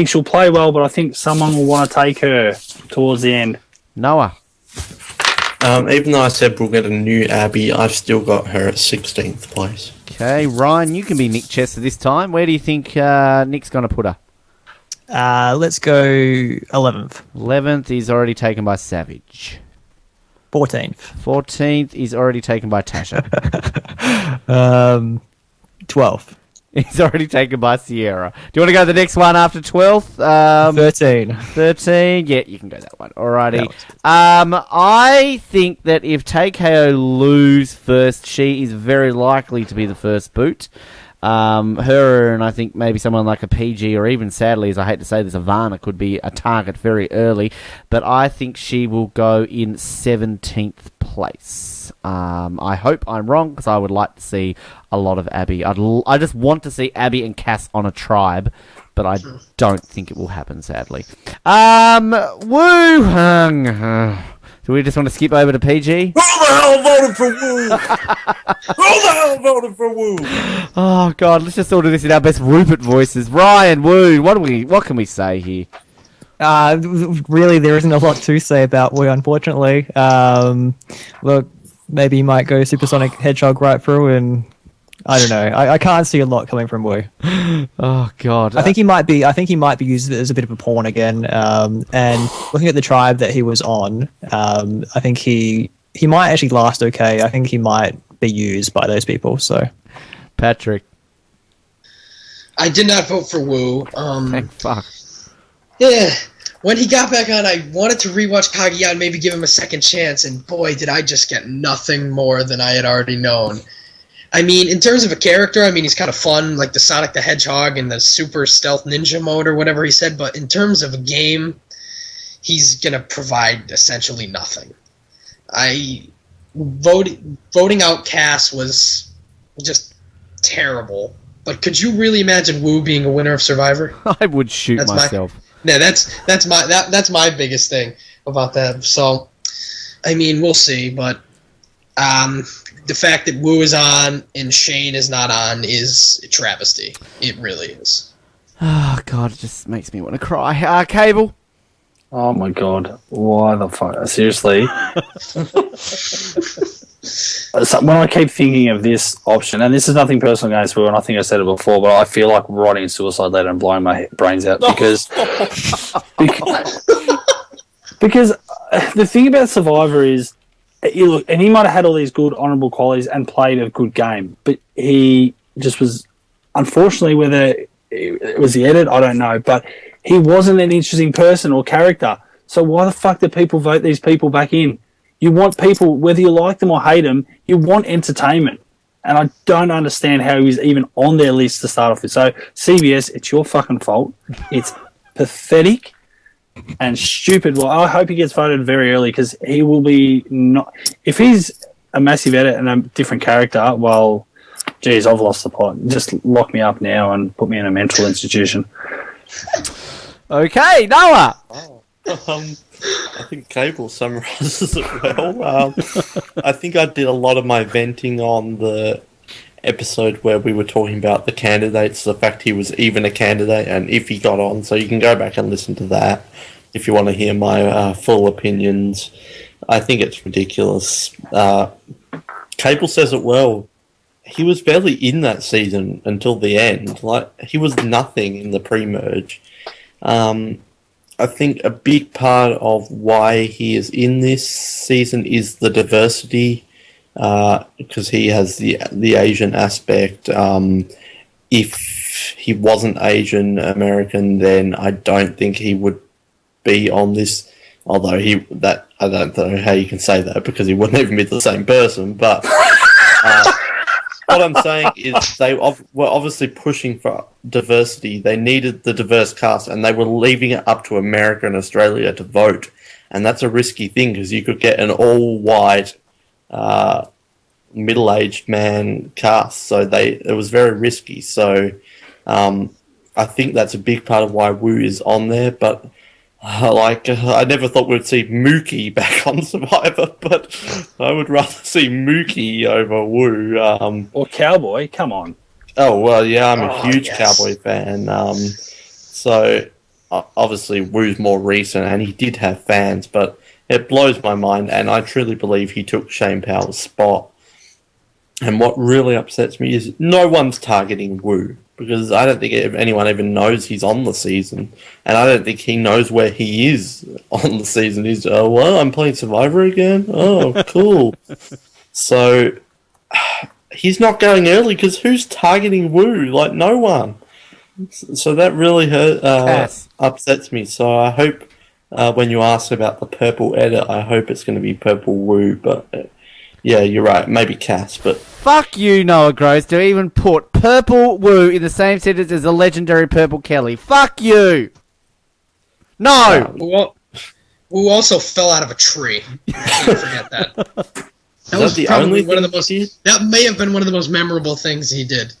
she'll play well, but I think someone will want to take her towards the end. Noah? Even though I said we'll get a new Abby, I've still got her at 16th place. Okay, Ryan, you can be Nick Chester this time. Where do you think Nick's going to put her? Let's go 11th. 11th is already taken by Savage. 14th. 14th is already taken by Tasha. 12th. He's already taken by Sierra. Do you want to go to the next one after 12th? 13. 13. Yeah, you can go that one. Alrighty. I think that if TKO lose first, she is very likely to be the first boot. Her and I think maybe someone like a PG, or even sadly, as I hate to say this, Ivana could be a target very early, but I think she will go in 17th place. I hope I'm wrong, because I would like to see a lot of Abby. I just want to see Abby and Cass on a tribe, but I don't think it will happen, sadly. Woo! Do we just want to skip over to PG? Who the hell voted for Woo? Who the hell voted for Woo? Oh, God, let's just all do this in our best Rupert voices. Ryan, Woo, what can we say here? Really, there isn't a lot to say about Woo, unfortunately. Look, maybe he might go Supersonic Hedgehog right through, and I don't know. I can't see a lot coming from Woo. Oh God! I think he might be used as a bit of a pawn again. And looking at the tribe that he was on, I think he might actually last okay. I think he might be used by those people. So, Patrick, I did not vote for Woo. Thank fuck. Yeah. When he got back on, I wanted to rewatch Kaguya and maybe give him a second chance, and boy, did I just get nothing more than I had already known. I mean, in terms of a character, I mean, he's kind of fun, like the Sonic the Hedgehog and the super stealth ninja mode or whatever he said, but in terms of a game, he's going to provide essentially nothing. Voting out Cass was just terrible, but could you really imagine Woo being a winner of Survivor? I would shoot myself. That's my biggest thing about that. So, I mean, we'll see, but the fact that Woo is on and Shane is not on is a travesty. It really is. Oh God, it just makes me want to cry. Cable. Oh my God, why the fuck? Seriously. So when I keep thinking of this option, and this is nothing personal against Woo, and I think I said it before, but I feel like writing a suicide letter and blowing my brains out because the thing about Survivor is, you look, and he might have had all these good honourable qualities and played a good game, but he just was, unfortunately, whether it was the edit, I don't know, but he wasn't an interesting person or character. So why the fuck do people vote these people back in? You want people, whether you like them or hate them, you want entertainment. And I don't understand how he's even on their list to start off with. So, CBS, it's your fucking fault. It's pathetic and stupid. Well, I hope he gets voted very early because he will be not... If he's a massive edit and a different character, well, geez, I've lost the plot. Just lock me up now and put me in a mental institution. Okay, Noah! I think Cable summarises it well. I think I did a lot of my venting on the episode where we were talking about the candidates, the fact he was even a candidate and if he got on. So you can go back and listen to that if you want to hear my full opinions. I think it's ridiculous. Cable says it well. He was barely in that season until the end. Like, he was nothing in the pre-merge. I think a big part of why he is in this season is the diversity, because he has the Asian aspect. If he wasn't Asian American, then I don't think he would be on this. Although I don't know how you can say that, because he wouldn't even be the same person. But what I'm saying is they were obviously pushing for diversity. They needed the diverse cast, and they were leaving it up to America and Australia to vote. And that's a risky thing, because you could get an all-white, middle-aged man cast. So it was very risky. So I think that's a big part of why Wu is on there. But I never thought we'd see Mookie back on Survivor, but I would rather see Mookie over Wu. Or Cowboy, come on. Oh, well, yeah, I'm a huge Cowboy fan. So, obviously, Wu's more recent, and he did have fans, but it blows my mind, and I truly believe he took Shane Powell's spot. And what really upsets me is no one's targeting Wu, because I don't think anyone even knows he's on the season, and I don't think he knows where he is on the season. He's, well, I'm playing Survivor again? Oh, cool. So, he's not going early, because who's targeting Wu? Like, no one. So that really upsets me. So I hope when you ask about the purple edit, I hope it's going to be purple Wu, but... yeah, you're right. Maybe Cass, but... Fuck you, Noah Gross, to even put Purple Wu in the same sentence as the legendary Purple Kelly. Fuck you! No! Wu also fell out of a tree. Can't forget that. That was probably one of the most... That may have been one of the most memorable things he did.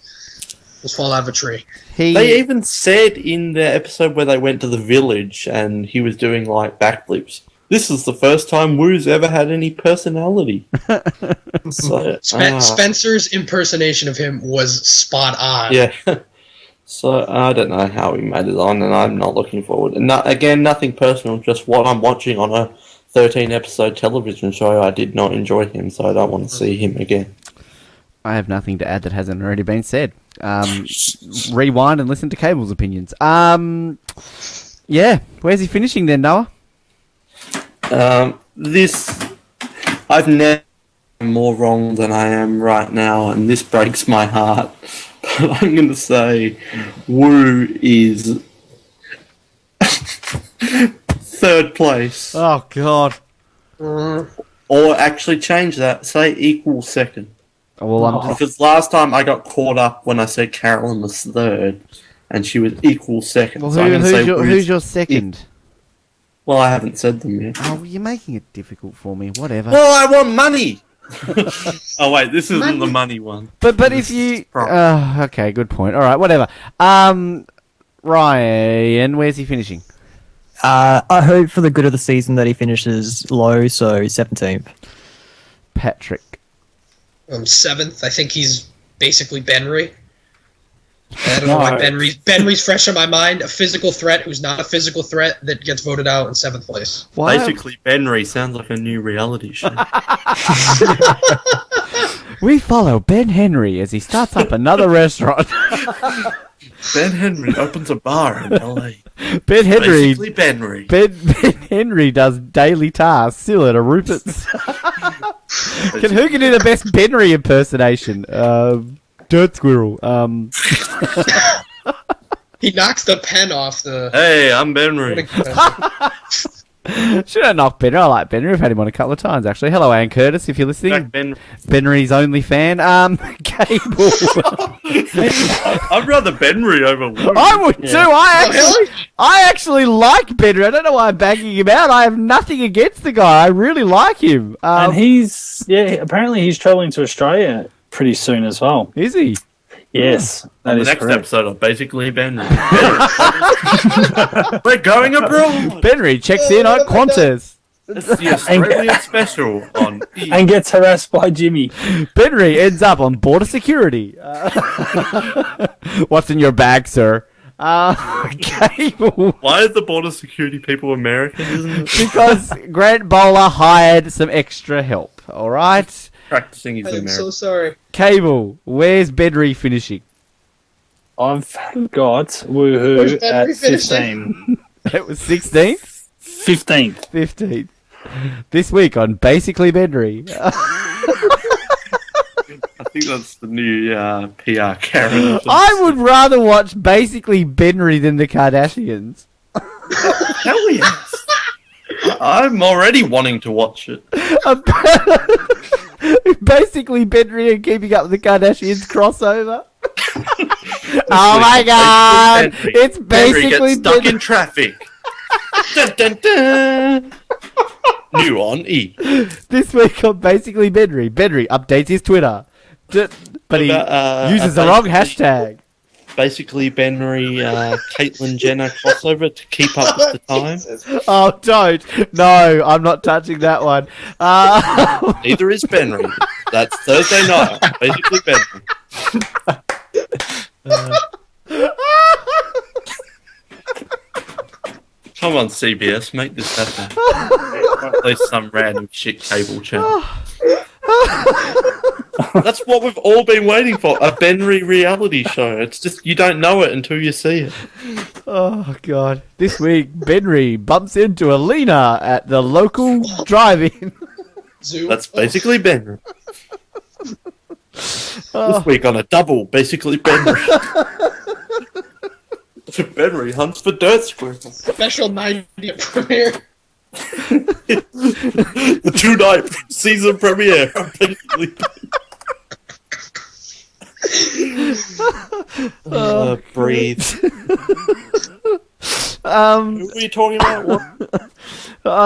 Was fall out of a tree. They even said in the episode where they went to the village and he was doing, like, backflips, this is the first time Wu's ever had any personality. So, Spencer's impersonation of him was spot on. Yeah. So I don't know how he made it on, and I'm not looking forward. And again, nothing personal, just what I'm watching on a 13-episode television show. I did not enjoy him, so I don't want to see him again. I have nothing to add that hasn't already been said. Rewind and listen to Cable's opinions. Yeah, where's he finishing then, Noah? I've never been more wrong than I am right now, and this breaks my heart. But I'm going to say Wu is third place. Oh, God. Or actually change that. Say equal second. Well, because last time I got caught up when I said Carolyn was third, and she was equal second. Well, so who's your second? Well, I haven't said them yet. Oh, you're making it difficult for me. Whatever. Well, I want money. Oh wait, this isn't the money one. But if you, okay, good point. All right, whatever. Ryan, where's he finishing? I hope for the good of the season that he finishes low, so 17th. Patrick. 7th. I think he's basically Benry. I don't know why Benry's fresh on my mind. A physical threat who's not a physical threat that gets voted out in 7th place. Why? Basically, Benry sounds like a new reality show. We follow Ben Henry as he starts up another restaurant. Ben Henry opens a bar in LA. Ben Henry. Basically, Benry. Ben Henry does daily tasks still at a Rupert's. Who can do the best Benry impersonation? Dirt squirrel. He knocks the pen off the... Hey, I'm Benry. Should I knock Benry? I like Benry. I've had him on a couple of times, actually. Hello, Ann Curtis, if you're listening. Benry's only fan. Cable. I'd rather Benry over Wu. I would too. I actually like Benry. I don't know why I'm banging him out. I have nothing against the guy. I really like him. And apparently he's travelling to Australia pretty soon as well. Is he? Yes. On the next episode of Basically Benry. We're going abroad. Benry checks in on Qantas. It's the Australian special on E! And gets harassed by Jimmy. Benry ends up on border security. What's in your bag, sir? Cable. Why is the border security people American, isn't it? Because Grant Bowler hired some extra help, alright? Practicing his I am American. so sorry. Cable, where's Bedry finishing? I've got Woohoo Where's at Bedry finishing? 15. It was 16th? 15th. 15th. This week on Basically Bedry. I think that's the new PR Karen. I would rather watch Basically Bedry than the Kardashians. Hell yes. I'm already wanting to watch it. Basically Bedry and Keeping Up with the Kardashians crossover. Oh my god! It's basically gets stuck in traffic. Dun, dun, dun. New on E. This week on Basically Bedry, Bedry updates his Twitter, but he uses the wrong hashtag. Basically, Benry, Caitlyn Jenner crossover to keep up with the time. Oh, don't! No, I'm not touching that one. Neither is Benry. That's Thursday night. Basically, Benry. Come on, CBS, make this happen. At least some random shit cable channel. That's what we've all been waiting for, a Benry reality show. It's just, you don't know it until you see it. Oh, God. This week, Bedry bumps into Alina at the local drive-in. That's basically Benry. This week on a double, basically Benry. Benry hunts for dirt squirrels. Special 90th premiere. The 2-night season premiere. Basically. Breathe. Who are you talking about?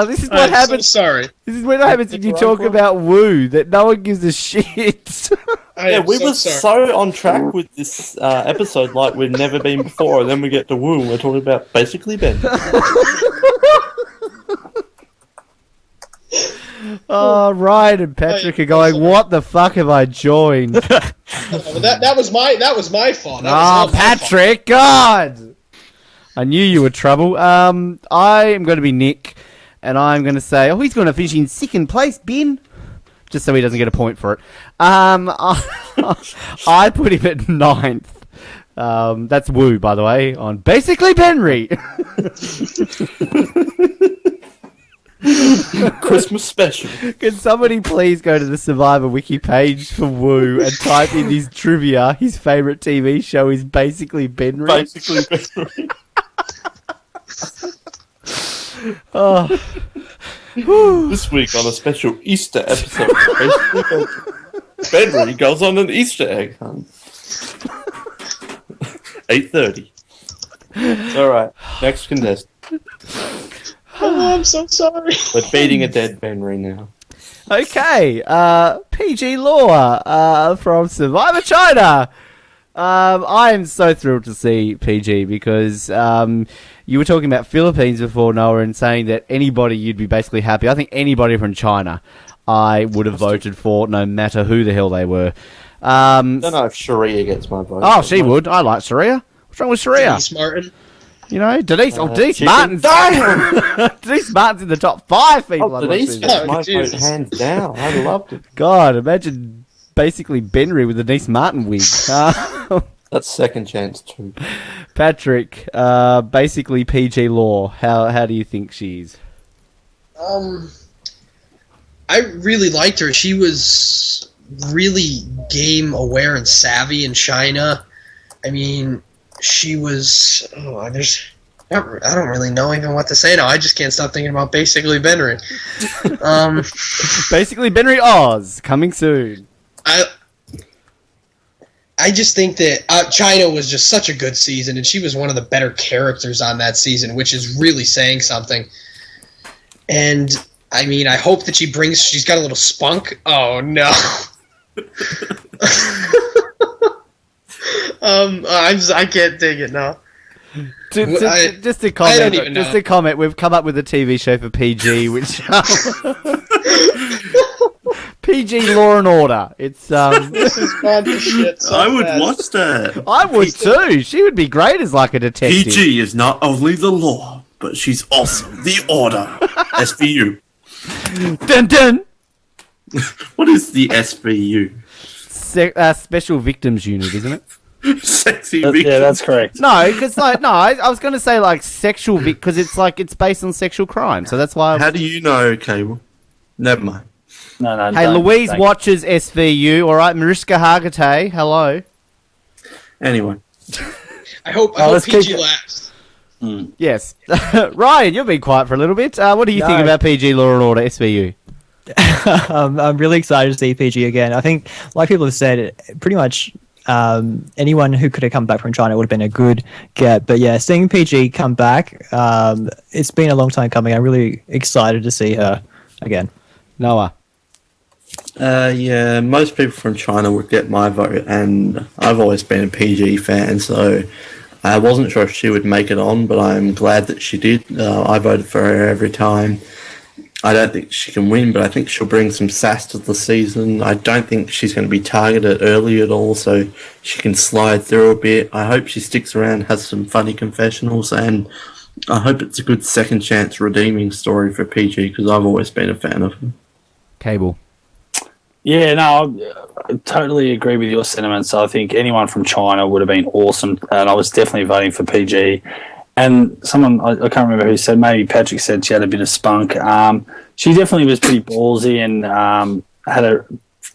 This is what happens. So sorry. This is what happens when you talk about Woo, that no one gives a shit. Yeah, we were so on track with this episode like we've never been before, and then we get to Woo, and we're talking about basically Ben. Oh, Ryan and Patrick are going, what the fuck have I joined? that was my fault. Patrick, God! I knew you were trouble. I am going to be Nick, and I'm going to say, he's going to finish in second place, Ben. Just so he doesn't get a point for it. I put him at 9th. That's Woo, by the way, on Basically Benry. Christmas special. Can somebody please go to the Survivor wiki page for Woo and type in his trivia? His favourite TV show is Basically Benry. Basically Benry. This week on a special Easter episode, basically Benry goes on an Easter egg hunt. 8:30. It's alright. Next contestant. Oh, I'm so sorry. We're beating a dead Benry now. Okay, PG Law from Survivor China. I am so thrilled to see PG because you were talking about Philippines before, Noah, and saying that anybody you'd be basically happy. I think anybody from China I would have voted for, no matter who the hell they were. I don't know if Sharia gets my vote. Oh, she would. I like Sharia. What's wrong with Sharia? Denise Martin. You know, Denise Martin's Denise Martin's in the top 5 people. Denise gets my vote hands down. I loved it. God, imagine basically Benry with the Denise Martin wig. That's second chance too. Patrick, basically PG Law. How do you think she's? I really liked her. She was really game aware and savvy in China. I mean, she was. I don't really know even what to say now. I just can't stop thinking about Basically Benry. Basically Benry Oz coming soon. I just think that China was just such a good season, and she was one of the better characters on that season, which is really saying something. And I mean, I hope that she's got a little spunk. Oh no. I can't take it now. Just a comment. We've come up with a TV show for PG, which PG Law and Order. It's This is bad for shit. So I would fast. watch that. I would too. She would be great as like a detective. PG is not only the law, but she's also the order. SVU. Dun dun. What is the SVU? Special Victims Unit, isn't it? Sexy Yeah, victim. that's correct. No, because I was going to say like sexual because it's based on sexual crime, so that's why. How do you know, Cable? Never mind. No. Hey, don't. Louise Thank watches SVU. All right, Mariska Hargitay. Hello. Anyway. I hope let's PG keep it. laughs. Yes, Ryan, you've been quiet for a little bit. What do you think No. about PG Law and Order SVU? I'm really excited to see PG again. I think, like people have said, pretty much anyone who could have come back from China would have been a good get. But yeah, seeing PG come back, it's been a long time coming. I'm really excited to see her again. Noah. Yeah, most people from China would get my vote, and I've always been a PG fan, so I wasn't sure if she would make it on, but I'm glad that she did. I voted for her every time. I don't think she can win, but I think she'll bring some sass to the season. I don't think she's going to be targeted early at all, so she can slide through a bit. I hope she sticks around, has some funny confessionals, and I hope it's a good second chance redeeming story for PG, because I've always been a fan of her. Cable. Yeah, no, I totally agree with your sentiments. I think anyone from China would have been awesome, and I was definitely voting for PG. And someone, I can't remember who said, maybe Patrick said she had a bit of spunk. She definitely was pretty ballsy and had a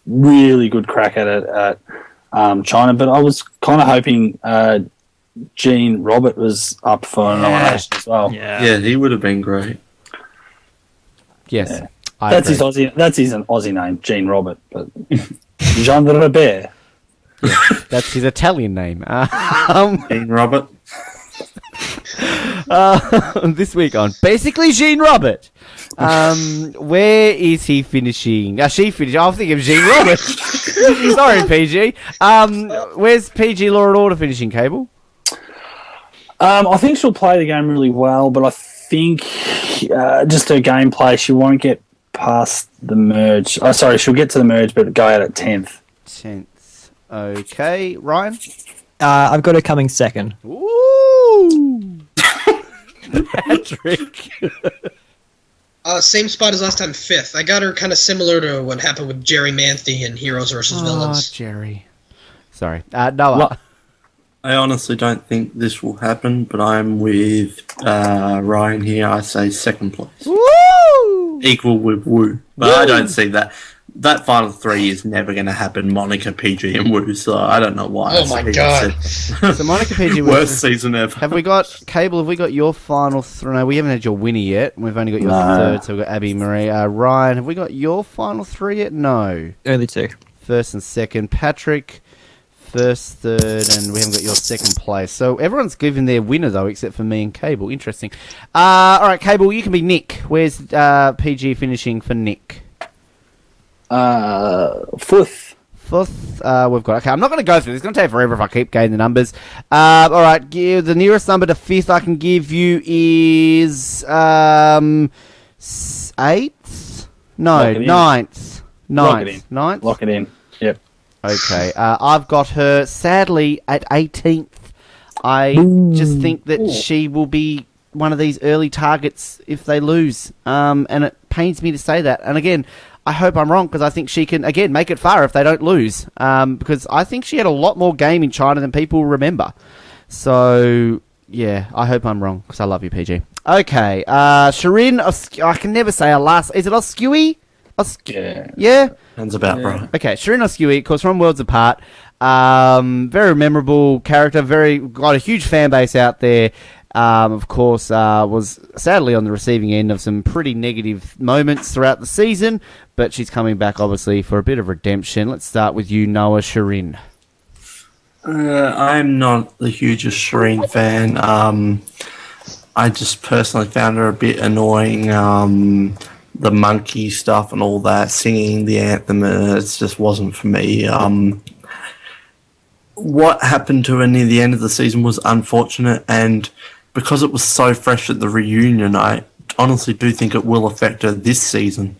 really good crack at it at China. But I was kind of hoping Gene Robert was up for a nomination as well. Yeah, he would have been great. Yes. Yeah. That's his Aussie name, Gene Robert. But Jean Robert. That's his Italian name. Gene Robert. This week on Basically Jean Robert. Where is he finishing? She finished. I was thinking of Jean Robert. Sorry, PG. Where's PG Law and Order finishing, Cable? I think she'll play the game really well, but I think just her gameplay, she won't get past the merge. Oh, sorry, she'll get to the merge, but go out at 10th. 10th. Okay, Ryan? I've got her coming second. Ooh! Patrick. Same spot as last time, 5th. I got her kind of similar to what happened with Jerry Manthe in Heroes vs. Villains. Jerry. Sorry. Noah. I honestly don't think this will happen, but I'm with Ryan here. I say second place. Woo! Equal with Wu. But I don't see that. That final three is never going to happen. Monica, PG, and Wu. So I don't know why. Oh my god! So Monica, PG, worst season ever. Have we got Cable? Have we got your final three? No, we haven't had your winner yet. We've only got your third. So we've got Abby, Marie, Ryan. Have we got your final three yet? No. Only two. First and second. Patrick, first, third, and we haven't got your second place. So everyone's given their winner though, except for me and Cable. Interesting. All right, Cable, you can be Nick. Where's PG finishing for Nick? Fourth. We've got. Okay, I'm not going to go through this. It's going to take forever if I keep getting the numbers. All right, the nearest number to 5th I can give you is 8th. No, 9th. 9th. Lock it in. Yep. Okay. I've got her sadly at 18th. I just think that she will be one of these early targets if they lose. And it pains me to say that. And again, I hope I'm wrong because I think she can, again, make it far if they don't lose. Because I think she had a lot more game in China than people remember. So, yeah, I hope I'm wrong because I love you, PG. Okay, Shirin, I can never say her last. Is it Oskui? Yeah? Sounds about right. Okay, Shirin Oskui, of course, from Worlds Apart. Very memorable character, got a huge fan base out there. Of course, was sadly on the receiving end of some pretty negative moments throughout the season, but she's coming back, obviously, for a bit of redemption. Let's start with you, Noah Shirin. I'm not the hugest Shireen fan. I just personally found her a bit annoying. The monkey stuff and all that, singing the anthem, it just wasn't for me. What happened to her near the end of the season was unfortunate, and because it was so fresh at the reunion, I honestly do think it will affect her this season.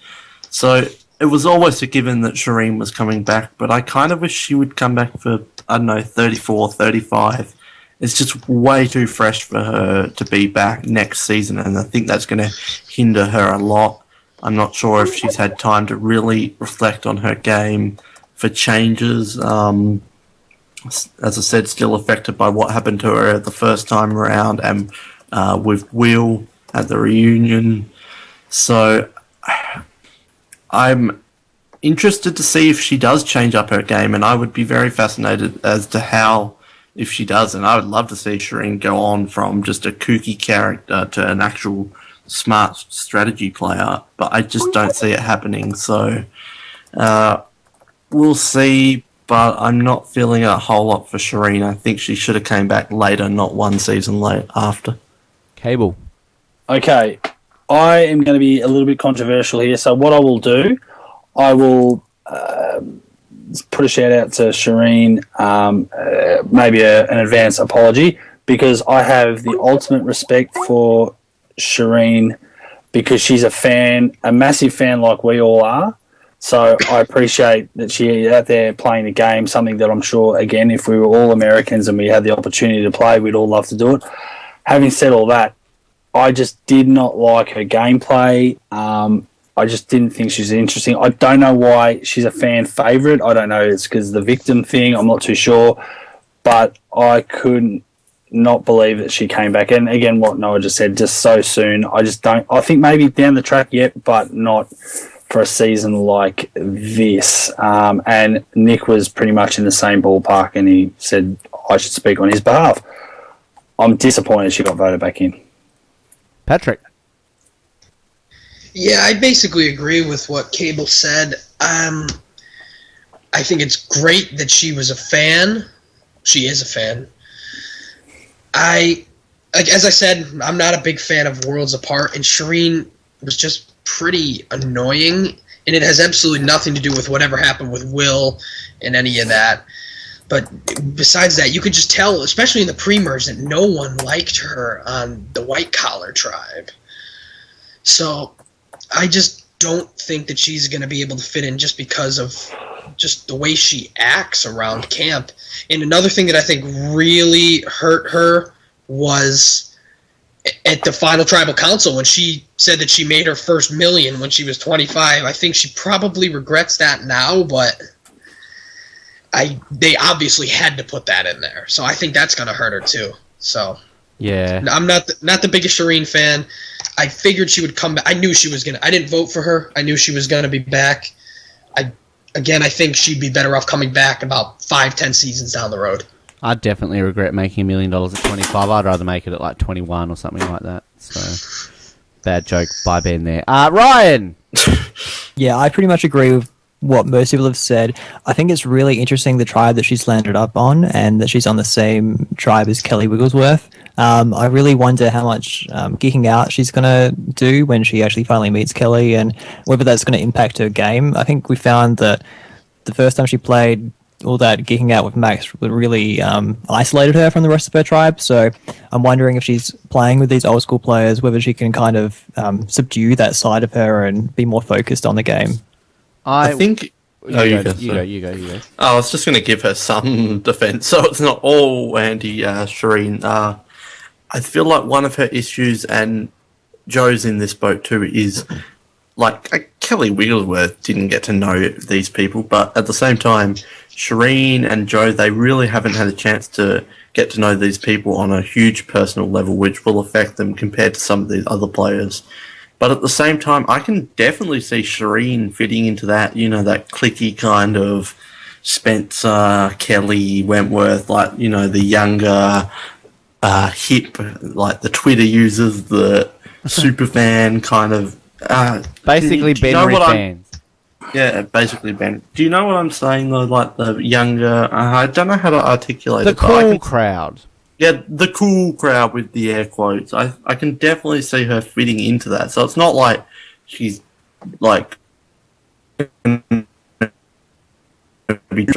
So it was almost a given that Shireen was coming back, but I kind of wish she would come back for, I don't know, 34, 35. It's just way too fresh for her to be back next season, and I think that's going to hinder her a lot. I'm not sure if she's had time to really reflect on her game for changes. As I said, still affected by what happened to her the first time around and with Will at the reunion. So I'm interested to see if she does change up her game, and I would be very fascinated as to how, if she does, and I would love to see Shireen go on from just a kooky character to an actual smart strategy player, but I just don't see it happening. So we'll see, but I'm not feeling a whole lot for Shireen. I think she should have came back later, not one season late after. Cable. Okay, I am going to be a little bit controversial here. So what I will do, I will put a shout out to Shireen, maybe an advance apology, because I have the ultimate respect for Shireen because she's a fan, a massive fan like we all are. So I appreciate that she's out there playing the game, something that I'm sure, again, if we were all Americans and we had the opportunity to play, we'd all love to do it. Having said all that, I just did not like her gameplay. I just didn't think she was interesting. I don't know why she's a fan favourite. I don't know. It's because the victim thing. I'm not too sure. But I couldn't not believe that she came back. And again, what Noah just said, just so soon. I just don't. I think maybe down the track, yet, but not for a season like this. And Nick was pretty much in the same ballpark, and he said I should speak on his behalf. I'm disappointed she got voted back in. Patrick. Yeah, I basically agree with what Cable said. I think it's great that she was a fan. She is a fan. As I said, I'm not a big fan of Worlds Apart, and Shireen was just pretty annoying, and it has absolutely nothing to do with whatever happened with Will and any of that. But besides that, you could just tell, especially in the pre-merge, that no one liked her on the White Collar Tribe. So I just don't think that she's going to be able to fit in just because of just the way she acts around camp. And another thing that I think really hurt her was at the final tribal council when she said that she made her first $1 million when she was 25. I think she probably regrets that now, but they obviously had to put that in there. So I think that's going to hurt her too. So yeah, I'm not the biggest Shireen fan. I figured she would come back. I knew she was going to. I didn't vote for her. I knew she was going to be back. I think she'd be better off coming back about 5-10 seasons down the road. I'd definitely regret making $1 million at 25. I'd rather make it at like 21 or something like that. So, bad joke by Ben there. Ryan! Yeah, I pretty much agree with what most people have said. I think it's really interesting the tribe that she's landed up on and that she's on the same tribe as Kelly Wigglesworth. I really wonder how much geeking out she's going to do when she actually finally meets Kelly and whether that's going to impact her game. I think we found that the first time she played, all that geeking out with Max really isolated her from the rest of her tribe. So I'm wondering if she's playing with these old school players, whether she can kind of subdue that side of her and be more focused on the game. I think... You go. I was just going to give her some defense, so it's not all anti-Shireen. I feel like one of her issues, and Joe's in this boat too, is like Kelly Wigglesworth didn't get to know these people, but at the same time, Shireen and Joe, they really haven't had a chance to get to know these people on a huge personal level, which will affect them compared to some of these other players. But at the same time, I can definitely see Shireen fitting into that, that cliquey kind of Spencer, Kelly, Wentworth, like, the younger, hip, like the Twitter users, the superfan kind of... basically Benry fans. Yeah, basically Ben. Do you know what I'm saying, though? Like the younger... I don't know how to articulate it. The cool crowd. Yeah, the cool crowd with the air quotes. I can definitely see her fitting into that. So it's not like she's like... I think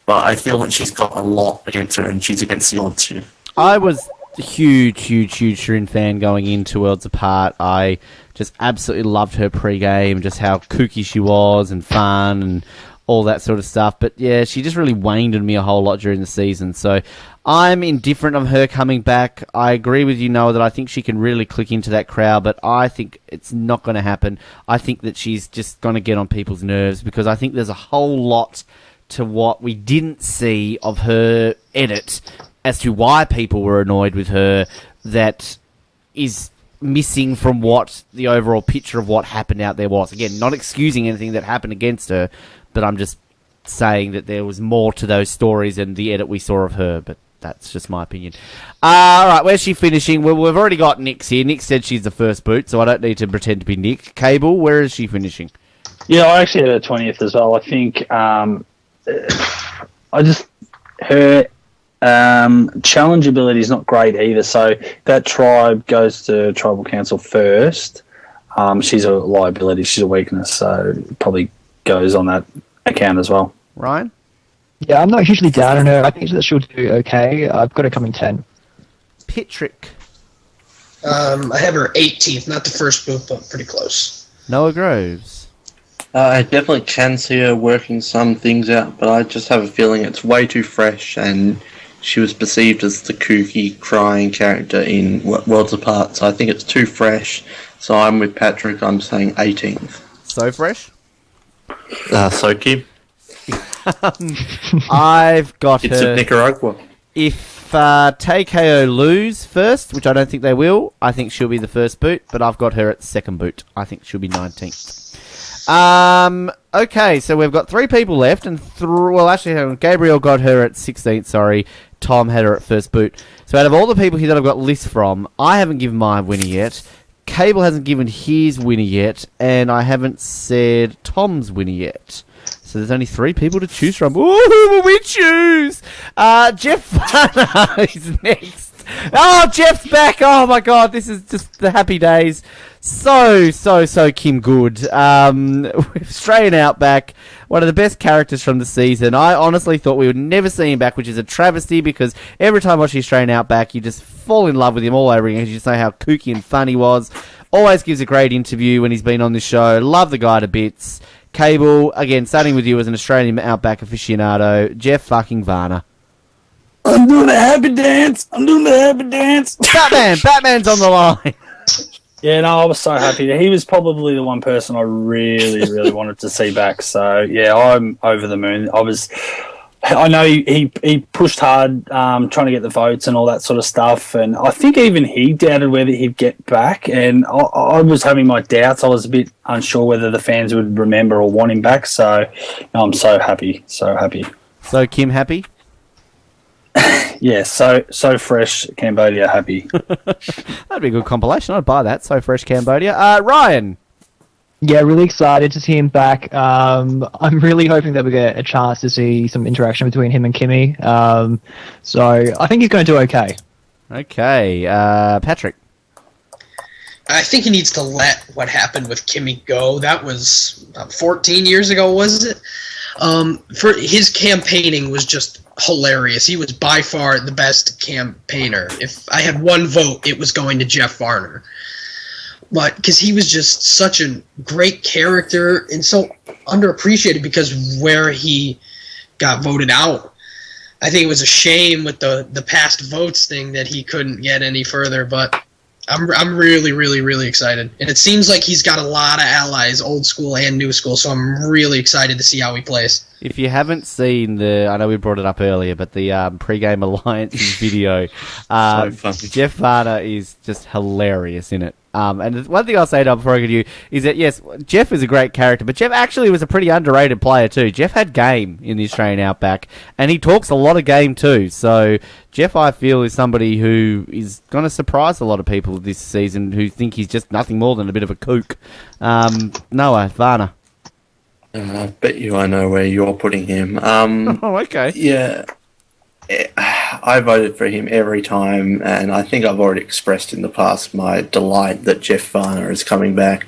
but I feel like she's got a lot against her and she's against the odds here. I was huge Shrin fan going into Worlds Apart. I just absolutely loved her pre-game, just how kooky she was and fun and all that sort of stuff. But yeah, she just really waned on me a whole lot during the season. So I'm indifferent of her coming back. I agree with you, Noah, that I think she can really click into that crowd, but I think it's not going to happen. I think that she's just going to get on people's nerves because I think there's a whole lot to what we didn't see of her edit as to why people were annoyed with her that is missing from what the overall picture of what happened out there was. Again, not excusing anything that happened against her, but I'm just saying that there was more to those stories than the edit we saw of her, but that's just my opinion. All right, where's she finishing? Well, we've already got Nick's here. Nick said she's the first boot, so I don't need to pretend to be Nick. Cable, where is she finishing? Yeah, I actually had her 20th as well. I think her challenge ability is not great either. So that tribe goes to tribal council first. She's a liability. She's a weakness. So it probably goes on that account as well. Ryan? Yeah, I'm not hugely down on her. I think that she'll do okay. I've got her coming 10. Pitrick? I have her 18th, not the first boot, but pretty close. Noah Groves? I definitely can see her working some things out, but I just have a feeling it's way too fresh, and she was perceived as the kooky, crying character in Worlds Apart, so I think it's too fresh. So I'm with Patrick, I'm saying 18th. So fresh? So Kim? I've got it's her... It's Nicaragua. If TKO lose first, which I don't think they will, I think she'll be the first boot, but I've got her at second boot. I think she'll be 19th. Okay, so we've got 3 people left, and Gabriel got her at 16th, sorry. Tom had her at first boot. So out of all the people here that I've got lists from, I haven't given my winner yet. Cable hasn't given his winner yet, and I haven't said Tom's winner yet. So there's only 3 people to choose from. Ooh, who will we choose? Jeff Farner is next. Oh, Jeff's back. Oh, my God. This is just the happy days. So Kim Good. Australian Outback. One of the best characters from the season. I honestly thought we would never see him back, which is a travesty because every time I watch the Australian Outback, you just fall in love with him all over again because you just know how kooky and fun he was. Always gives a great interview when he's been on this show. Love the guy to bits. Cable, again, starting with you as an Australian Outback aficionado. Jeff fucking Varner. I'm doing the happy dance. Batman's on the line. Yeah, no, I was so happy. He was probably the one person I really wanted to see back. So, yeah, I'm over the moon. I know he pushed hard trying to get the votes and all that sort of stuff. And I think even he doubted whether he'd get back. And I was having my doubts. I was a bit unsure whether the fans would remember or want him back. So, no, I'm so happy. So happy. So, Kim, happy? Yeah, so fresh Cambodia happy. That'd be a good compilation. I'd buy that. So fresh Cambodia. Ryan. Yeah, really excited to see him back. I'm really hoping that we get a chance to see some interaction between him and Kimmy. So I think he's going to do okay. Okay, Patrick. I think he needs to let what happened with Kimmy go. That was 14 years ago, was it? For his campaigning was just hilarious. He was by far the best campaigner. If I had one vote, it was going to Jeff Varner. But because he was just such a great character and so underappreciated because where he got voted out. I think it was a shame with the past votes thing that he couldn't get any further, but I'm really excited. And it seems like he's got a lot of allies, old school and new school, so I'm really excited to see how he plays. If you haven't seen I know we brought it up earlier, but the pre-game alliances video, Jeff Varner is just hilarious in it. And one thing I'll say to before I get you is that, yes, Jeff is a great character, but Jeff actually was a pretty underrated player too. Jeff had game in the Australian Outback, and he talks a lot of game too. So Jeff, I feel, is somebody who is going to surprise a lot of people this season who think he's just nothing more than a bit of a kook. Noah, Varner. I bet you I know where you're putting him. Oh, okay. Yeah. I voted for him every time, and I think I've already expressed in the past my delight that Jeff Varner is coming back.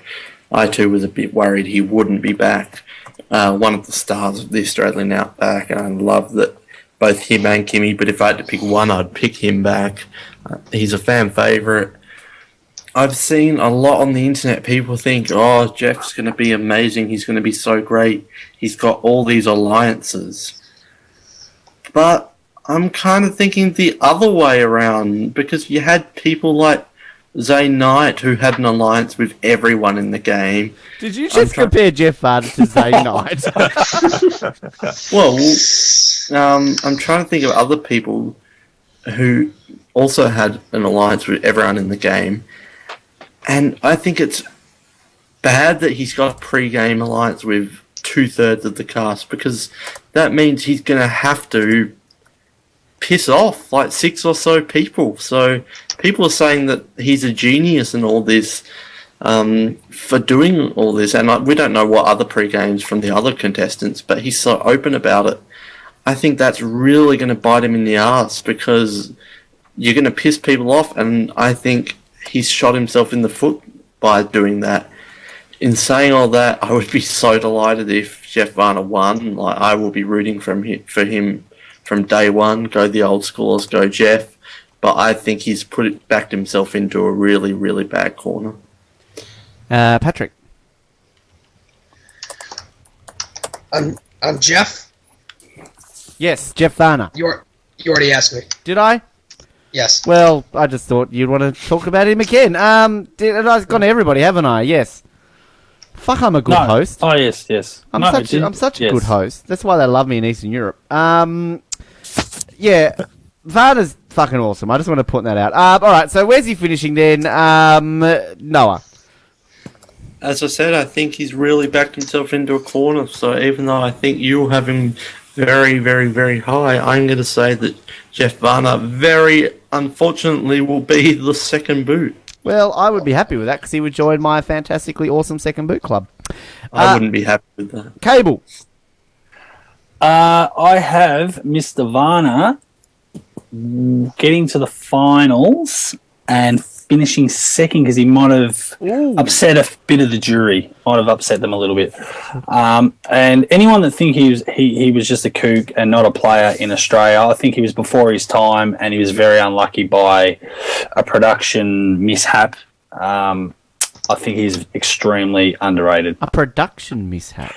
I too was a bit worried he wouldn't be back. One of the stars of the Australian Outback, and I love that both him and Kimmy, but if I had to pick one, I'd pick him back. He's a fan favourite. I've seen a lot on the internet, people think, oh, Jeff's going to be amazing, he's going to be so great, he's got all these alliances. But I'm kind of thinking the other way around, because you had people like Zay Knight who had an alliance with everyone in the game. Did you just compare Jeff Varner to Zay Knight? Well, I'm trying to think of other people who also had an alliance with everyone in the game. And I think it's bad that he's got a pre-game alliance with 2/3 of the cast, because that means he's going to have to piss off like 6 or so people. So people are saying that he's a genius in all this for doing all this. And we don't know what other pre-games from the other contestants, but he's so open about it. I think that's really going to bite him in the ass, because you're going to piss people off, and I think he's shot himself in the foot by doing that. In saying all that, I would be so delighted if Jeff Varner won. Like, I will be rooting for him from day one. Go the old schoolers, go Jeff. But I think he's backed himself into a really, really bad corner. Patrick. I'm Jeff. Yes, Jeff Varner. You already asked me. Did I? Yes. Well, I just thought you'd want to talk about him again. I've gone to everybody, haven't I? Yes. Fuck, I'm a good host. Oh, yes. I'm such a good host. That's why they love me in Eastern Europe. Yeah, Varner's fucking awesome. I just want to put that out. All right, so where's he finishing then? Noah. As I said, I think he's really backed himself into a corner. So even though I think you'll have him very, very, very high, I'm going to say that Jeff Varner very unfortunately will be the second boot. Well, I would be happy with that, because he would join my fantastically awesome second boot club. I wouldn't be happy with that. Cable. I have Mr. Varner getting to the finals and finishing second, because he might have upset a bit of the jury, might have upset them a little bit. And anyone that think he was just a kook and not a player in Australia, I think he was before his time, and he was very unlucky by a production mishap. I think he's extremely underrated. A production mishap?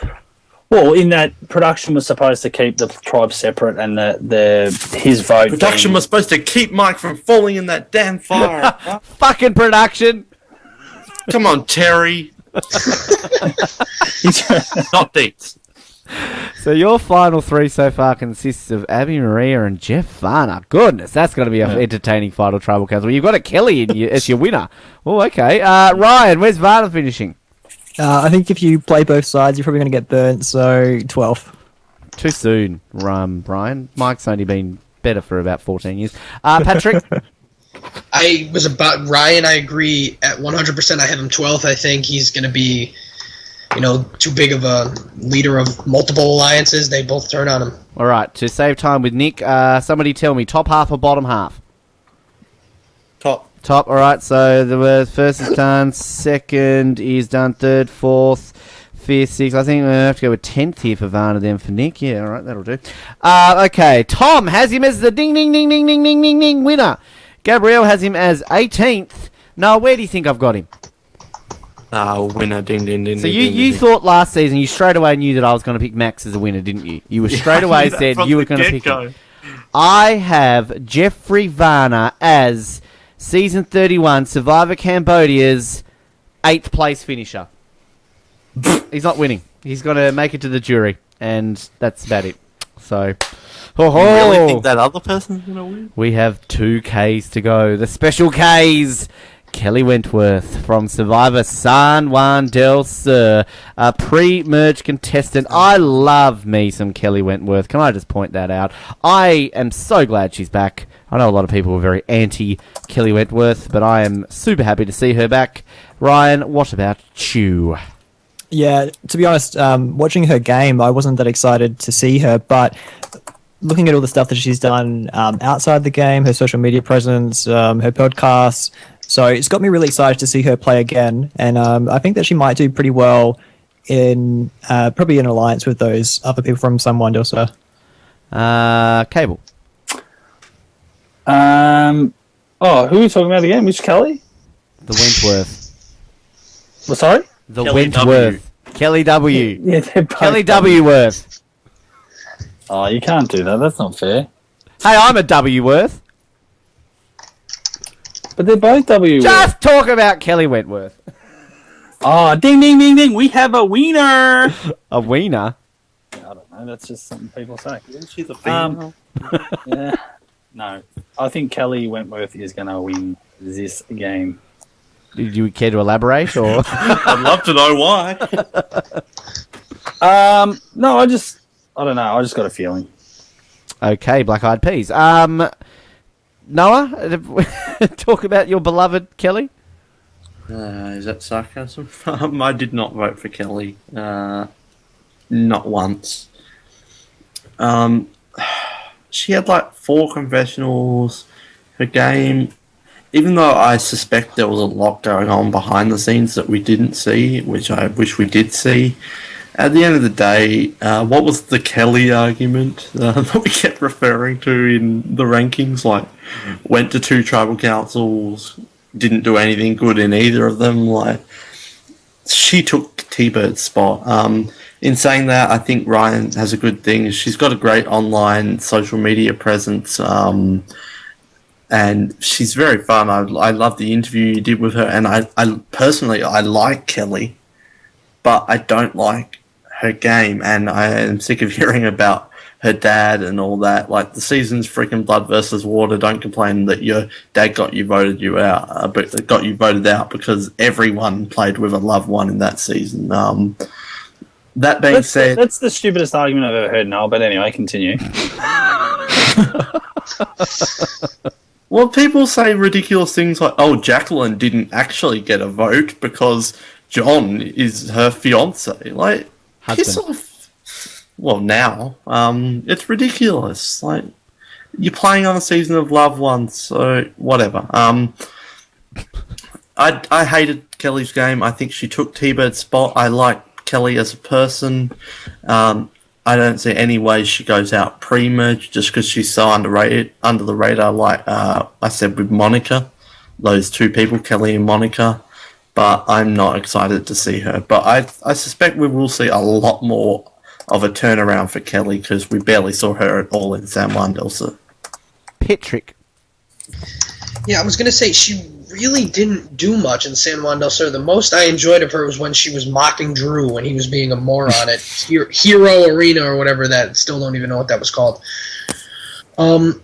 Well, in that production was supposed to keep the tribe separate, and his vote. Production was supposed to keep Mike from falling in that damn fire. Fucking production! Come on, Terry. Not deets. So your final three so far consists of Abby Maria and Jeff Varner. Goodness, that's going to be an entertaining final tribal council. You've got a Kelly as your winner. Oh, okay. Ryan, where's Varner finishing? I think if you play both sides, you're probably going to get burnt, so 12th. Too soon, Brian. Mike's only been better for about 14 years. Patrick? I was about Ryan. I agree at 100%. I have him 12th. I think he's going to be, too big of a leader of multiple alliances. They both turn on him. All right, to save time with Nick, somebody tell me, top half or bottom half? Top, all right, so the first is done, second is done, third, fourth, fifth, sixth. I think we'll have to go with 10th here for Varner, then for Nick. Yeah, all right, that'll do. Okay, Tom has him as the ding winner. Gabrielle has him as 18th. Now, where do you think I've got him? Winner, ding. So you thought last season, you straight away knew that I was going to pick Max as a winner, didn't you? You were straight away said you were going to pick him. I have Jeffrey Varner as Season 31, Survivor Cambodia's 8th place finisher. He's not winning. He's got to make it to the jury, and that's about it. So, You really think that other person's going to win? We have 2 Ks to go. The special Ks. Kelly Wentworth from Survivor San Juan del Sur, a pre-merge contestant. I love me some Kelly Wentworth. Can I just point that out? I am so glad she's back. I know a lot of people were very anti-Kelly Wentworth, but I am super happy to see her back. Ryan, what about you? Yeah, to be honest, watching her game, I wasn't that excited to see her, but looking at all the stuff that she's done outside the game, her social media presence, her podcasts, so it's got me really excited to see her play again, and I think that she might do pretty well in probably an alliance with those other people from San Juan del Sur. Cable. Who are we talking about again? Which Kelly? The Wentworth. Well, sorry? The Kelly Wentworth. Kelly W. Yeah, they're both Kelly W. Worth. Oh, you can't do that. That's not fair. Hey, I'm a W. Worth. But they're both W. Just talk about Kelly Wentworth. Oh, ding, ding, ding, ding. We have a wiener. A wiener? I don't know. That's just something people say. Isn't she the female? Yeah. No. I think Kelly Wentworth is going to win this game. Did you care to elaborate, or? I'd love to know why. No, I don't know. I just got a feeling. Okay, Black Eyed Peas. Noah, talk about your beloved Kelly. Is that sarcasm? I did not vote for Kelly. Not once. She had like 4 confessionals. Her game, even though I suspect there was a lot going on behind the scenes that we didn't see, which I wish we did see, at the end of the day, what was the Kelly argument that we kept referring to in the rankings? Like, went to 2 tribal councils, didn't do anything good in either of them. Like, she took T-Bird's spot. In saying that, I think Ryan has a good thing. She's got a great online social media presence, and she's very fun. I love the interview you did with her, and I personally like Kelly, but I don't like her game, and I am sick of hearing about her dad and all that. Like, the season's freaking blood versus water. Don't complain that your dad got you voted out, but got you voted out because everyone played with a loved one in that season. That being said, that's the stupidest argument I've ever heard, Noel. But anyway, continue. Well, people say ridiculous things like, "Oh, Jacqueline didn't actually get a vote because John is her fiance." Like, piss off. Well, now, it's ridiculous. Like, you're playing on a season of loved ones, so whatever. I hated Kelly's game. I think she took T-Bird's spot. I like Kelly as a person. I don't see any way she goes out pre-merge just because she's so underrated, under the radar, like I said with Monica. Those 2 people, Kelly and Monica. But I'm not excited to see her. But I suspect we will see a lot more of a turnaround for Kelly because we barely saw her at all in San Juan del Sur. Patrick. Yeah, I was going to say, she really didn't do much in San Juan del Sur. The most I enjoyed of her was when she was mocking Drew when he was being a moron at Hero Arena or whatever that. Still don't even know what that was called. Again,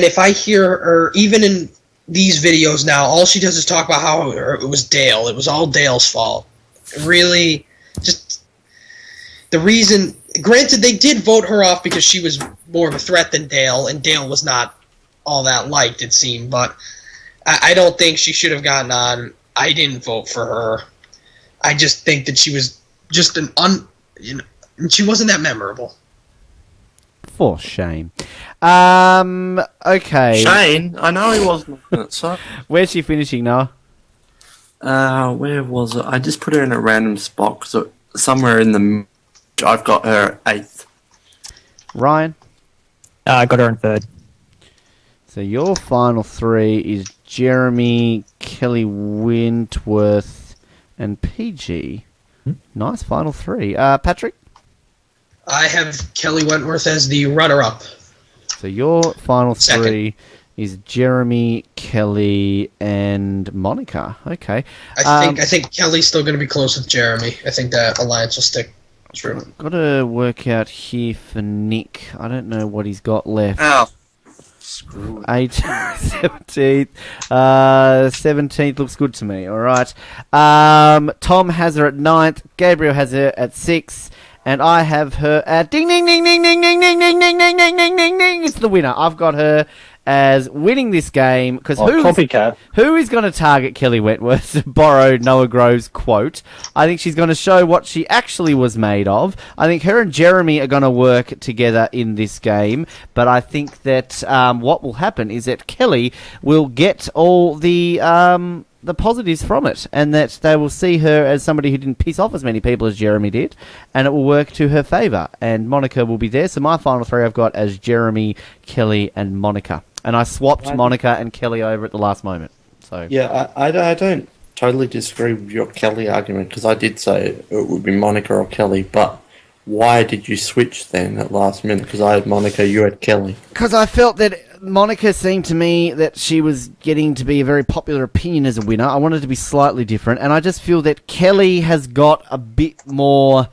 if I hear her, even in these videos now, all she does is talk about how it was Dale. It was all Dale's fault. Really, just the reason... Granted, they did vote her off because she was more of a threat than Dale, and Dale was not all that liked, it seemed, but I don't think she should have gotten on. I didn't vote for her. I just think that she was just she wasn't that memorable. For shame. Okay. Shane, I know he wasn't. So. Where's she finishing now? Where was it? I just put her in a random spot, so somewhere in the... I've got her 8th. Ryan? I got her in 3rd. So your final 3 is Jeremy, Kelly Wentworth, and PG. Nice final 3. Patrick? I have Kelly Wentworth as the runner-up. So your final 3 Second. is Jeremy, Kelly, and Monica. Okay. I think Kelly's still going to be close with Jeremy. I think that alliance will stick true. Got to work out here for Nick. I don't know what he's got left. Oh. Screw it. 17th. 17th looks good to me. All right. Tom has her at 9th. Gabriel has her at 6th. And I have her at ding ding ding ding ding ding ding ding ding ding ding ding ding ding. It's the winner. I've got her as winning this game because who is going to target Kelly Wentworth to borrow Noah Grove's quote? I think she's going to show what she actually was made of. I think her and Jeremy are going to work together in this game, but I think that what will happen is that Kelly will get all the the positives from it, and that they will see her as somebody who didn't piss off as many people as Jeremy did, and it will work to her favour. And Monica will be there. So my final three I've got as Jeremy, Kelly, and Monica. And I swapped Monica and Kelly over at the last moment. So yeah, I don't totally disagree with your Kelly argument, because I did say it would be Monica or Kelly, but why did you switch then at last minute? Because I had Monica, you had Kelly. Because I felt that Monica seemed to me that she was getting to be a very popular opinion as a winner. I wanted to be slightly different, and I just feel that Kelly has got a bit more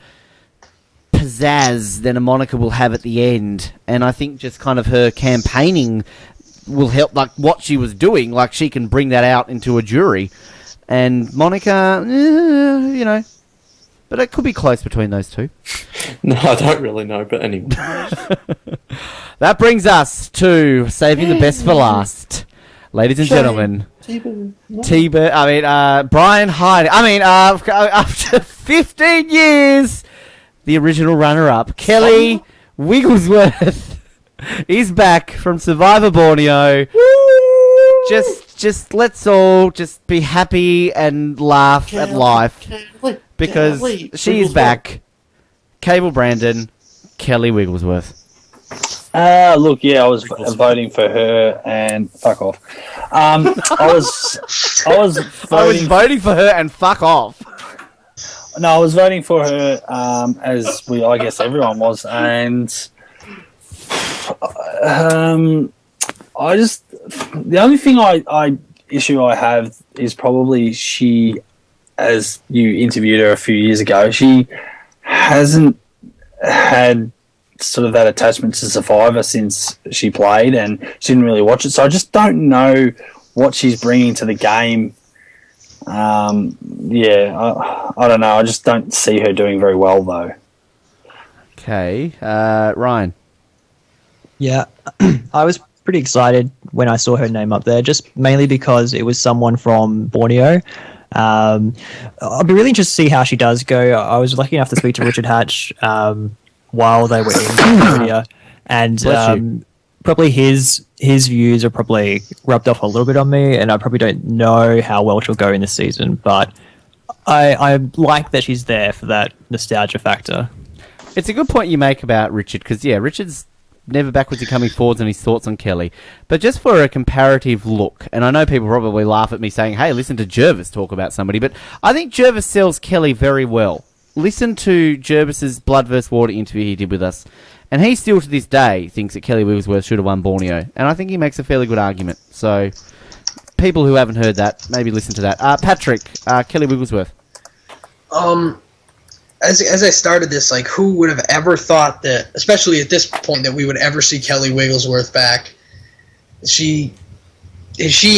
pizzazz than a Monica will have at the end, and I think just kind of her campaigning will help, like what she was doing, like she can bring that out into a jury. And Monica, you know, but it could be close between those two. No, I don't really know, but anyway. That brings us to saving the best for last. Ladies and gentlemen. Brian Hyde. After 15 years, the original runner-up, Kelly Wigglesworth, is back from Survivor Borneo. Just let's all just be happy and laugh at life. Because she is back. Cable Brandon, Kelly Wigglesworth. Look, yeah, I was voting for her, and fuck off. I was voting for her and fuck off. No, I was voting for her, as I guess everyone was, and the only thing issue I have is probably she, as you interviewed her a few years ago, she hasn't had sort of that attachment to Survivor since she played, and she didn't really watch it. So I just don't know what she's bringing to the game. I don't know. I just don't see her doing very well, though. Okay, Ryan. Yeah, I was pretty excited when I saw her name up there, just mainly because it was someone from Borneo. I'll be really interested to see how she does go. I was lucky enough to speak to Richard Hatch while they were in Cambodia, and probably his views are probably rubbed off a little bit on me, and I probably don't know how well she'll go in this season, but I like that she's there for that nostalgia factor. It's a good point you make about Richard, because Richard's never backwards and coming forwards on his thoughts on Kelly. But just for a comparative look, and I know people probably laugh at me saying, hey, listen to Jervis talk about somebody, but I think Jervis sells Kelly very well. Listen to Jervis's Blood vs. Water interview he did with us, and he still to this day thinks that Kelly Wigglesworth should have won Borneo, and I think he makes a fairly good argument. So people who haven't heard that, maybe listen to that. Patrick, Kelly Wigglesworth. As I started this, like, who would have ever thought that, especially at this point, that we would ever see Kelly Wigglesworth back? Has she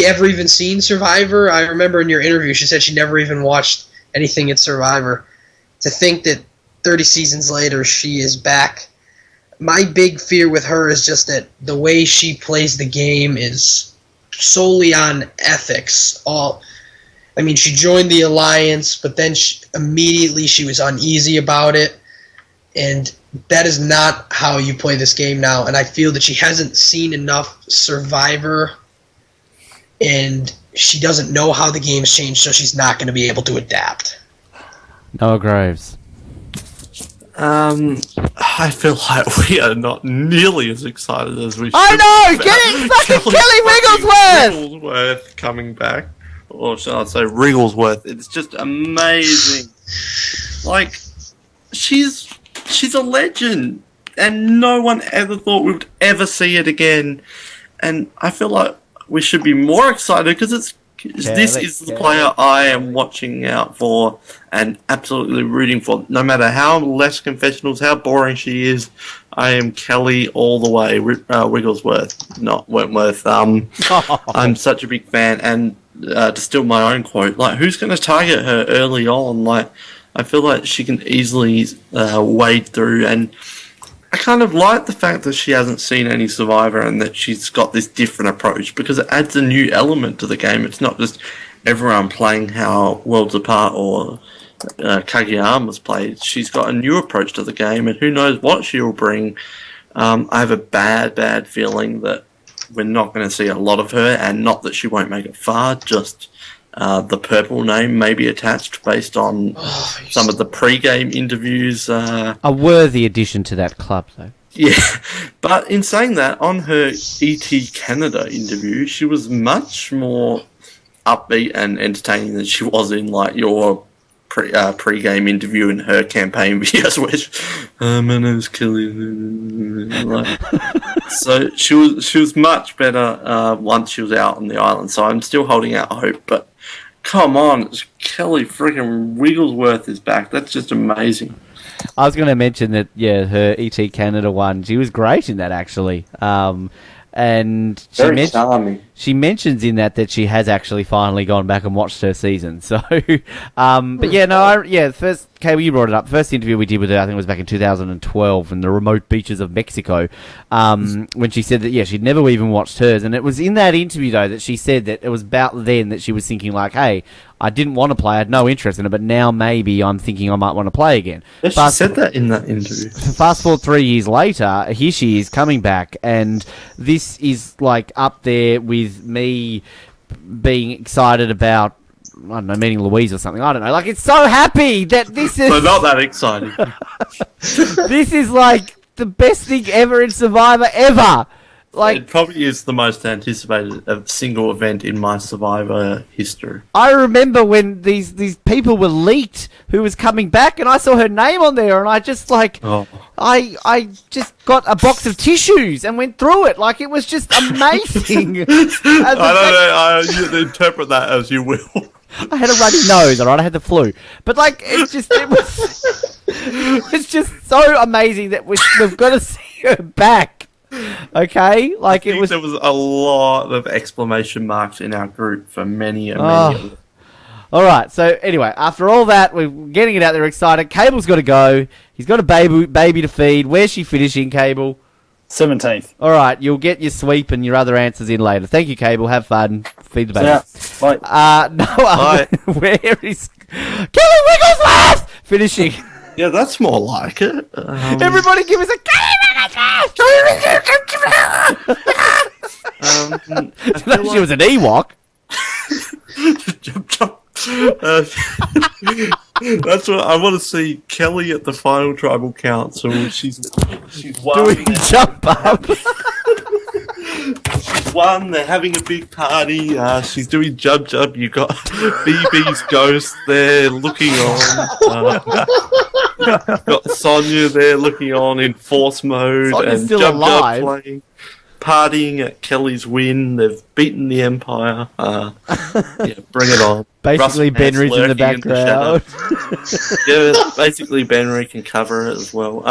ever even seen Survivor? I remember in your interview she said she never even watched anything at Survivor. To think that 30 seasons later she is back. My big fear with her is just that the way she plays the game is solely on ethics. She joined the Alliance, but then immediately she was uneasy about it, and that is not how you play this game now, and I feel that she hasn't seen enough Survivor, and she doesn't know how the game's changed, so she's not going to be able to adapt. Noah Graves. I feel like we are not nearly as excited as we should. I know! Get it! Fucking Kelly Wigglesworth! Wigglesworth coming back. Or shall I say Wrigglesworth. It's just amazing. Like, she's a legend, and no one ever thought we would ever see it again. And I feel like we should be more excited, because this is the player I am watching out for and absolutely rooting for. No matter how less confessionals, how boring she is, I am Kelly all the way. Wigglesworth, not Wentworth. I'm such a big fan, and to steal my own quote, like, who's going to target her early on? Like, I feel like she can easily wade through, and I kind of like the fact that she hasn't seen any Survivor and that she's got this different approach, because it adds a new element to the game. It's not just everyone playing how Worlds Apart or Kageyama's played. She's got a new approach to the game, and who knows what she'll bring. I have a bad feeling that we're not going to see a lot of her, and not that she won't make it far, just the purple name may be attached based on some of the pre-game interviews. A worthy addition to that club, though. Yeah, but in saying that, on her ET Canada interview, she was much more upbeat and entertaining than she was in like your pre-game interview in her campaign videos, where my name's Kelly. So she was much better once she was out on the island. So I'm still holding out hope, but come on, Kelly freaking Wigglesworth is back. That's just amazing. I was going to mention that, yeah, her ET Canada one, she was great in that, actually. And she mentions in that she has actually finally gone back and watched her season. So, but yeah, no, first, Cable, you brought it up. First interview we did with her, I think it was back in 2012 in the remote beaches of Mexico, when she said that, yeah, she'd never even watched hers. And it was in that interview, though, that she said that it was about then that she was thinking, like, hey, I didn't want to play, I had no interest in it, but now maybe I'm thinking I might want to play again. Yeah, she said that in that interview. Fast forward 3 years later, here she is coming back, and this is like up there with me being excited about, I don't know, meeting Louise or something. I don't know. Like, it's so happy that this is... So not that exciting. This is like the best thing ever in Survivor ever. Like, it probably is the most anticipated single event in my Survivor history. I remember when these people were leaked who was coming back, and I saw her name on there, and I just I just got a box of tissues and went through it. Like, it was just amazing. I don't know. You interpret that as you will. I had a runny nose, alright? I had the flu. But, like, it's just so amazing that we've got to see her back. Okay? Like, there was a lot of exclamation marks in our group for many and many. Alright, so anyway, after all that, we're getting it out there excited. Cable's got to go. He's got a baby to feed. Where's she finishing, Cable? 17th. Alright, you'll get your sweep and your other answers in later. Thank you, Cable. Have fun. Feed the baby. Yeah. Bye. Where is Kelly Wigglesworth finishing? Yeah, that's more like it. Everybody give us a she was an Ewok. That's what I want to see. Kelly at the final tribal council. She's doing jump up. She's won. They're having a big party. She's doing jub. You got BB's ghost there looking on. Got Sonia there looking on in force mode. Sonia's and still alive. playing, partying at Kelly's win. They've beaten the Empire. Yeah, bring it on. Basically, Benry's in the background. Yeah, basically Benry can cover it as well.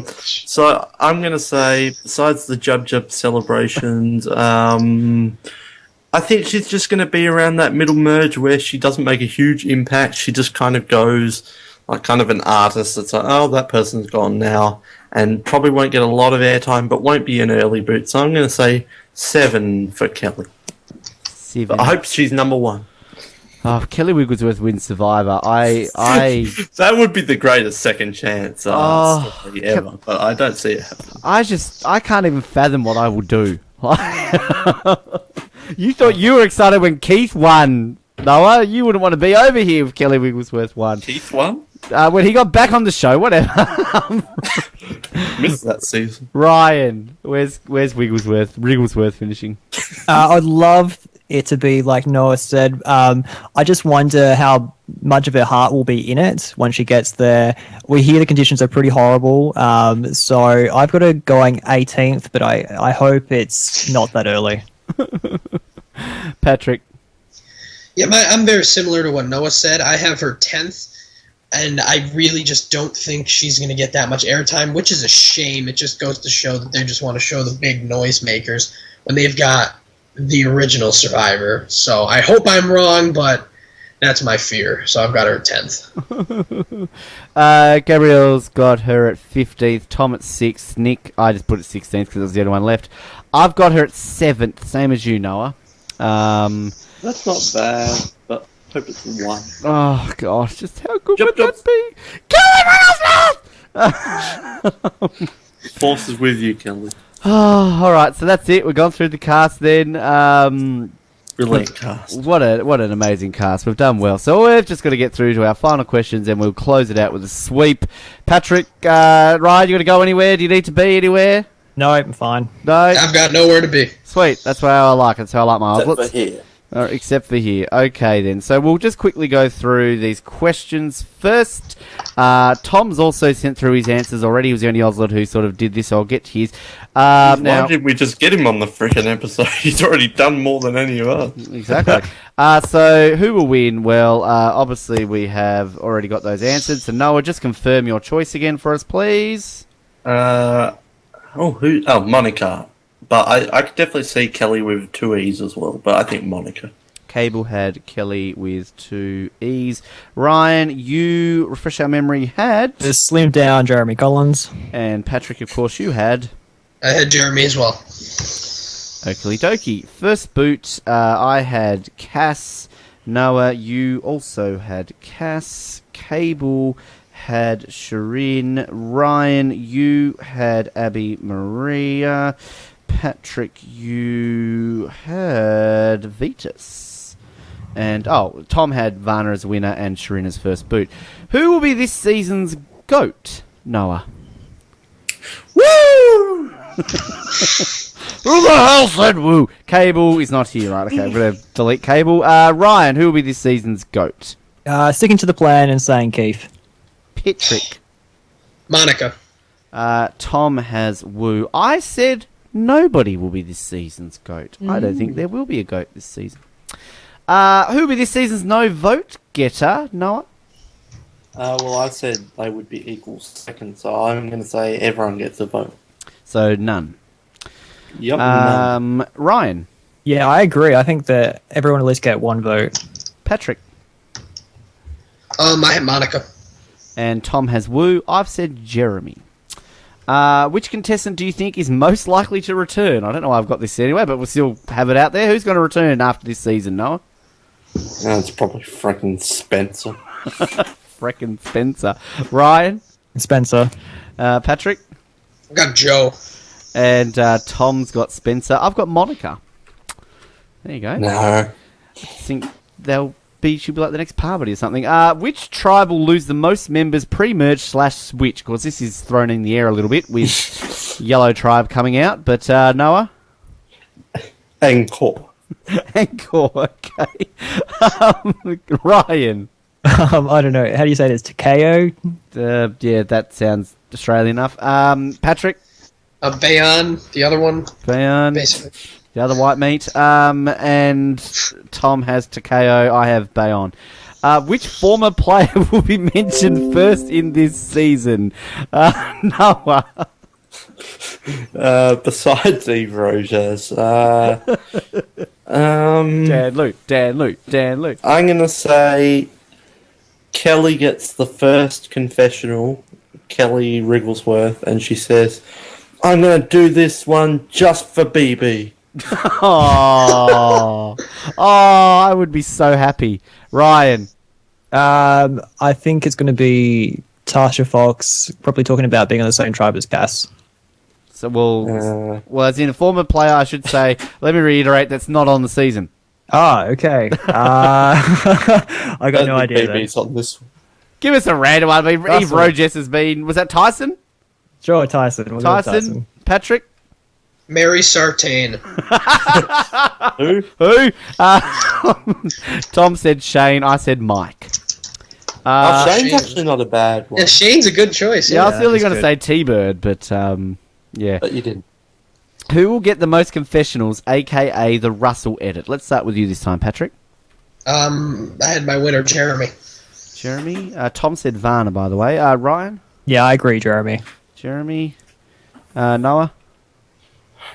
So I'm going to say, besides the Jub celebrations, I think she's just going to be around that middle merge where she doesn't make a huge impact. She just kind of goes like kind of an artist that's like, oh, that person's gone now, and probably won't get a lot of airtime, but won't be an early boot. So I'm going to say 7 for Kelly. 7. But I hope she's number 1. Oh, if Kelly Wigglesworth wins Survivor, that would be the greatest second chance ever, but I don't see it happening. I can't even fathom what I would do. You thought you were excited when Keith won, Noah. You wouldn't want to be over here if Kelly Wigglesworth won. Keith won? When he got back on the show, whatever. Missed that season. Ryan, where's Wigglesworth finishing? I'd love it to be like Noah said. I just wonder how much of her heart will be in it when she gets there. We hear the conditions are pretty horrible, so I've got her going 18th, but I hope it's not that early. Patrick. Yeah, I'm very similar to what Noah said. I have her 10th, and I really just don't think she's going to get that much airtime, which is a shame. It just goes to show that they just want to show the big noisemakers when they've got the original Survivor. So I hope I'm wrong, but that's my fear. So I've got her at 10th. Gabrielle's got her at 15th. Tom at 6th. Nick, I just put it 16th because it was the only one left. I've got her at 7th, same as you, Noah. That's not bad, but I hope it's 1. Oh, gosh, just how good would that be? Force is with you, Kelly. Oh, alright, so that's it. We've gone through the cast then. Brilliant cast. What an amazing cast. We've done well. So we've just got to get through to our final questions and we'll close it out with a sweep. Patrick, Ryan, you got to go anywhere? Do you need to be anywhere? No, I'm fine. No? I've got nowhere to be. Sweet. That's how I like it. That's how I like my Except for here. Except for here. Okay, then. So we'll just quickly go through these questions. First, Tom's also sent through his answers already. He was the only Oslot who sort of did this, so I'll get to his. Why Now, did we just get him on the freaking episode? He's already done more than any of us. Exactly. So who will win? Well, obviously we have already got those answered. So Noah, just confirm your choice again for us, please. Monica. But I could definitely see Kelly with 2 E's as well, but I think Monica. Cable had Kelly with 2 E's. Ryan, you, refresh our memory, had... The slimmed down Jeremy Collins. And Patrick, of course, you had... I had Jeremy as well. Okie dokie. First boot, I had Cass. Noah, you also had Cass. Cable had Shireen. Ryan, you had Abby Maria. Patrick, you had Vetus. And, Tom had Varna as winner and Shireen as first boot. Who will be this season's GOAT, Noah? Woo! Who the hell said woo? Cable is not here, right? Okay, I'm going to delete Cable. Ryan, who will be this season's GOAT? Sticking to the plan and saying Keith. Patrick. Monica. Tom has woo. I said... nobody will be this season's GOAT. I don't think there will be a GOAT this season. Who will be this season's no vote getter, Noah? Well, I said they would be equal second, so I'm going to say everyone gets a vote. So none. Yep. None. Ryan? Yeah, I agree. I think that everyone at least get 1 vote. Patrick? I had Monica. And Tom has woo. I've said Jeremy. Which contestant do you think is most likely to return? I don't know why I've got this anyway, but we'll still have it out there. Who's going to return after this season, Noah? It's probably freaking Spencer. Freaking Spencer. Ryan? Spencer. Patrick? I've got Joe. And Tom's got Spencer. I've got Monica. There you go. No. I think she'll be like the next party or something. Which tribe will lose the most members pre-merge / switch? Of course, this is thrown in the air a little bit with Yellow Tribe coming out. But Noah? Angkor. Angkor, okay. Ryan? I don't know. How do you say this? Takeo? Yeah, that sounds Australian enough. Patrick? Bayon, the other one. Bayon. Basically. The other white meat. And Tom has Takeo. I have Bayon. Which former player will be mentioned first in this season? Noah. Besides Eve Rogers. Dan Luke. I'm going to say Kelly gets the first confessional. Kelly Wrigglesworth. And she says, I'm going to do this one just for BB. Oh, I would be so happy. Ryan? I think it's going to be Tasha Fox, probably talking about being on the same tribe as Cass. So, well, as in a former player, I should say, let me reiterate, that's not on the season. Okay. I got no idea. BB's on this one. Give us a random one. I mean, Eve Rogers has been... Was that Tyson? Sure, Tyson. We'll Tyson? Patrick? Mary Sartain. Who? Tom said Shane. I said Mike. Shane's actually not a bad one. Yeah, Shane's a good choice. Yeah, I was really going to say T-Bird, but yeah. But you didn't. Who will get the most confessionals, a.k.a. the Russell edit? Let's start with you this time, Patrick. I had my winner, Jeremy. Jeremy? Tom said Varna, by the way. Ryan? Yeah, I agree, Jeremy. Jeremy? Noah?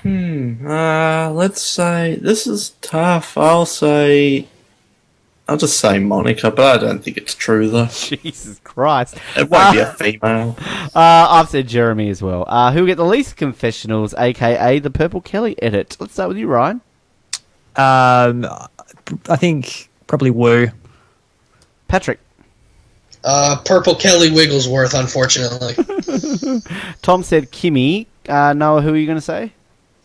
Let's say... This is tough. I'll just say Monica, but I don't think it's true, though. Jesus Christ. It won't be a female. I've said Jeremy as well. Who will get the least confessionals, a.k.a. the Purple Kelly edit? Let's start with you, Ryan. I think probably Woo. Patrick. Purple Kelly Wigglesworth, unfortunately. Tom said Kimmy. Noah, who are you going to say?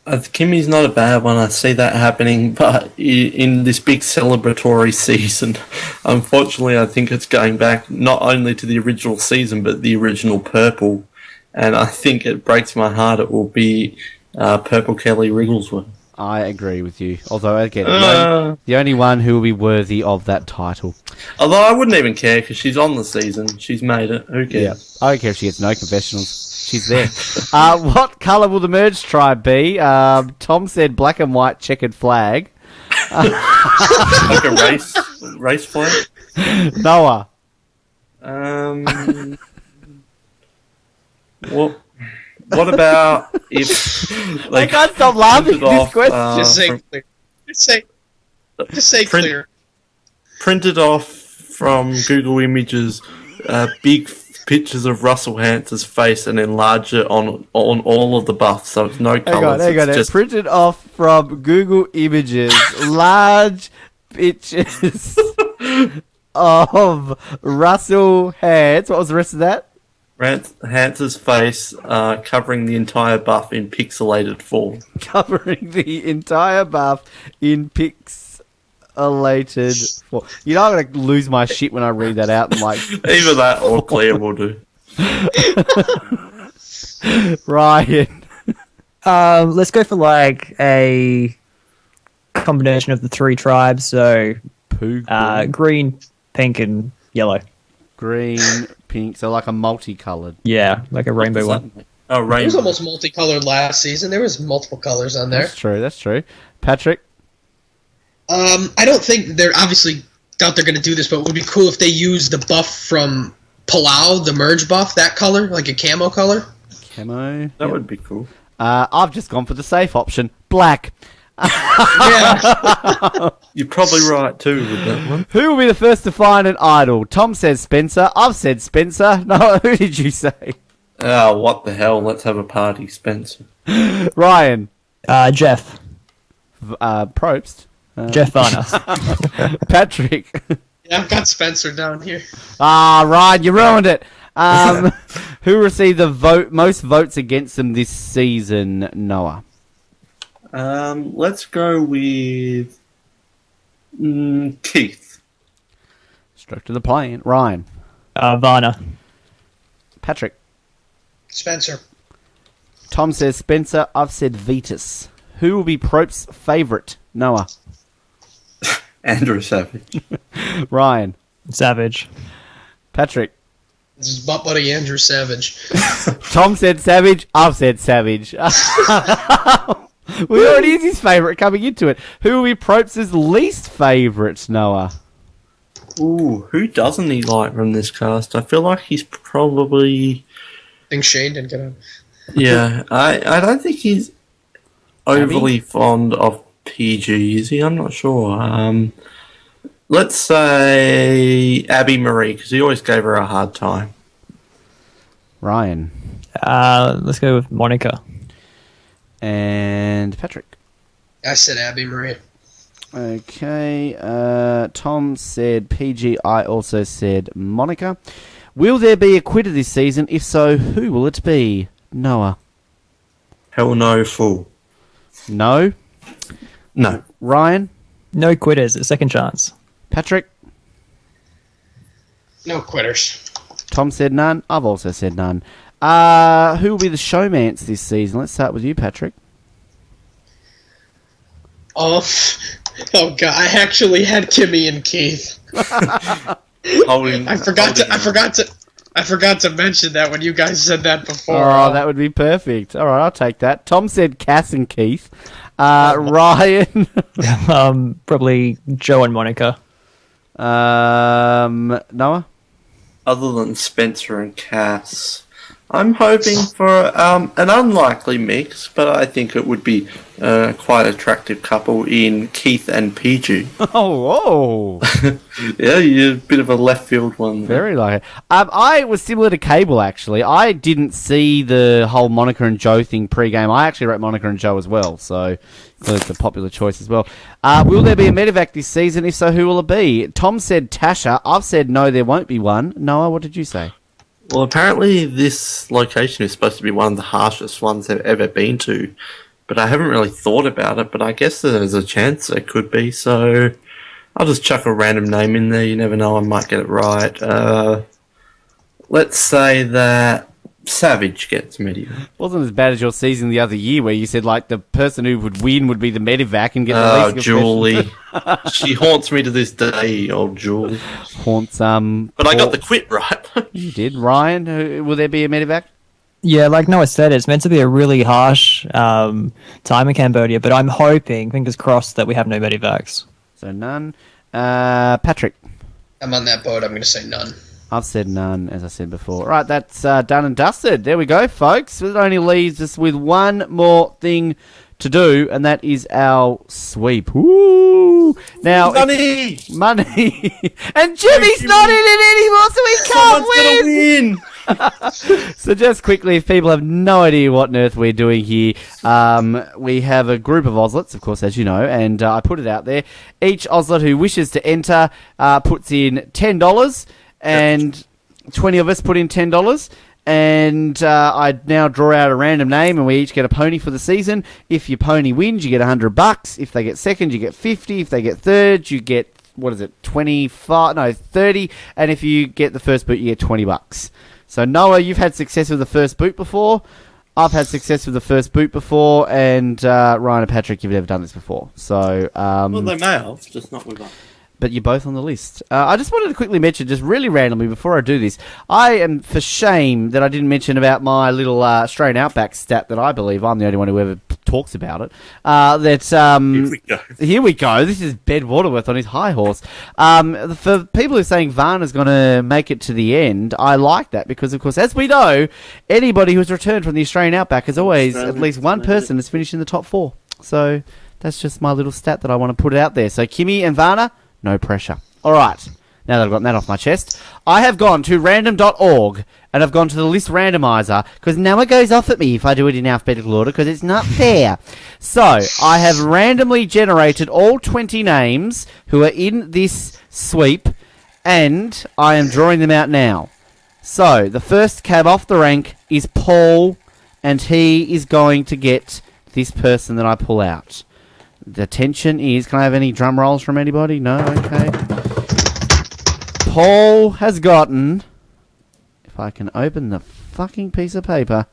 Kimmy's not a bad one. I see that happening, but in this big celebratory season, unfortunately, I think it's going back not only to the original season, but the original purple. And I think it breaks my heart it will be Purple Kelly Wrigglesworth. I agree with you. Although, again, the only one who will be worthy of that title. Although I wouldn't even care because she's on the season. She's made it. Who cares? Yeah. I don't care if she gets no confessionals. She's there. What colour will the merged tribe be? Tom said black and white checkered flag. Like a race flag? Noah. What about if I can't stop laughing at this question. Just say clear. Just say clear. Printed off from Google Images, big pictures of Russell Hantz's face and enlarge it on all of the buffs, so it's no colours. Hang on. Just printed off from Google Images, large pictures of Russell Hantz. What was the rest of that? Hantz's face covering the entire buff in pixelated form. Covering the entire buff in pixelated form. You know, I'm going to lose my shit when I read that out. And like, either that or Claire will do. Ryan. Let's go for like a combination of the three tribes. So green, pink, and yellow. Green, pink, so like a multicolored. Yeah, like a rainbow one. Oh, rainbow. It was almost multicolored last season. There was multiple colors on there. That's true. Patrick? I don't think they're obviously doubt they're going to do this, but it would be cool if they used the buff from Palau, the merge buff, that color, like a camo color. Camo? That would be cool. I've just gone for the safe option. Black. Yeah. You're probably right too with that one. Who will be the first to find an idol? Tom says Spencer. I've said Spencer. No, who did you say? Oh, what the hell? Let's have a party, Spencer. Ryan. Jeff. Probst. Jeff Varner. Patrick. Yeah, I've got Spencer down here. Ryan, you ruined it. Who received the most votes against them this season, Noah? Let's go with Keith. Struck to the plane. Ryan. Varner. Patrick. Spencer. Tom says Spencer. I've said Vetus. Who will be Prope's favourite? Noah. Andrew Savage. Ryan. Savage. Patrick. This is butt buddy Andrew Savage. Tom said Savage. I've said Savage. We already is his favourite coming into it. Who will be Prope's least favourite, Noah? Ooh, who doesn't he like from this cast? I feel like he's probably... I think Shane didn't get on. Yeah, I don't think he's overly fond of PG, is he? I'm not sure. Let's say Abby Marie, because he always gave her a hard time. Ryan. Let's go with Monica. And Patrick. I said Abby Marie. Okay. Tom said PG. I also said Monica. Will there be a quitter this season? If so, who will it be? Noah. Hell no, fool. No? No. Ryan? No quitters. A second chance. Patrick? No quitters. Tom said none. I've also said none. Who will be the showmance this season? Let's start with you, Patrick. Oh God! I actually had Kimmy and Keith. I forgot to mention that when you guys said that before. Oh, that would be perfect. All right, I'll take that. Tom said Cass and Keith. Ryan. Probably Joe and Monica. Noah. Other than Spencer and Cass, I'm hoping for an unlikely mix, but I think it would be quite an attractive couple in Keith and PG. Oh, yeah, you're a bit of a left field one there. Very like it. I was similar to Cable, actually. I didn't see the whole Monica and Joe thing pre-game. I actually wrote Monica and Joe as well, so it's a popular choice as well. Will there be a medevac this season? If so, who will it be? Tom said Tasha. I've said no, there won't be one. Noah, what did you say? Well, apparently this location is supposed to be one of the harshest ones they've ever been to, but I haven't really thought about it. But I guess there's a chance there could be. So I'll just chuck a random name in there. You never know, I might get it right. Let's say that Savage gets Medivac. Wasn't as bad as your season the other year where you said like the person who would win would be the Medivac and get the least. Julie. She haunts me to this day, old Julie. Haunts But I got the quit right. You did. Ryan, will there be a Medivac? Yeah, like Noah said, it's meant to be a really harsh time in Cambodia, but I'm hoping, fingers crossed, that we have no Medivacs. So none. Patrick. I'm on that boat. I'm going to say none. I've said none, as I said before. Right, that's done and dusted. There we go, folks. It only leaves us with one more thing to do, and that is our sweep. Woo! Now, money! And Jimmy's not in it anymore, so he can't win! So just quickly, if people have no idea what on earth we're doing here, we have a group of Ozlets, of course, as you know, and I put it out there. Each Ozlet who wishes to enter puts in $10, and 20 of us put in $10, and I now draw out a random name, and we each get a pony for the season. If your pony wins, you get $100. If they get second, you get 50. If they get third, you get, 25? No, 30. And if you get the first boot, you get $20. So Noah, you've had success with the first boot before. I've had success with the first boot before, and Ryan and Patrick, you've never done this before. So well, they may have, just not with us. But you're both on the list. I just wanted to quickly mention, just really randomly before I do this, I am for shame that I didn't mention about my little Australian Outback stat that I believe I'm the only one who ever talks about it. Here we go. This is Ben Waterworth on his high horse. For people who are saying Varna's going to make it to the end, I like that because, of course, as we know, anybody who's returned from the Australian Outback has always at least one person has finished in the top 4. So that's just my little stat that I want to put out there. So Kimmy and Varna, no pressure. All right. Now that I've gotten that off my chest, I have gone to random.org and I've gone to the list randomizer because now it goes off at me if I do it in alphabetical order because it's not fair. So I have randomly generated all 20 names who are in this sweep and I am drawing them out now. So the first cab off the rank is Paul and he is going to get this person that I pull out. The tension is... Can I have any drum rolls from anybody? No? Okay. Paul has gotten... If I can open the fucking piece of paper...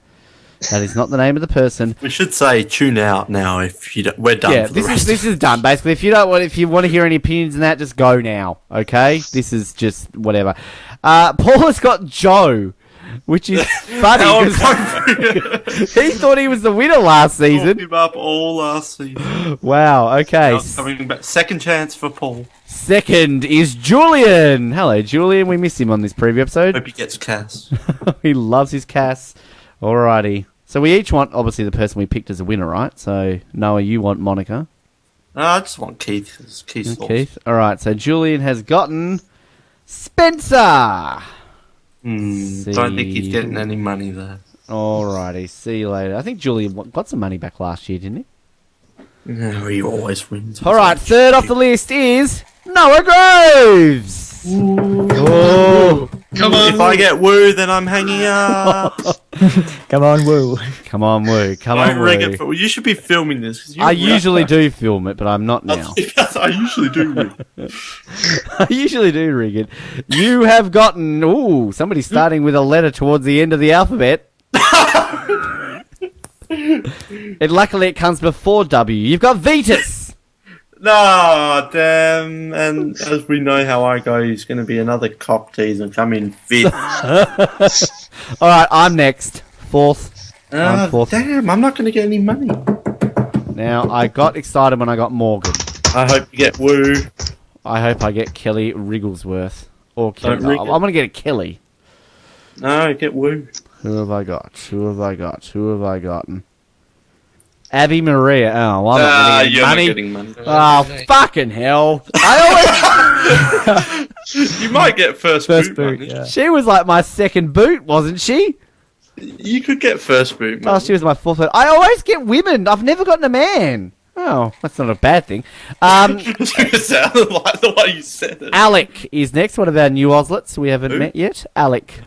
That is not the name of the person. We should say tune out now if you don't... We're done. Yeah, this is done, basically. If you want to hear any opinions in that, just go now. Okay? This is just whatever. Paul has got Joe. Which is funny because he thought he was the winner last season. Him up all last season. Wow, okay. Coming back. Second chance for Paul. Second is Julian. Hello, Julian. We missed him on this preview episode. Hope he gets Cass. He loves his Cass. Alrighty. So we each want, obviously, the person we picked as a winner, right? So, Noah, you want Monica. No, I just want Keith. Keith. Alright, so Julian has gotten Spencer. Don't think he's getting any money there. Alrighty, see you later. I think Julian got some money back last year, didn't he? No, he always wins. Alright, third off the list is Noah Groves. Oh. Come on. If I get Woo, then I'm hanging up. Come on, Woo. Come on, Woo. Come on, Woo. You should be filming this. I usually do film it, but I'm not now. I usually do rig it. I usually do rig it. You have gotten... Ooh, somebody's starting with a letter towards the end of the alphabet. And luckily it comes before W. You've got Vetus. No, damn. And as we know how I go, he's going to be another cock tease and come in fifth. Alright, I'm next. Fourth. I'm fourth. Damn, I'm not going to get any money. Now, I got excited when I got Morgan. I hope you get Woo. I hope I get Kelly Wrigglesworth. Or Kelly. I'm going to get a Kelly. No, get Woo. Who have I got? Who have I gotten? Abby Maria. Oh, well, I'm not you're money. Not getting money. Oh, fucking hell. I always... You might get first boot. Yeah. She was like my second boot, wasn't she? You could get first boot, man. Oh, she was my fourth boot. I always get women. I've never gotten a man. Oh, that's not a bad thing. It sounded like the way you said it. Alec is next. One of our new Ozlets we haven't met yet. Alec.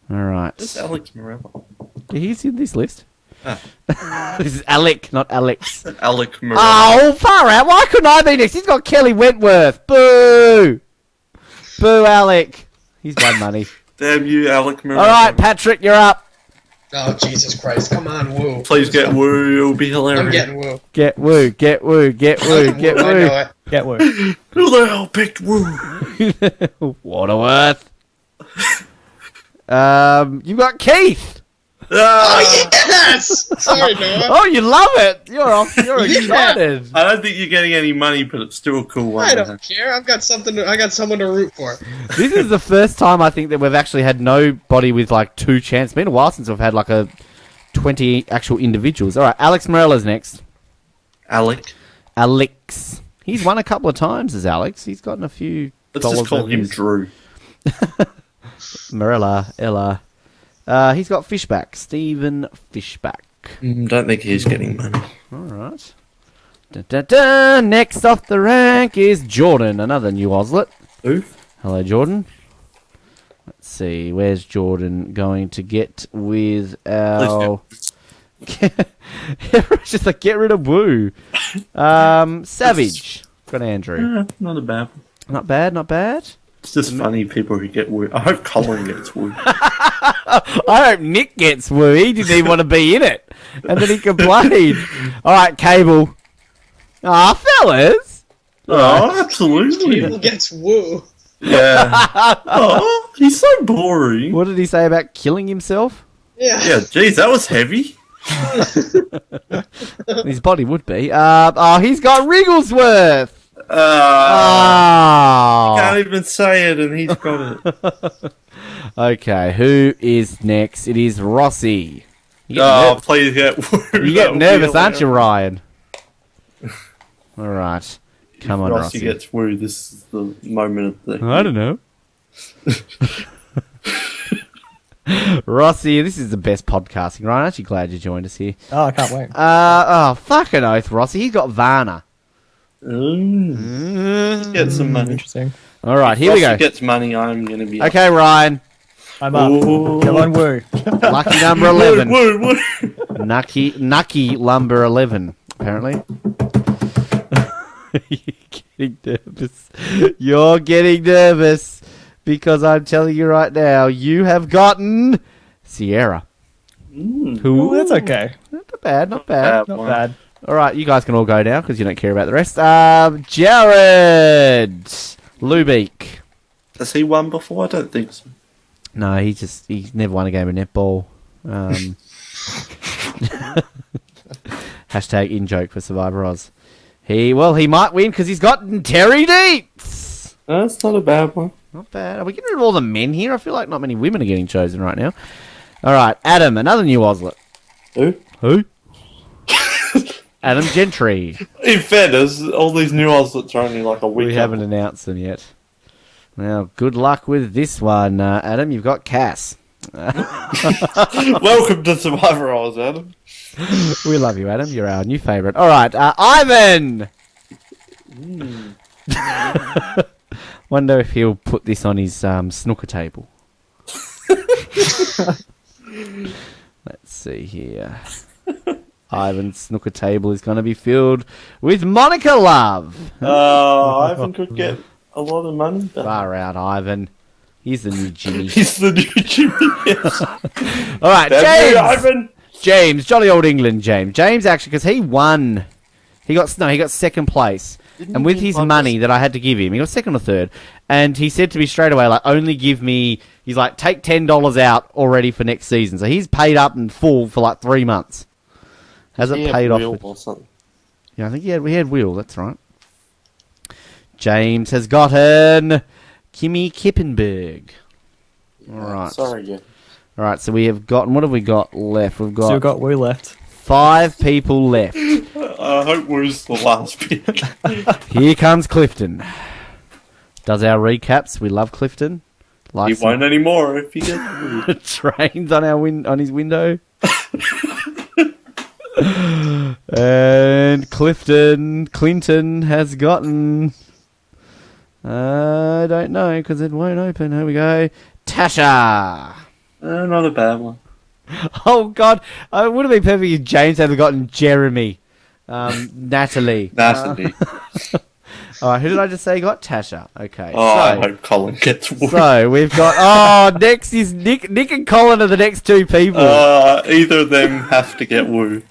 All right. Just Alex Morello. He's in this list. This is Alec, not Alex. Alec Morel. Oh, far out. Why couldn't I be next? He's got Kelly Wentworth. Boo. Boo, Alec. He's won money. Damn you, Alec Morel. All right, Patrick, you're up. Oh, Jesus Christ. Come on, woo. Please get woo. It'll be hilarious. I'm getting woo. Get woo, get woo, get woo, get I know woo. it. Get word. Who the hell picked woo? Waterworth. You've got Keith. Oh, yes! Sorry, Noah. Oh, you love it. You're excited. I don't think you're getting any money, but it's still a cool one. I don't care. I got someone to root for. This is the first time I think that we've actually had nobody with like 2 chances. It's been a while since we've had like 20 actual individuals. All right, Alex Morella's next. Alex. He's won a couple of times as Alex. He's gotten a few. Let's just call him Drew. Morella, Ella. He's got Fishback. Stephen Fishback. Don't think he's getting money. All right. Dun, dun, dun. Next off the rank is Jordan, another new Oslet. Who? Hello, Jordan. Let's see. Where's Jordan going to get with our... Everyone's just like, get rid of Woo. Savage. Got Andrew. Not a bad one. Not bad, not bad. It's just funny people who get woo. I hope Colin gets woo. I hope Nick gets woo. He didn't even want to be in it. And then he complained. All right, Cable. Ah, fellas. Oh, absolutely. Cable gets woo. Yeah. Oh, he's so boring. What did he say about killing himself? Yeah. Yeah, geez, that was heavy. His body would be. He's got Wrigglesworth. Can't even say it, and he's got it. Okay, who is next? It is Rossi. Please get woo. You get nervous, aren't you, Ryan? All right. Come on, Rossi. Gets woo. This is the moment of the... I don't know. Rossi, this is the best podcasting, Ryan. I'm actually glad you joined us here. Oh, I can't wait. Fucking oath, Rossi. He's got Varna. Let's get some money. Interesting. All right, here we go. If gets money, I'm going to be... Okay, Ryan. I'm up. Come on, Woo. Lucky number 11. Woo. Nucky number 11, apparently. You're getting nervous. You're getting nervous because I'm telling you right now, you have gotten Sierra. Ooh, that's okay. Not bad, not bad. Not bad. All right, you guys can all go now because you don't care about the rest. Jared Lubeek. Has he won before? I don't think so. No, he's never won a game of netball. Hashtag in joke for Survivor Oz. He might win because he's got Terry Deets. That's not a bad one. Not bad. Are we getting rid of all the men here? I feel like not many women are getting chosen right now. All right, Adam, another new Oslet. Who? Adam Gentry. In fairness, all these new Oslets are only like a week. We haven't announced them yet. Well, good luck with this one, Adam. You've got Cass. Welcome to Survivor Oz, Adam. We love you, Adam. You're our new favourite. All right, Ivan. Wonder if he'll put this on his snooker table. Let's see here. Ivan's snooker table is going to be filled with Monica Love. Ivan could get a lot of money. Far out, Ivan. He's the new Jimmy. He's the new Jimmy, yes. All right, James. Ivan. James, jolly old England James. James actually, because he won. He got second place. And with his money that I had to give him, he got second or third. And he said to me straight away, like, only give me... He's like, take $10 out already for next season. So he's paid up in full for like 3 months. Hasn't paid off. Or something. Yeah, I think we had Will, that's right. James has gotten Kimmy Kippenberg. All right. Sorry, yeah. All right, so we have gotten... What have we got left? We've got... Still got Woo left. 5 people left. I hope Woo's the last pick. Here comes Clifton. Does our recaps. We love Clifton. He won't anymore if he gets trains on on his window. And Clinton has gotten... I don't know because it won't open. Here we go. Tasha. Not a bad one. Oh, God. It would have been perfect if James had gotten Jeremy. Natalie. Natalie. All right, who did I just say got? Tasha. Okay. Oh, I hope Colin gets one. So we've got. Next is Nick. Nick and Colin are the next two people. Either of them have to get woo.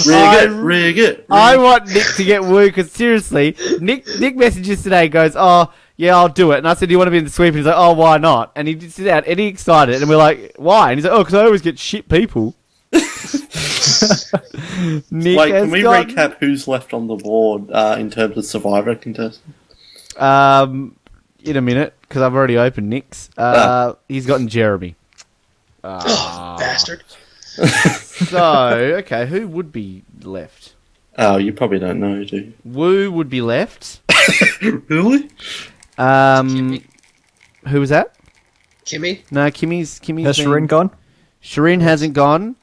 Rig it. I want Nick to get woo because seriously, Nick messages today goes, "Oh yeah, I'll do it." And I said, "Do you want to be in the sweep?" And he's like, "Oh, why not?" And he just sits out and he excited, and we're like, "Why?" And he's like, "Oh, because I always get shit people." Nick can we recap who's left on the board in terms of Survivor contestants? In a minute, because I've already opened Nick's. He's gotten Jeremy. Bastard. So, okay, who would be left? Oh, you probably don't know, do you? Woo would be left. Really? Who was that? Kimmy? No, Kimmy's Has Shireen gone? Shireen hasn't gone.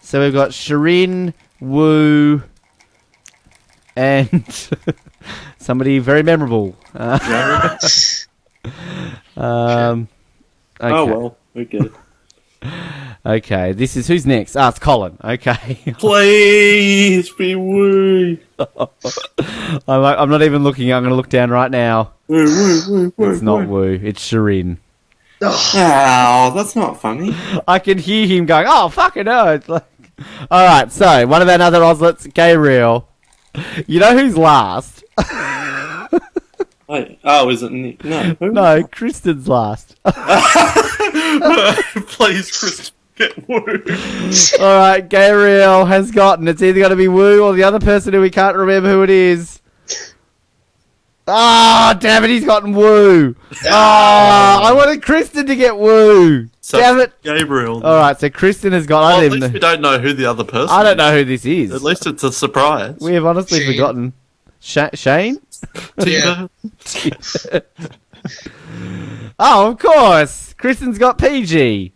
So we've got Shireen, Woo, and somebody very memorable. Okay. Oh, well, we get it. Okay, this is who's next? It's Colin. Okay. Please be Woo. I'm not even looking. I'm going to look down right now. Woo. It's not Woo. It's Shireen. Oh, that's not funny. I can hear him going, "Oh, fucking hell." It's like... All right, so one of our other Oslets, Gabriel. You know who's last? Wait, is it Nick? No. No, Kristen's last. Please, Kristen, get Woo. All right, Gabriel has gotten. It's either going to be Woo or the other person who we can't remember who it is. Damn it, he's gotten Woo. I wanted Kristen to get Woo. So damn it. Gabriel. All right, so Kristen has got... at least we don't know who the other person I don't know who this is. At least it's a surprise. We have honestly forgotten. Shane? Yeah. Oh, of course. Kristen's got PG.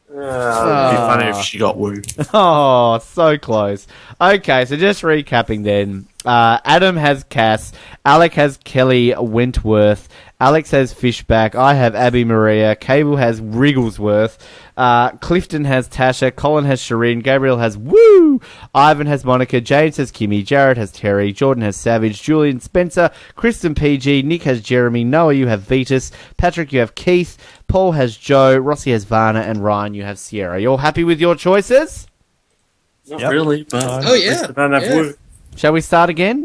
It'd be funny if she got Woo. Oh, so close. Okay, so just recapping then. Adam has Cass. Alec has Kelly Wentworth. Alex has Fishback. I have Abby Maria. Cable has Wrigglesworth. Clifton has Tasha. Colin has Shireen. Gabriel has Woo. Ivan has Monica. James has Kimmy. Jared has Terry. Jordan has Savage. Julian Spencer. Kristen PG. Nick has Jeremy. Noah, you have Vetus. Patrick, you have Keith. Paul has Joe. Rossi has Varna. And Ryan, you have Sierra. You all happy with your choices? Not really, but yeah. I don't have Woo. Shall we start again?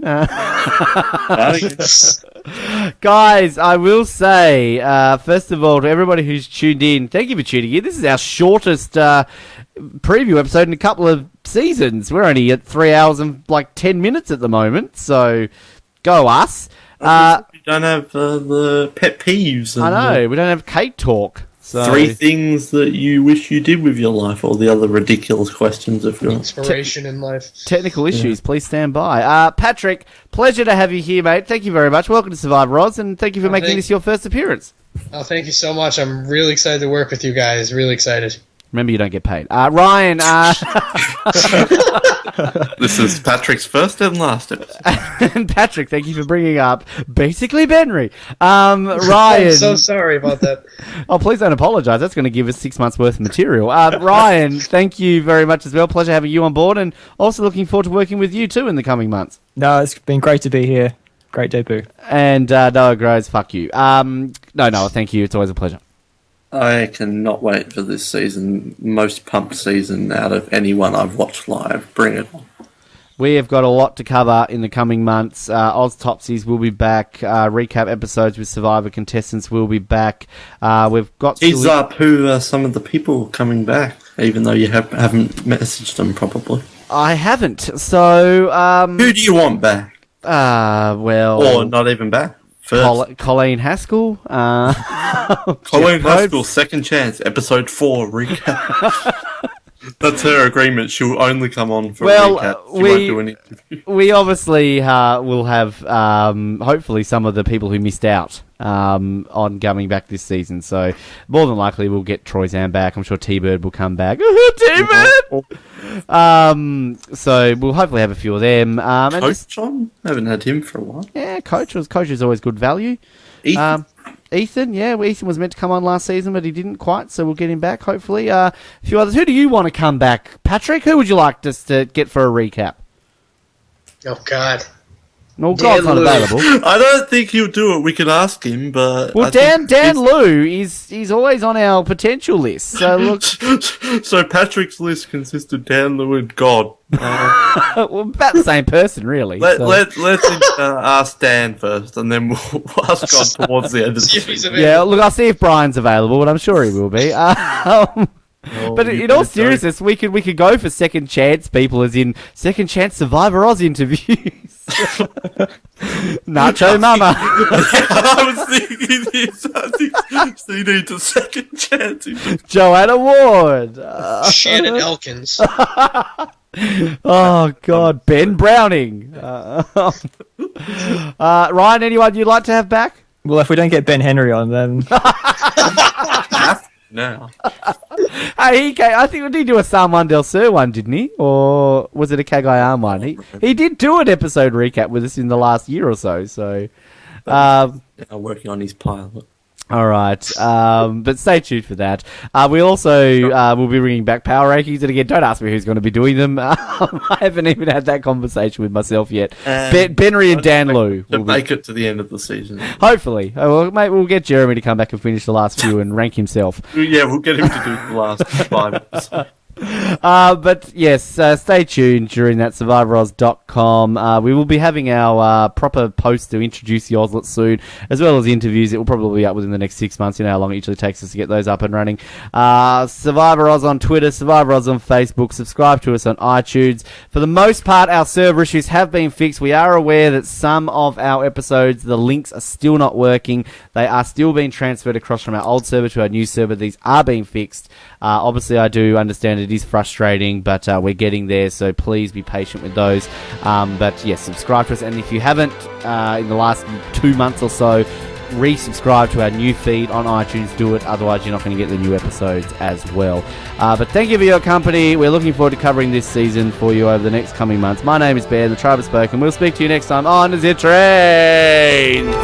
Guys, I will say, first of all, to everybody who's tuned in, thank you for tuning in. This is our shortest preview episode in a couple of seasons. We're only at 3 hours and 10 minutes at the moment, so go us. We don't have the pet peeves. I know, we don't have Kate talk. So. 3 things that you wish you did with your life, or the other ridiculous questions of your inspiration in life. Technical issues, please stand by. Patrick, pleasure to have you here, mate. Thank you very much. Welcome to Survivor Oz, and thank you for making this your first appearance. Oh, thank you so much. I'm really excited to work with you guys. Really excited. Remember, you don't get paid. Ryan. This is Patrick's first and last episode. And Patrick, thank you for bringing up basically Benry. Ryan. I'm so sorry about that. Oh, please don't apologise. That's going to give us 6 months worth of material. Ryan, thank you very much as well. Pleasure having you on board, and also looking forward to working with you too in the coming months. No, it's been great to be here. Great debut. And Noah Groves, fuck you. No, Noah, thank you. It's always a pleasure. I cannot wait for this season. Most pumped season out of anyone I've watched live. Bring it on. We have got a lot to cover in the coming months. Oz Topsies will be back. Recap episodes with Survivor contestants will be back. We've got... Tease up who are some of the people coming back, even though you haven't messaged them probably. I haven't. So... who do you want back? Well... Or not even back? Colleen Haskell. Colleen Haskell, second chance, episode 4 recap. That's her agreement. She'll only come on for a recap. She won't do an interview. We obviously will have hopefully some of the people who missed out on coming back this season. So more than likely we'll get Troy Zan back. I'm sure T-Bird will come back. T-Bird! So we'll hopefully have a few of them. Coach on? Haven't had him for a while. Yeah, Coach is always good value. Ethan, Ethan was meant to come on last season, but he didn't quite, so we'll get him back, hopefully. A few others. Who do you want to come back? Patrick, who would you like us to get for a recap? Oh, God. No, God's not available. I don't think he'll do it. We could ask him, but... Well, Dan Lou, he's always on our potential list, so look... So Patrick's list consists of Dan Lou and God. Well, about the same person, really. Let's ask Dan first, and then we'll ask God towards the end of the season. Yeah, look, I'll see if Brian's available, but I'm sure he will be. But in all seriousness, we could go for second chance people, as in second chance Survivor Oz interviews. Nacho Mama. I was thinking this. I think he needs a second chance. Joanna Ward. Shannon Elkins. Oh God, Ben Browning. Ryan, anyone you'd like to have back? Well, if we don't get Ben Henry on, then... No. Hey, I think he do a Saman Del Sur one, didn't he? Or was it a Cagayan one? He did do an episode recap with us in the last year or so. So, I'm working on his pilot. All right, but stay tuned for that. We also will be bringing back power rankings, and again, don't ask me who's going to be doing them. I haven't even had that conversation with myself yet. Benry and Dan Lou to make it to the end of the season. Hopefully, mate, we'll get Jeremy to come back and finish the last few and rank himself. Yeah, we'll get him to do the last 5 episodes. But yes, stay tuned during that SurvivorOz.com. We will be having our proper post to introduce the Ozlet soon, as well as interviews. It will probably be up within the next 6 months. You know how long it usually takes us to get those up and running. Survivor Oz on Twitter, Survivor Oz on Facebook. Subscribe to us on iTunes. For the most part, our server issues have been fixed. We are aware that some of our episodes, the links are still not working. They are still being transferred across from our old server to our new server. These are being fixed. Obviously, I do understand it is frustrating, but we're getting there, so please be patient with those. But yes, subscribe to us, and if you haven't in the last 2 months or so, resubscribe to our new feed on iTunes. Do it, otherwise you're not going to get the new episodes as well. But thank you for your company. We're looking forward to covering this season for you over the next coming months. My name is Bear, the tribe has spoken. We'll speak to you next time on The Trains.